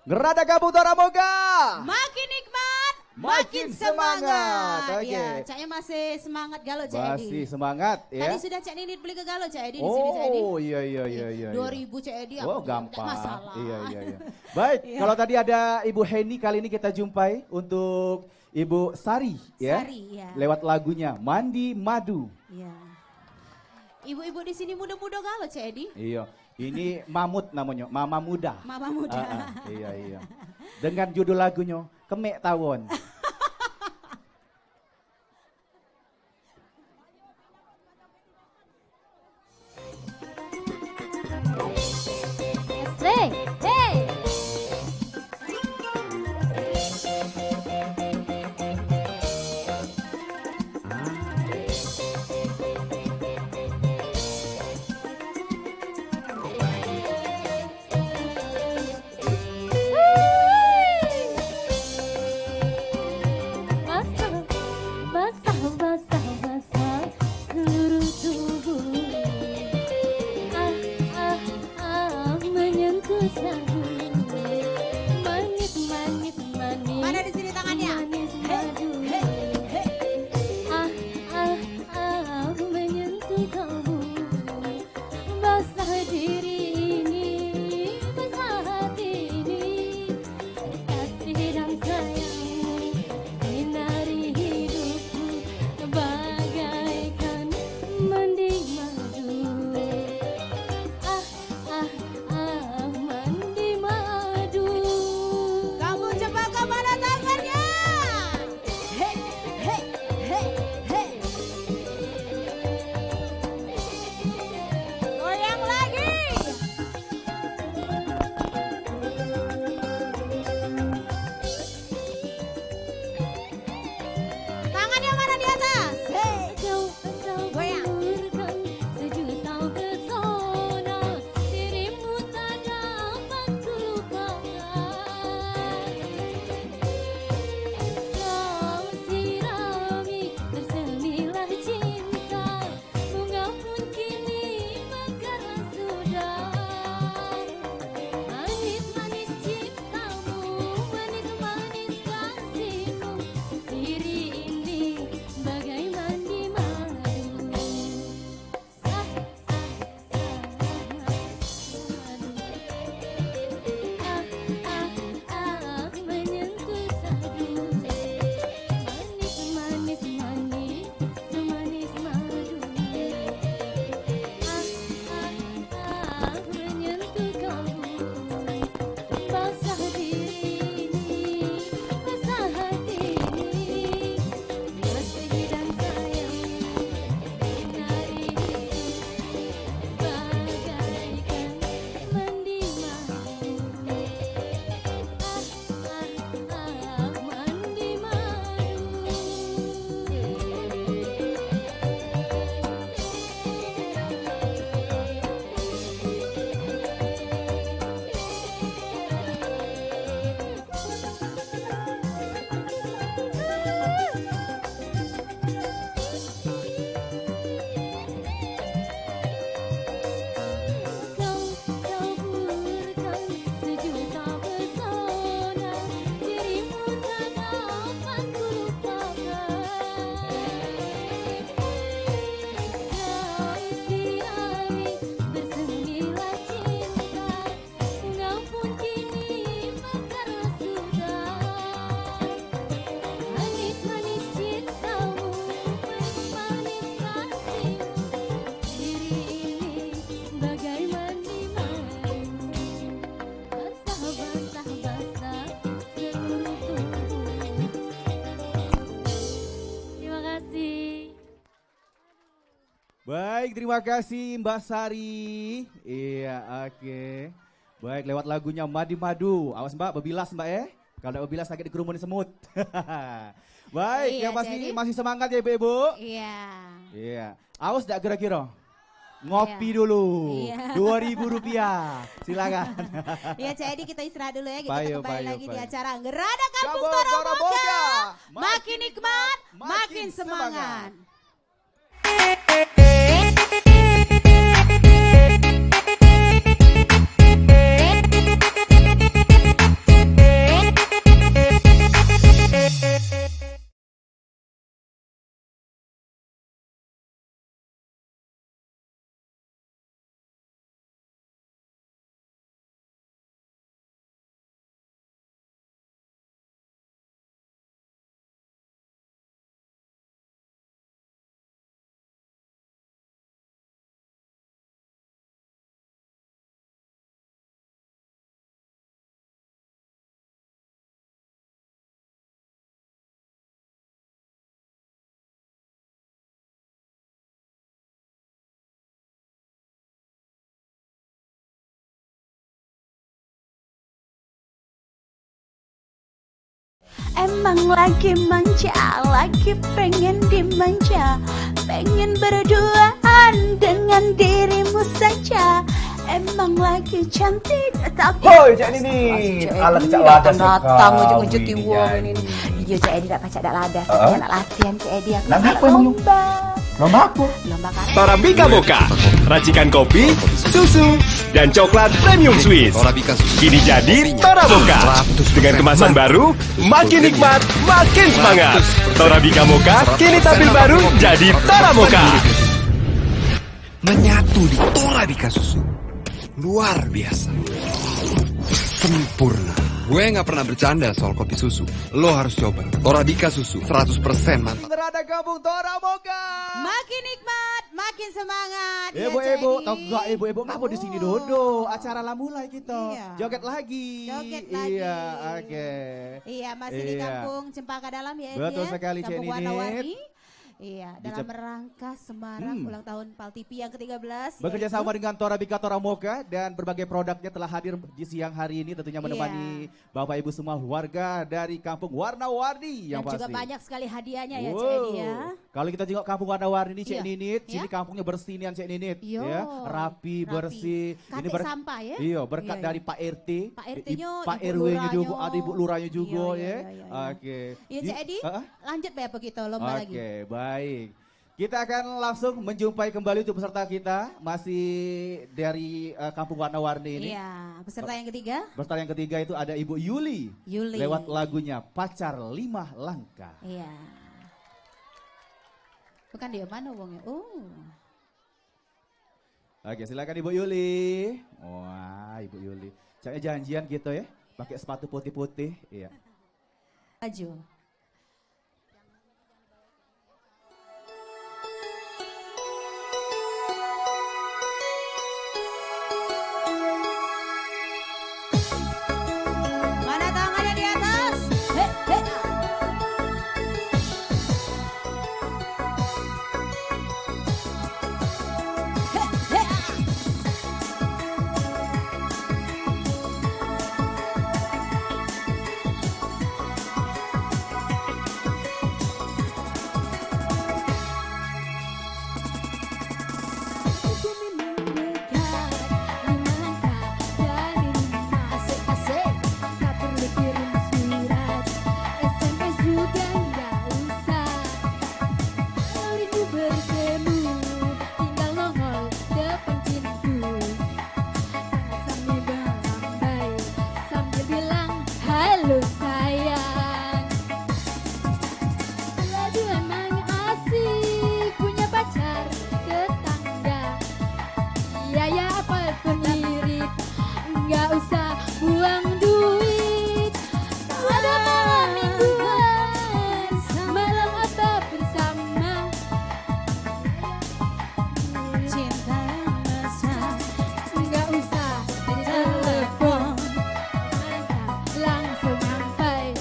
Ngerada Gabung Toramoga. Makin nikmat, makin semangat. Oke. Iya, Caknya masih semangat galau Cak Edi. Masih semangat ya. Tadi sudah Cak Nini beli ke galau Cak Edi di sini Cak Edi. Oh iya. 2000 Cak Edi. Oh gampang. Masalah. Iya. Baik, kalau tadi ada Ibu Heni, kali ini kita jumpai untuk Ibu Sari ya. Sari, ya. Lewat lagunya Mandi Madu. Iya. Ibu-ibu di sini muda-muda galau Cak Edi. Iya. Ini Mamut namanya, Mama Muda. Mama Muda. Iya. Dengan judul lagunya Kemek Tawon. Basah seluruh tubuh. Menyentuh sagu. Manis. Mana di sini tangannya? Manis madu. Menyentuh kamu. Basah diri ini, basah hati ini. Kasih dan sayangmu menari hidupku bagaikan mandi madu. Mandi Baik, terima kasih Mbak Sari. Iya, oke. Baik, lewat lagunya Madi Madu. Awas Mbak, bebilas Mbak ya. Kalau tidak bebilas sakit dikerumunin semut. Baik, Iya, yang masih semangat ya Ibu-ibu. Iya. Iya. Awas tidak kira-kira? Ngopi dulu. Iya. Rp2.000. Silakan. Ya jadi kita istirahat dulu ya. Kita Bayu, kembali bayu, lagi di bayu. acara Gerada Kampung Kampung Toramoka. Toramoka. Makin nikmat, makin semangat. Emang lagi manja, lagi pengen dimanja, pengen berduaan dengan dirimu saja. Emang lagi cantik tapi Hoi Cak Nini, ala Cak Lada datang ujung-ujung wong ini. Iya Cak Edi tak pacak dak lada, saya nak latihan Cak Edi aku. Lomba apa emang? Lomba apa? Lomba karate. Torabika Moka, racikan kopi, susu, dan coklat premium Swiss. Kini jadi Toramoka. Dengan kemasan baru, makin nikmat, makin semangat. Torabika Moka kini tampil baru jadi Toramoka. Menyatu di Torabika Susu. Luar biasa. Sempurna. Gue nggak pernah bercanda soal kopi susu. Lo harus coba. Torabika Susu 100% mantap. Gerada Kampung Toramoka. Makin nikmat, makin semangat. Ibu-ibu, tau gak ibu-ibu ngapa di sini dodo? Acara lah mulai kita. Iya. Joget lagi. Joget lagi. Iya, oke. Iya, masih di Kampung Cempaka Dalam ya. Betul ya? sekali, Cik Kampung Ninit. Warna-Warni. Iya, dalam rangka Semarang ulang tahun Pal TV yang ke-13. Bekerja sama dengan Torabika Toramoka dan berbagai produknya telah hadir di siang hari ini tentunya menemani Bapak Ibu semua warga dari Kampung Warna-Warni yang Dan pasti. juga banyak sekali hadiahnya ya Cik Edi ya. Kalau kita tengok Kampung Warna-Warni ini Cik Iya. Ninit, Ya. sini kampungnya bersih nih Cik Ninit. Yo, Ya, rapi, bersih. Katik sampah ya. Iya, berkat Iya, dari Pak RT. Pak RT-nya, Pak Ibu RW-nya Lurahnya. juga, ada Ibu Lurahnya juga Iya, ya. iya. Oke. Iya Cik Edi, Hah? lanjut ya apa kita lomba lagi. Oke, baik. Kita akan langsung menjumpai kembali untuk peserta kita masih dari Kampung Warna-Warni ini. Iya, peserta yang ketiga. Peserta yang ketiga itu ada Ibu Yuli. Yuli. Lewat lagunya Pacar 5 Langkah. Iya. Bukan dia mana wongnya? Oh. Oke, silakan Ibu Yuli. Wah, Ibu Yuli. Kayaknya janjian gitu ya, pakai sepatu putih-putih. Iya. Maju. Mana tangannya di atas? He, he. He, he. Halo sayang, aduh emang asik punya pacar tetangga. Iya ya apapun irit, nggak usah buang duit. Ada malam mingguan, malam apa bersama. Cinta yang mesra, nggak usah telepon. Langsung sampai,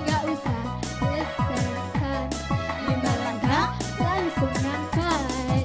nggak usah desesan. 5 langkah langsung sampai.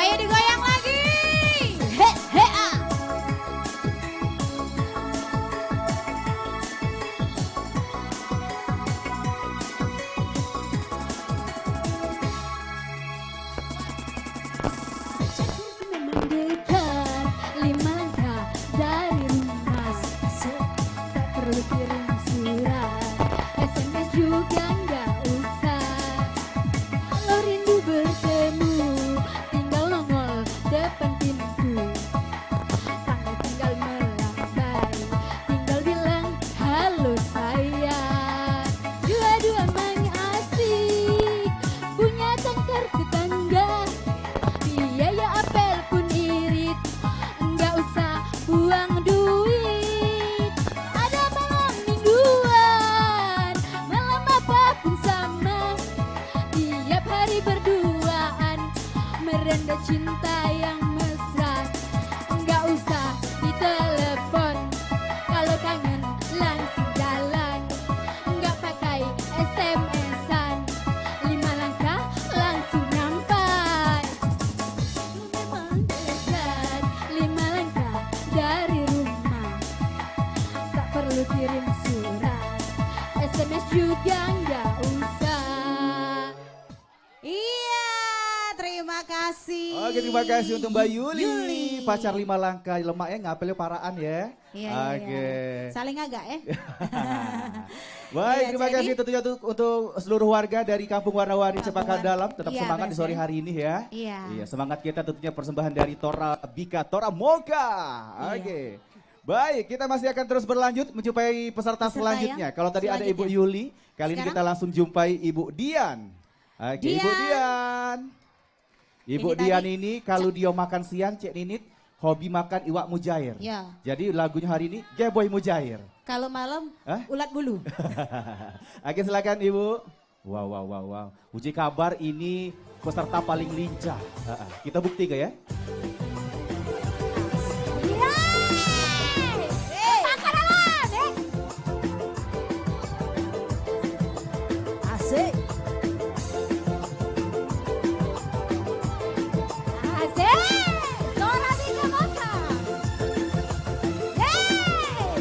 Ayo digoyang lagi. He he ah. Memang dekat 5 langkah dari rumah. Tak perlu kirim surat, SMS juga nggak usah. Kalau rindu bertemu, tinggal nongol depan pintu. Tangan tinggal melambai, tinggal bilang halo sayang. Dua-dua asik, punya tangkar tetangga. Biaya apel pun irit, nggak usah buang duit. Ada malam mingguan, malam apapun sama. Tiap hari berduaan, merenda cinta yang mesra. Nggak usah ditelepon, kalau kangen langsung jalan. Nggak pakai SMS-an, 5 langkah langsung nyampai. Memang dekat 5 langkah dari rumah. Tak perlu kirim surat, SMS juga nggak usah. Iya, terima kasih. Oke, terima kasih untuk Mbak Yuli. Pacar 5 langkah, lemaknya ngapelnya paraan ya. Iya, Oke. iya. Saling agak ya. Baik, Iya, terima jadi- kasih tentunya untuk seluruh warga dari Kampung Warna-Warni Cempaka Dalam. Tetap Iya, semangat di sore benar. hari ini ya. Iya. Semangat kita tentunya persembahan dari Tora Bika, Tora Moka. Iya. Oke. Baik, kita masih akan terus berlanjut menjumpai peserta selanjutnya. yang Kalau tadi ada Ibu selanjutnya. Yuli, kali ini Sekarang? kita langsung jumpai Ibu Dian. Oke, Ibu Dian. Ibu Ini Dian tadi- ini kalau dia makan siang, Cek Ninit, hobi makan iwak mujair. Ya. Jadi lagunya hari ini, Geboy Mujair. Kalau malam Hah? ulat bulu. Oke, silakan Ibu. Wow. Uji kabar ini peserta paling lincah. Kita bukti gak ya? Asik. Asik, Tora Bika Moka. Hey!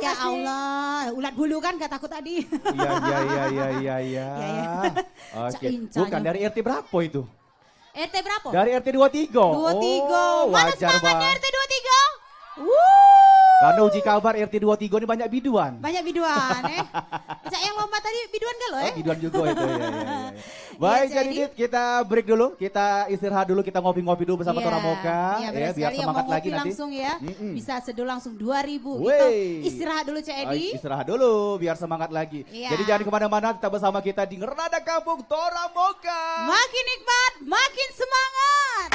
Ya Allah, ulat bulu kan kataku tadi. Iya. Oke. Bukan dari RT berapa itu? RT berapa? Dari RT 23. 23. Mana semangatnya RT 23? Karena uji kabar RT 23 ini banyak biduan. Banyak biduan Cak yang lomba tadi biduan gak lo Biduan juga itu ya. Baik, jadi kita break dulu, kita istirahat dulu, kita ngopi-ngopi dulu bersama Tora Moka ya, biar semangat lagi nanti. Langsung ya, bisa seduh langsung 2000. Itu istirahat dulu Cak Edi. Istirahat dulu biar semangat lagi. Jadi jangan kemana-mana, tetap bersama kita di Ngerada Kampung Tora Moka. Makin nikmat, makin semangat.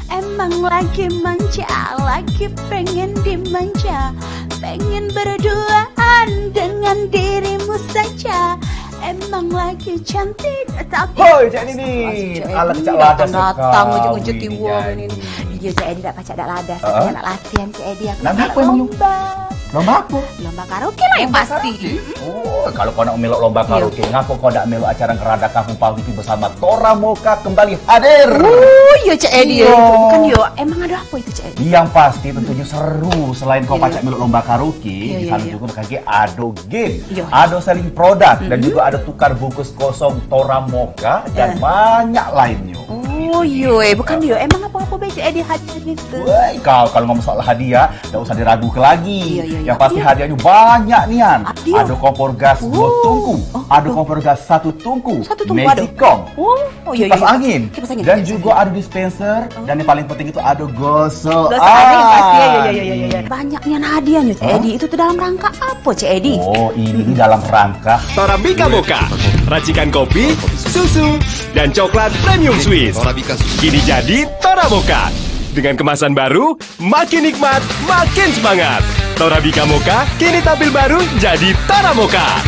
Emang lagi manja, lagi pengen dimanja, pengen berduaan dengan dirimu saja. Emang lagi cantik tapi hoi Cak Nini, ala Cak Lada datang ujung-ujung wong ini. Dia Cak Edi tak pacak dak lada, saya nak latihan Cak Edi aku. Nama apa emang lomba apa? Lomba karaoke lah yang pasti. Oh, kalau kau nak melok lomba karaoke, ngaku kau nak melok acara Ngerada Kampung Paltivi bersama Tora Moka kembali hadir. Oh iya Cak Edi. Kan yo, emang ada apa itu Cak Edi? Yang pasti tentunya seru. Selain kau pacak melok lomba karaoke, di sana juga kaki ado game, ado selling produk, dan juga ada tukar bungkus kosong Tora Moka dan banyak lainnya. Oh iya, bukan dia. Emang apa-apa baik Cak Edi hadiah gitu? Woi, kau kalau ngomong soal hadiah, tidak usah diragukan lagi. Yang pasti hadiahnya banyak nian. Ada kompor gas 2 tungku, ada kompor gas 1 tungku, Magicom, kipas angin, dan juga ada dispenser, dan yang paling penting itu ada gosok. Banyak nian hadiahnya Cak Edi. Itu tuh dalam rangka apa Cak Edi? Oh, ini dalam rangka Torabika Moka, racikan kopi, susu, dan coklat premium Swiss. Kini jadi Tora Moka. Dengan kemasan baru, makin nikmat, makin semangat. Torabika Moka kini tampil baru jadi Tora Moka.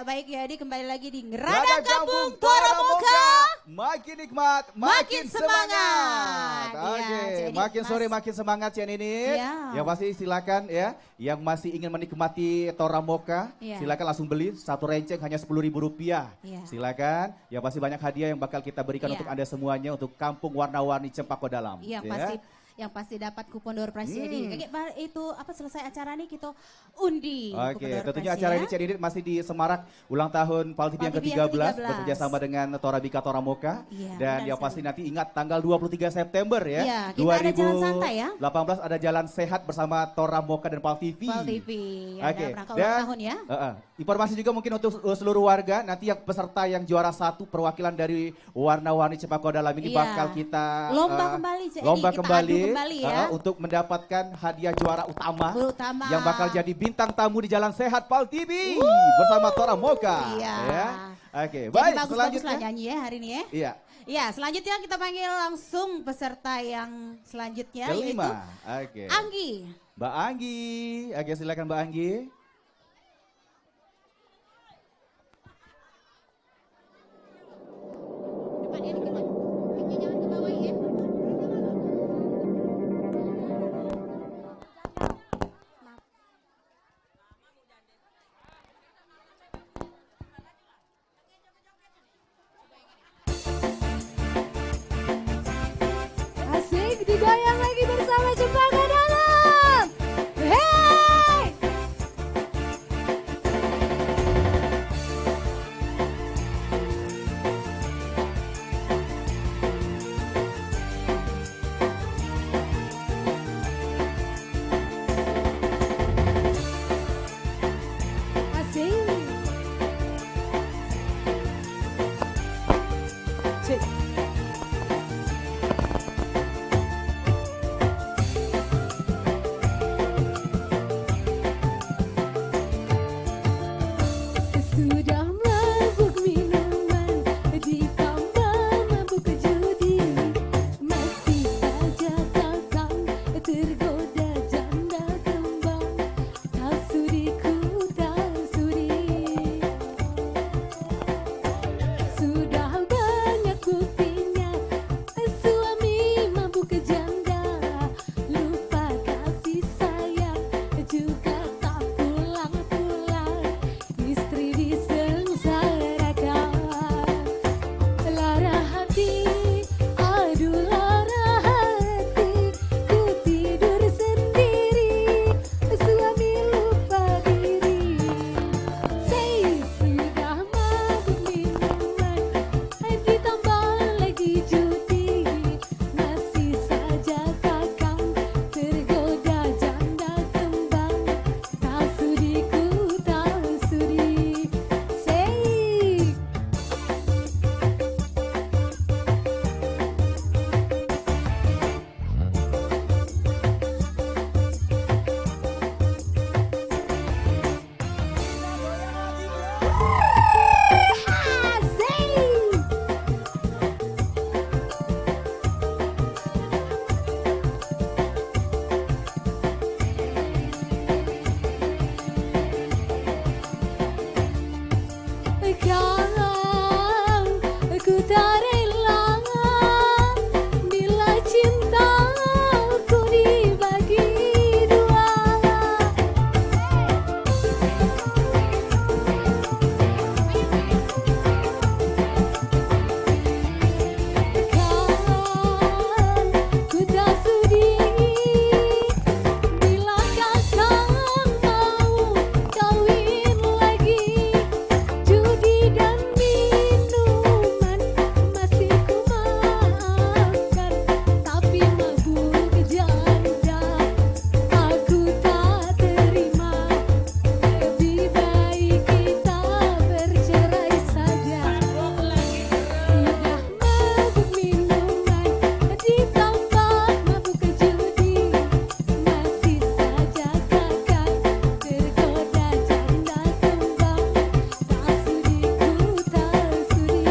Baik ya, kembali lagi di Ngerada Kampung Tora Moka. Makin nikmat, makin semangat. Oke, makin sore makin semangat Cak Nini. Yang pasti silakan ya, yang masih ingin menikmati Tora Moka, silakan langsung beli satu renceng hanya Rp10.000. Silakan. Yang pasti banyak hadiah yang bakal kita berikan untuk Anda semuanya untuk Kampung Warna-Warni Cempaka Dalam. Yang pasti dapat kupon door prize jadi itu apa selesai acara nih kita undi. Oke, tentunya acara ini Cak Nini masih di Semarak ulang tahun Paltivi yang ke-13 bekerja sama dengan Torabika Tora Moka. Dan yang pasti nanti ingat tanggal 23 September ya. 2018 ada jalan sehat bersama Tora Moka dan Paltivi. Oke. Dan tahun ya. Informasi juga mungkin untuk seluruh warga nanti yang peserta yang juara 1 perwakilan dari Warna-Warni Cempaka Dalam ini bakal kita lomba kembali ya. Untuk mendapatkan hadiah juara utama yang bakal jadi bintang tamu di Jalan Sehat Paltivi bersama Tora Moka. Oke, baik. Selanjutnya nyanyi ya hari ini ya. Iya, selanjutnya kita panggil langsung peserta yang selanjutnya yaitu Anggi. Mbak Anggi. Oke, silakan Mbak Anggi. Digoyang lagi bersama Cempaka Dalam. Hey! Ku tak rela bila cintaku dibagi dua. Ku tak sudi bila kakak mau kawin lagi. Judi dan minuman masih ku maafkan, tapi mabuk janda aku tak terima. Lebih baik kita bercerai saja. Sudah mabuk minuman ditambah mabuk judi, masih saja kakak tergoda janda kembang. Tak sudi ku tak sudi.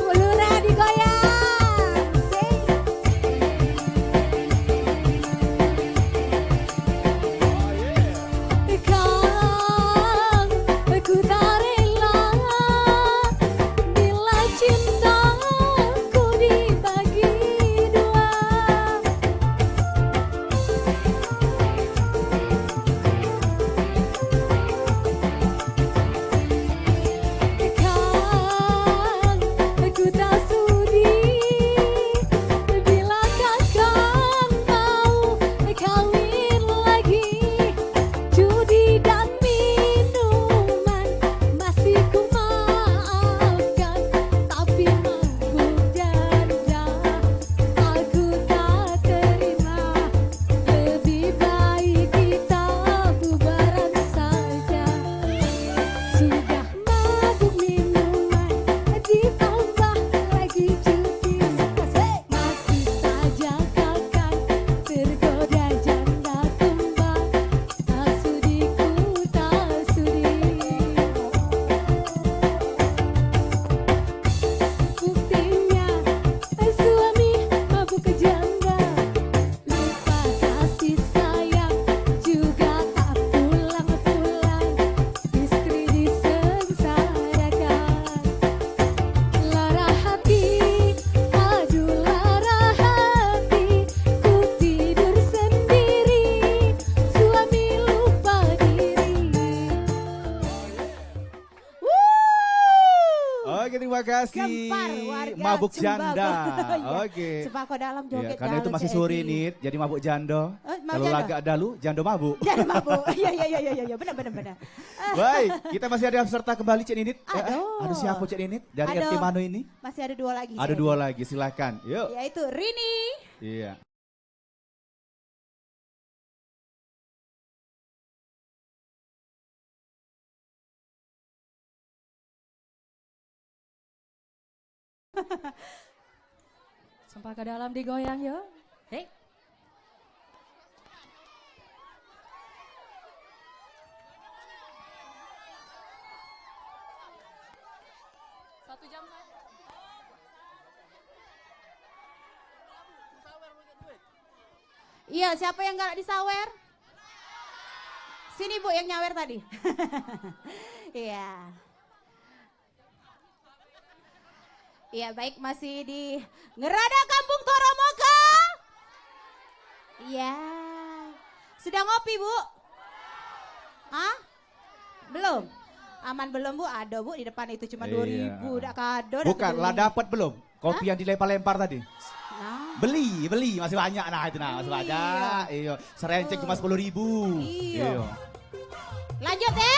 Ulurnya digoyang. Ku tak rela bila cintaku dibagi dua. Ku tak sudi bila kakak mau kawin lagi. Judi dan minuman masih ku maafkan, tapi mabuk janda aku tak terima. Lebih baik kita bubaran saja. Sudah mabuk minuman ditambah lagi judi, masih saja kakak tergoda janda kembang. Tak sudi ku tak sudi. Buktinya suami mabuk janda, lupa kasih sayang, juga tak pulang-pulang. Istri disengsarakan. Lara hati, aduh lara hati, ku tidur sendiri, suami lupa diri. Oke, terima kasih. Gempar warga Mabuk Cembako. janda. Iya. Oke. Cembako dalam Ya, joget karena itu dalam masih CID. sore nih, jadi mabuk jando. Mabuk Kalau jando? lagak dalu, jando mabuk. Jangan mabuk. Iya, benar. Baik, kita masih ada peserta kembali Cik Ninit. Aduh. Aduh, siapa Cik Ninit? Dari Aduh. RT Mano ini? Masih ada dua lagi. Ada CID. dua lagi, silakan. Yuk. Yaitu Rini. Iya. Sampai ke dalam digoyang yo. Hei. Satu jam kan? Iya, siapa yang galak disawer? Sini Bu yang nyawer tadi. Iya. Iya, baik, masih di Ngerada Kampung Toromoka. Iya. Sudah ngopi, Bu? Hah? Belum? Aman belum, Bu? Ada, Bu, di depan itu cuma 2.000, udah kado. Bukan, lah dapat belum? Kopi yang dilempar-lempar tadi. Nah. Beli, masih banyak nah itu nah, masih banyak. Iya, serenceng cuma 10.000. Iya. Lanjut ya.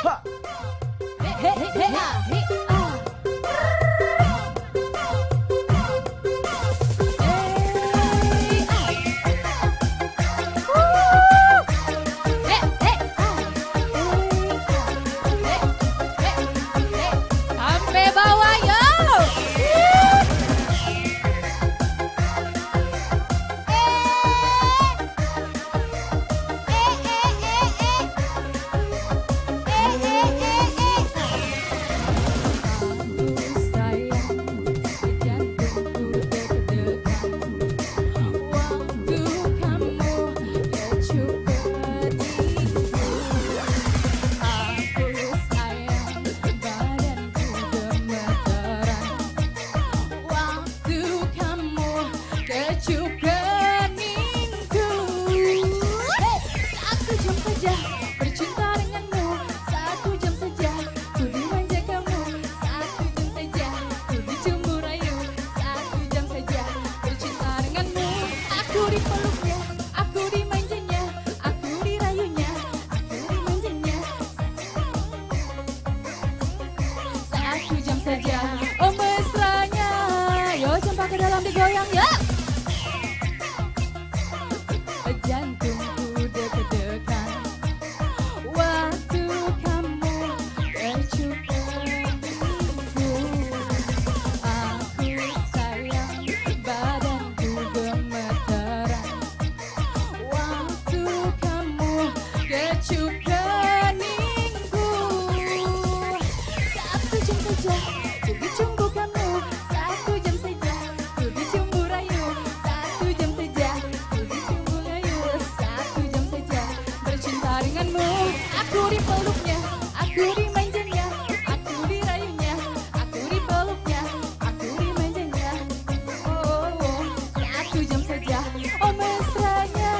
Sampai bawah yo. denganmu. Aku dipeluknya, aku dimanjanya, aku dirayunya, aku dipeluknya, aku dimanjanya. Oh, oh, 1 jam saja, oh mesranya.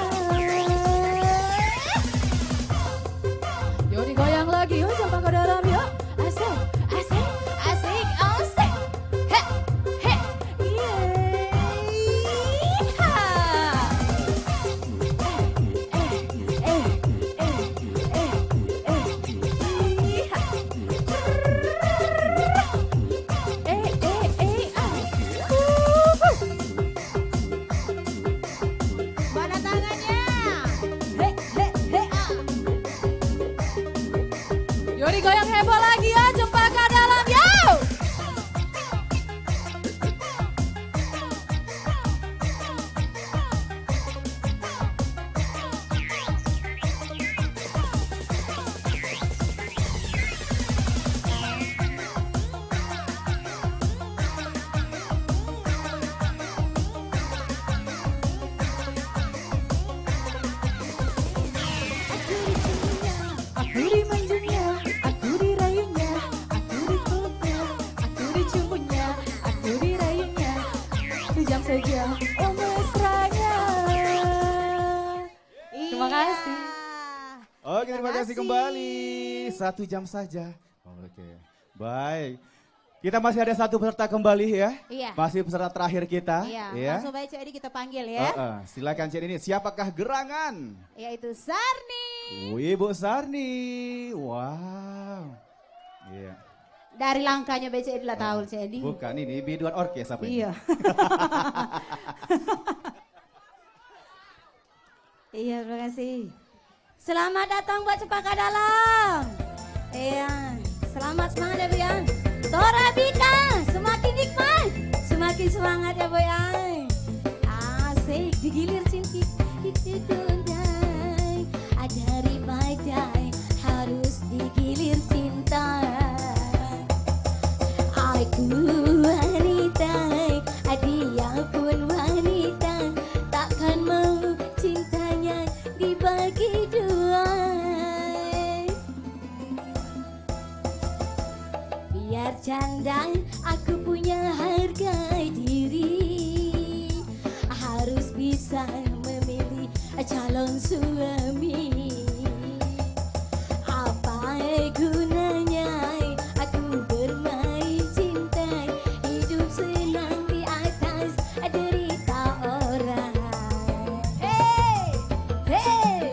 Yuk digoyang lagi, yuk coba ke dalam yuk. Asik, asik, asik, asik. He, he, Mana tangannya? Yuk digoyang heboh lagi ya, cempaka dalam yuk. Aku dimanjanya, aku dirayunya, aku dipeluknya, aku diciumnya, aku dirayunya. 1 jam saja, oh mesranya. Terima kasih. Oke, terima kasih kembali. 1 jam saja. Oke, baik. Kita masih ada 1 peserta kembali ya. Iya. Masih peserta terakhir kita. Iya, Ya. langsung baik Cik Edi kita panggil ya. Silakan Cik ini. Siapakah gerangan? Yaitu Sarni. Ibu Sarni. Wow. Iya. Dari langkahnya BC Edi lah tahu Cik Edi. Bukan ini biduan orkes apa ini? Iya. Iya, terima kasih. Selamat datang buat Cempaka Dalam. Iya, selamat semangat ya Bu ya. Torabika, semakin nikmat, semakin semangat ya Bu ya. Asik, digilir cinti, dikundang. Dari badai harus digilir cinta. Aku wanita, dia pun wanita, takkan mau cintanya dibagi 2. Biar canda, aku punya harga diri, harus bisa memilih calon suami. Apa gunanya aku bermain cinta, hidup senang di atas derita orang. Hey, hey.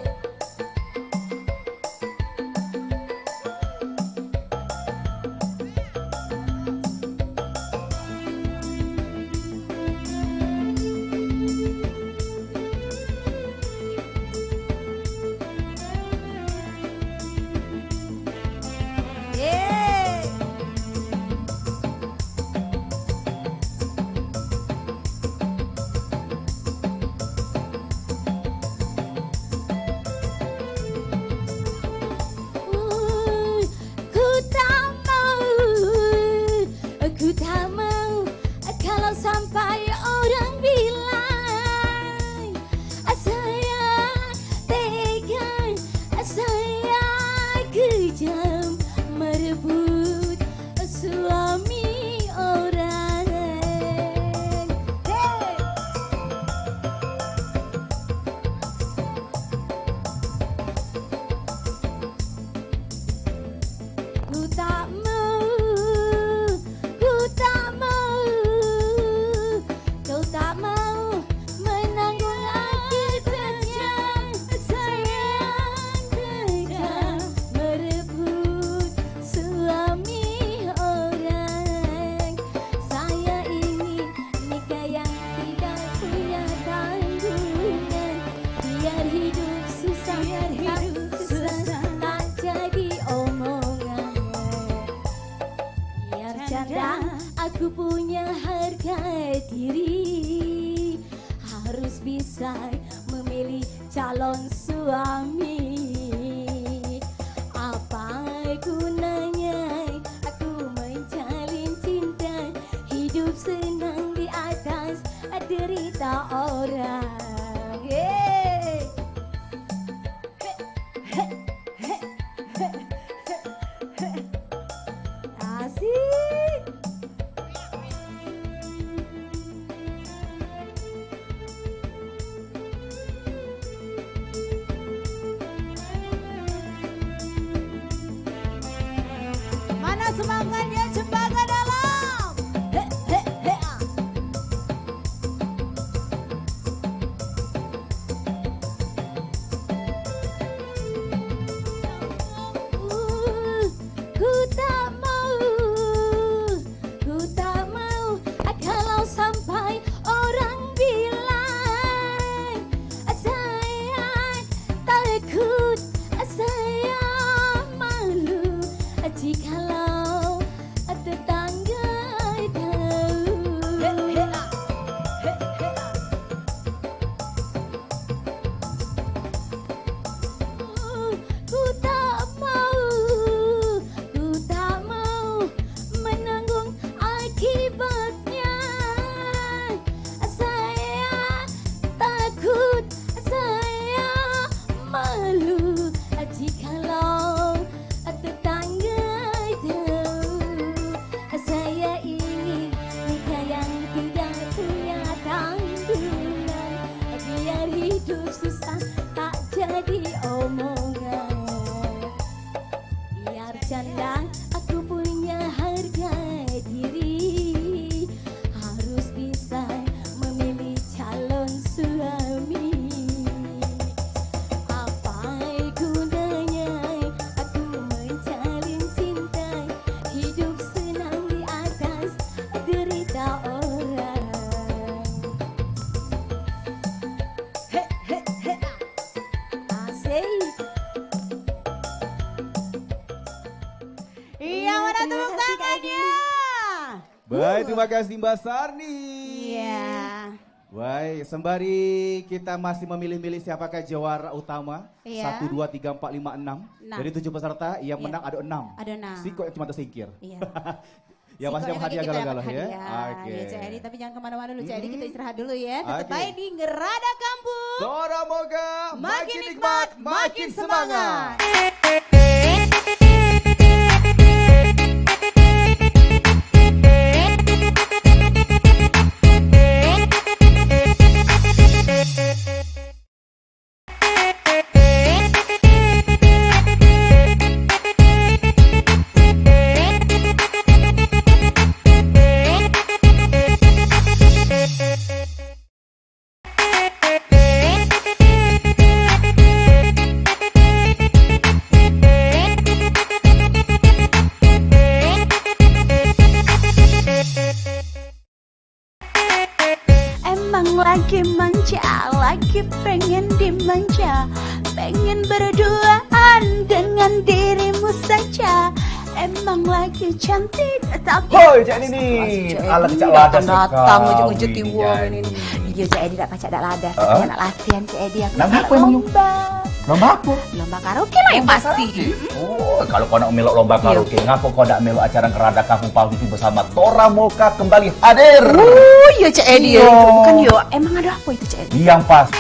Ku tak mau kalau sampai orang bilang saya tega, saya kejam merebut suami orang. Ku tak mau, ku tak mau, kau tak mau menanggung akibatnya. Saya tega merebut suami orang. Saya ingin nikah yang tidak punya tanggungan, biar hidup susah, tak jadi omongan. Biar canda, aku punya harga diri, harus bisa memilih calon suami. Apa gunanya aku menjalin cinta, hidup senang di atas derita orang. Hey. Baik, terima kasih Mbak Sarni. Iya. Baik, sembari kita masih memilih-milih siapakah juara utama. Iya. 1, 2, 3, 4, 5, 6. Dari 7 peserta yang menang ada 6. Ada 6. Siko yang cuma tersingkir. Iya. Ya pasti dapat hadiah galau-galau ya. Oke. Edi, tapi jangan kemana-mana dulu Edi, kita istirahat dulu ya. Tetap baik di Ngerada Kampung. Tora Moga, makin nikmat, makin semangat. Lagi manja, lagi pengen dimanja, pengen berduaan dengan dirimu saja. Emang lagi cantik tapi hoi Cak Nini, ala Cak Ladas datang ujung-ujung tiwong ini. Iya Cak Edi tak pacak dak ladas, saya nak latihan Cak Edi. Aku nak lomba. Lomba apa? Lomba karaoke lah yang pasti. Oh, kalau kau nak melok lomba karaoke, ngapa kau nak melok acara Ngerada Kampung Paltipi bersama Tora Moka kembali hadir? Oh, iya Cak Edi. Bukan yo, emang ada apa itu Cak Edi? Yang pasti.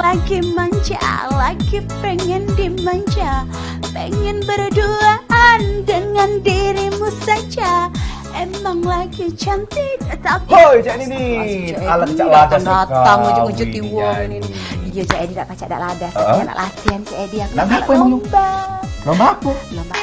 lagi manja, lagi pengen dimanja, pengen berduaan dengan dirimu saja. Emang lagi cantik tapi hoi Cak Nini, ala Cak Ladas datang ujung-ujung tiwong ini. Iya Cak Edi tak pacak dak ladas, saya nak latihan Cak Edi. Aku nak lomba. Lomba apa? Lomba.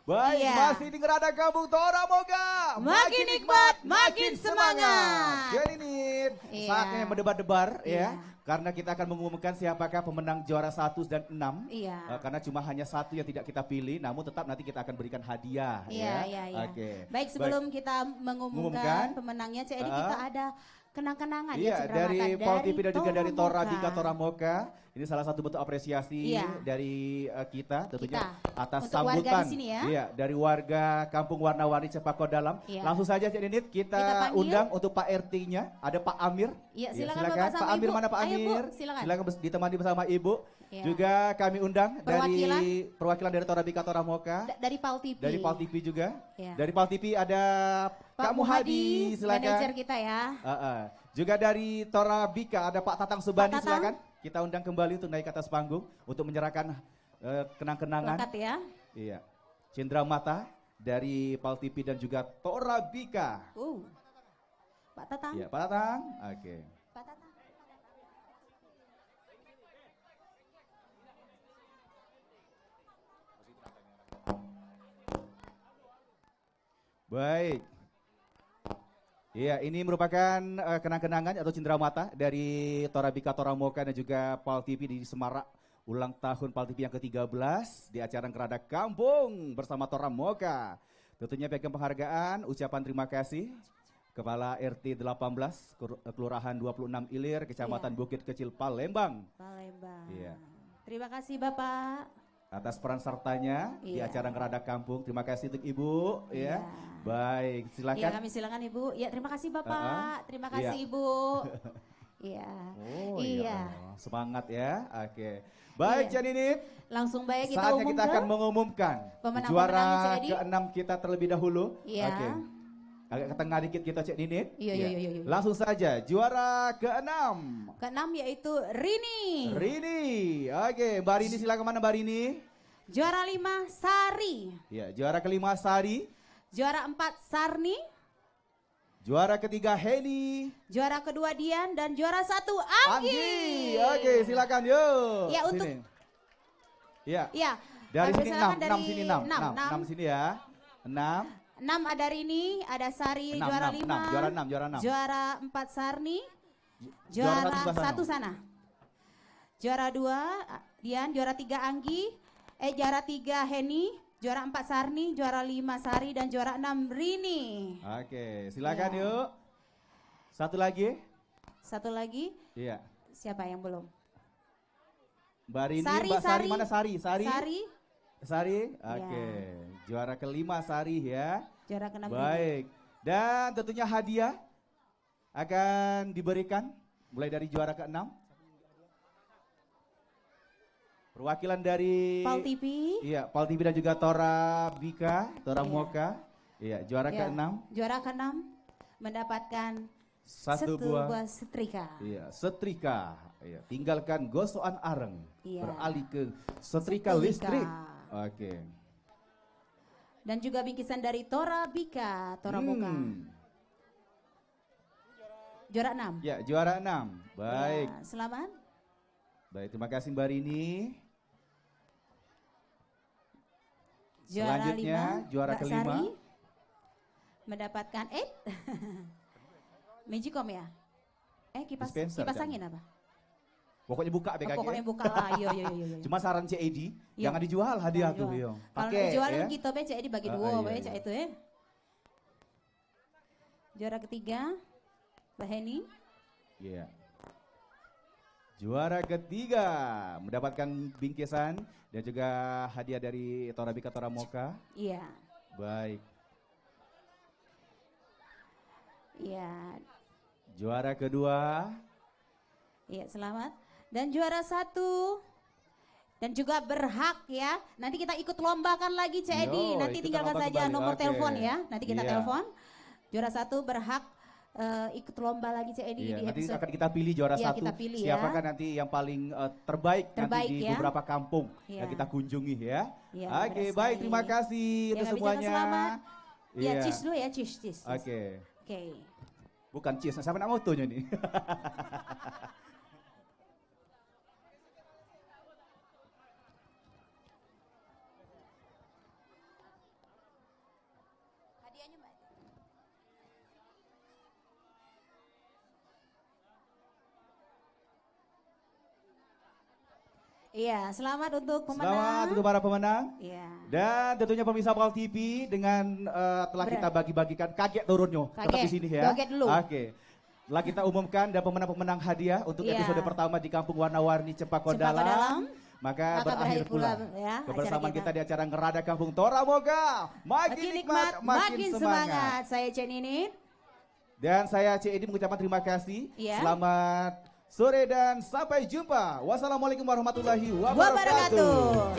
Baik, masih di Ngerada Kampung Tora Moga. Makin nikmat, makin semangat. Jadi nih, saatnya yang berdebar-debar ya. Karena kita akan mengumumkan siapakah pemenang juara 1 dan 6. Karena cuma hanya satu yang tidak kita pilih, namun tetap nanti kita akan berikan hadiah. Iya. Oke. Baik, sebelum kita mengumumkan pemenangnya, Cak Edi, kita ada kenang-kenangan dari Pol TV dan juga dari Tora Bika Tora Moka. Ini salah satu bentuk apresiasi dari kita tentunya atas untuk sambutan warga di sini dari warga Kampung Warna-Warni Cepako Dalam. Langsung saja Cik Ninit kita undang untuk Pak RT-nya, ada Pak Amir. Iya, silakan Pak Amir, mana Pak Amir? Silakan ditemani bersama Ibu. Juga kami undang dari perwakilan dari Tora Bika Tora Moka. Dari Pol TV. Dari Pol TV juga. Dari Pol TV ada Pak Muhadi, silakan. Manajer kita ya. Juga dari Tora Bika ada Pak Tatang Subandi, silakan. Kita undang kembali untuk naik ke atas panggung untuk menyerahkan kenang-kenangan. Plakat ya. Iya. Cindra Mata dari Pol TV dan juga Tora Bika. Pak Tatang. Iya, Pak Tatang. Oke. Pak Tatang. Baik. Iya, ini merupakan kenang-kenangan atau cindera mata dari Tora Bika Tora Moka dan juga Pol TV di Semarak ulang tahun Pol TV yang ke-13 di acara Ngerada Kampung bersama Tora Moka. Tentunya pegang penghargaan, ucapan terima kasih Kepala RT 18 Kelurahan 26 Ilir, Kecamatan Bukit Kecil Palembang. Terima kasih Bapak. atas peran sertanya di acara Ngerada Kampung. Terima kasih untuk Ibu ya. Baik, silakan. Iya, kami silakan Ibu. Ya, terima kasih Bapak. Terima kasih Ibu. Iya. Oh iya. Semangat ya. Oke. Baik, Cak Ninit. Langsung baik kita saatnya kita akan mengumumkan juara ke-6 kita terlebih dahulu. Iya. Oke. Agak ke tengah dikit kita Cak Ninit. Iya. Langsung saja juara ke-6. Ke-6 yaitu Rini. Rini. Oke, Mbak Rini silakan, mana Mbak Rini? Juara 5 Sari. Ya, juara ke-5 Sari. Juara 4 Sarni. Juara ketiga Heni. Juara kedua Dian dan juara 1 Anggi. Oke, silakan yuk. Ya, untuk Ya. Ya. Dari sini 6 dari sini 6 sini ya. 6 ada Rini, ada Sari, juara 5. Juara 6. Juara 4 Sarni. Juara 1 sana. Juara 2 Dian, juara 3 Anggi. Juara 3 Heni, juara 4 Sarni, juara 5 Sari dan juara 6 Rini. Oke, silakan yuk. Satu lagi. Iya. Siapa yang belum? Mbak Rini, Sari, Mbak Sari mana Sari? Sari. Oke. Juara ke-5 Sari ya. Juara ke-6. Baik. Dan tentunya hadiah akan diberikan mulai dari juara ke-6. Perwakilan dari Pal TV. Iya, Pal TV dan juga Tora Bika, Tora Moka. Iya, juara ke-6. Juara ke-6 mendapatkan satu buah setrika. Iya, setrika. Iya, tinggalkan gosokan areng. Iya. Beralih ke setrika listrik. Oke. Dan juga bingkisan dari Tora Bika, Tora Moka. Juara 6. Ya, juara 6. Baik. Ya, selamat. Baik, terima kasih Mbak Rini. Juara selanjutnya 5, juara Mbak ke-5 Sari mendapatkan Magicom ya? Kipas angin apa? Pokoknya buka BKG. Pokoknya buka lah, iya. Cuma saran CED, jangan dijual hadiah tuh, yo. Kalau dijual gitu, CED dibagi dua, cak itu ya. Juara ketiga, Mbak Heni. Iya. Juara ketiga mendapatkan bingkisan dan juga hadiah dari Tora Bika Tora Moka. Iya. Baik. Iya. Juara kedua. Iya, selamat. Dan juara 1 dan juga berhak ya. Nanti kita ikut lombakan lagi CED. Nanti tinggalkan saja nomor telepon ya. Nanti kita telepon. Juara 1 berhak ikut lomba lagi CED di nanti episode. akan kita pilih juara 1. Kita pilih siapakah nanti yang paling terbaik nanti di beberapa kampung yang kita kunjungi ya. Oke, baik, terima kasih untuk semuanya. Selamat. Ya, cheese dulu ya, cheese. Oke. Oke. Bukan cheese, siapa nak motonya nih? Iya, selamat untuk pemenang. Selamat untuk para pemenang. Iya. Dan tentunya pemirsa Pal TV dengan telah kita bagi-bagikan kaget turunnya. Tetap di sini ya. Kaget dulu. Oke. Telah kita umumkan dan pemenang-pemenang hadiah untuk episode pertama di Kampung Warna-Warni Cempaka Dalam. Maka berakhir pula ya, kebersamaan kita di acara Ngerada Kampung Tora Moga. Makin nikmat, makin semangat. Saya Cek Ninit. Dan saya Cek Edi mengucapkan terima kasih. Iya. Selamat sore dan sampai jumpa. Wassalamualaikum warahmatullahi wabarakatuh.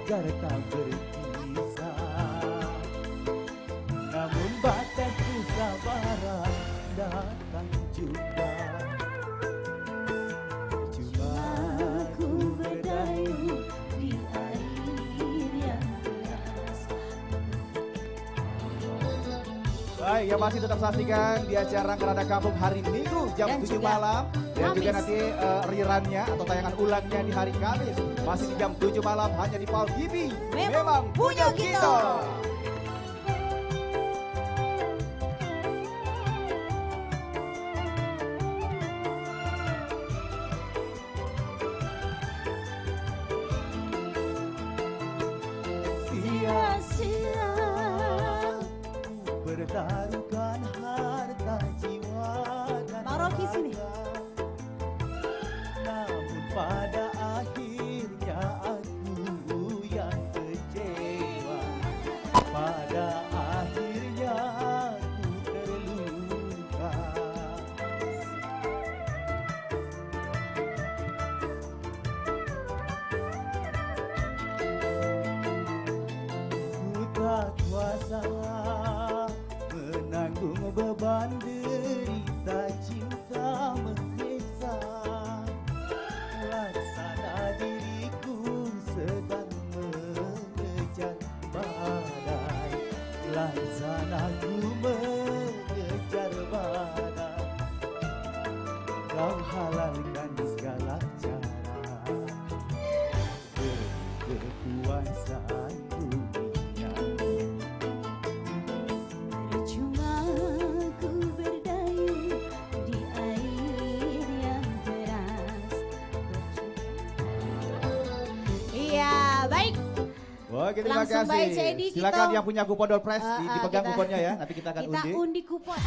agar tak berpisah. Namun batas kesabaran datang juga. Cuma aku berdayung di air yang deras. Baik, yang masih tetap saksikan di acara Ngerada Kampung hari Minggu jam 7 malam. Dan juga nanti rerunnya atau tayangan ulangnya di hari Kamis. Masih di jam 7 malam hanya di PAL TV. Memang punya kita. Sia-sia bertaruhkan harta jiwa dan raga. Namun pada akhirnya aku yang kecewa. Pada akhirnya aku terluka. Ku tak kuasa menanggung beban derita cinta menyiksa. Laksana diriku sedang mengejar badai. Laksana ku mengejar badai. Kau halalkan segala cara demi kekuasaan dunia. Cuma ku berdayung di air yang deras. Iya, baik. Oke, terima Langsung kasih. baik, Cedi, Silakan kita- yang punya kupon door prize dipegang kita- kuponnya ya. Nanti kita akan Kita undi. undi kupon.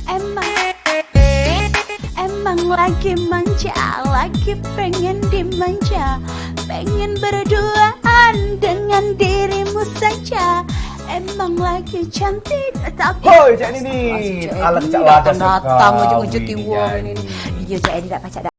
Emang lagi manja, lagi pengen dimanja, pengen berduaan dengan dirimu saja. Emang lagi cantik tapi Hoi Cak Nini, ala kecak lada datang sekali ujung-ujung wong ini. nyanyi. Iya Cak Edi tak pacak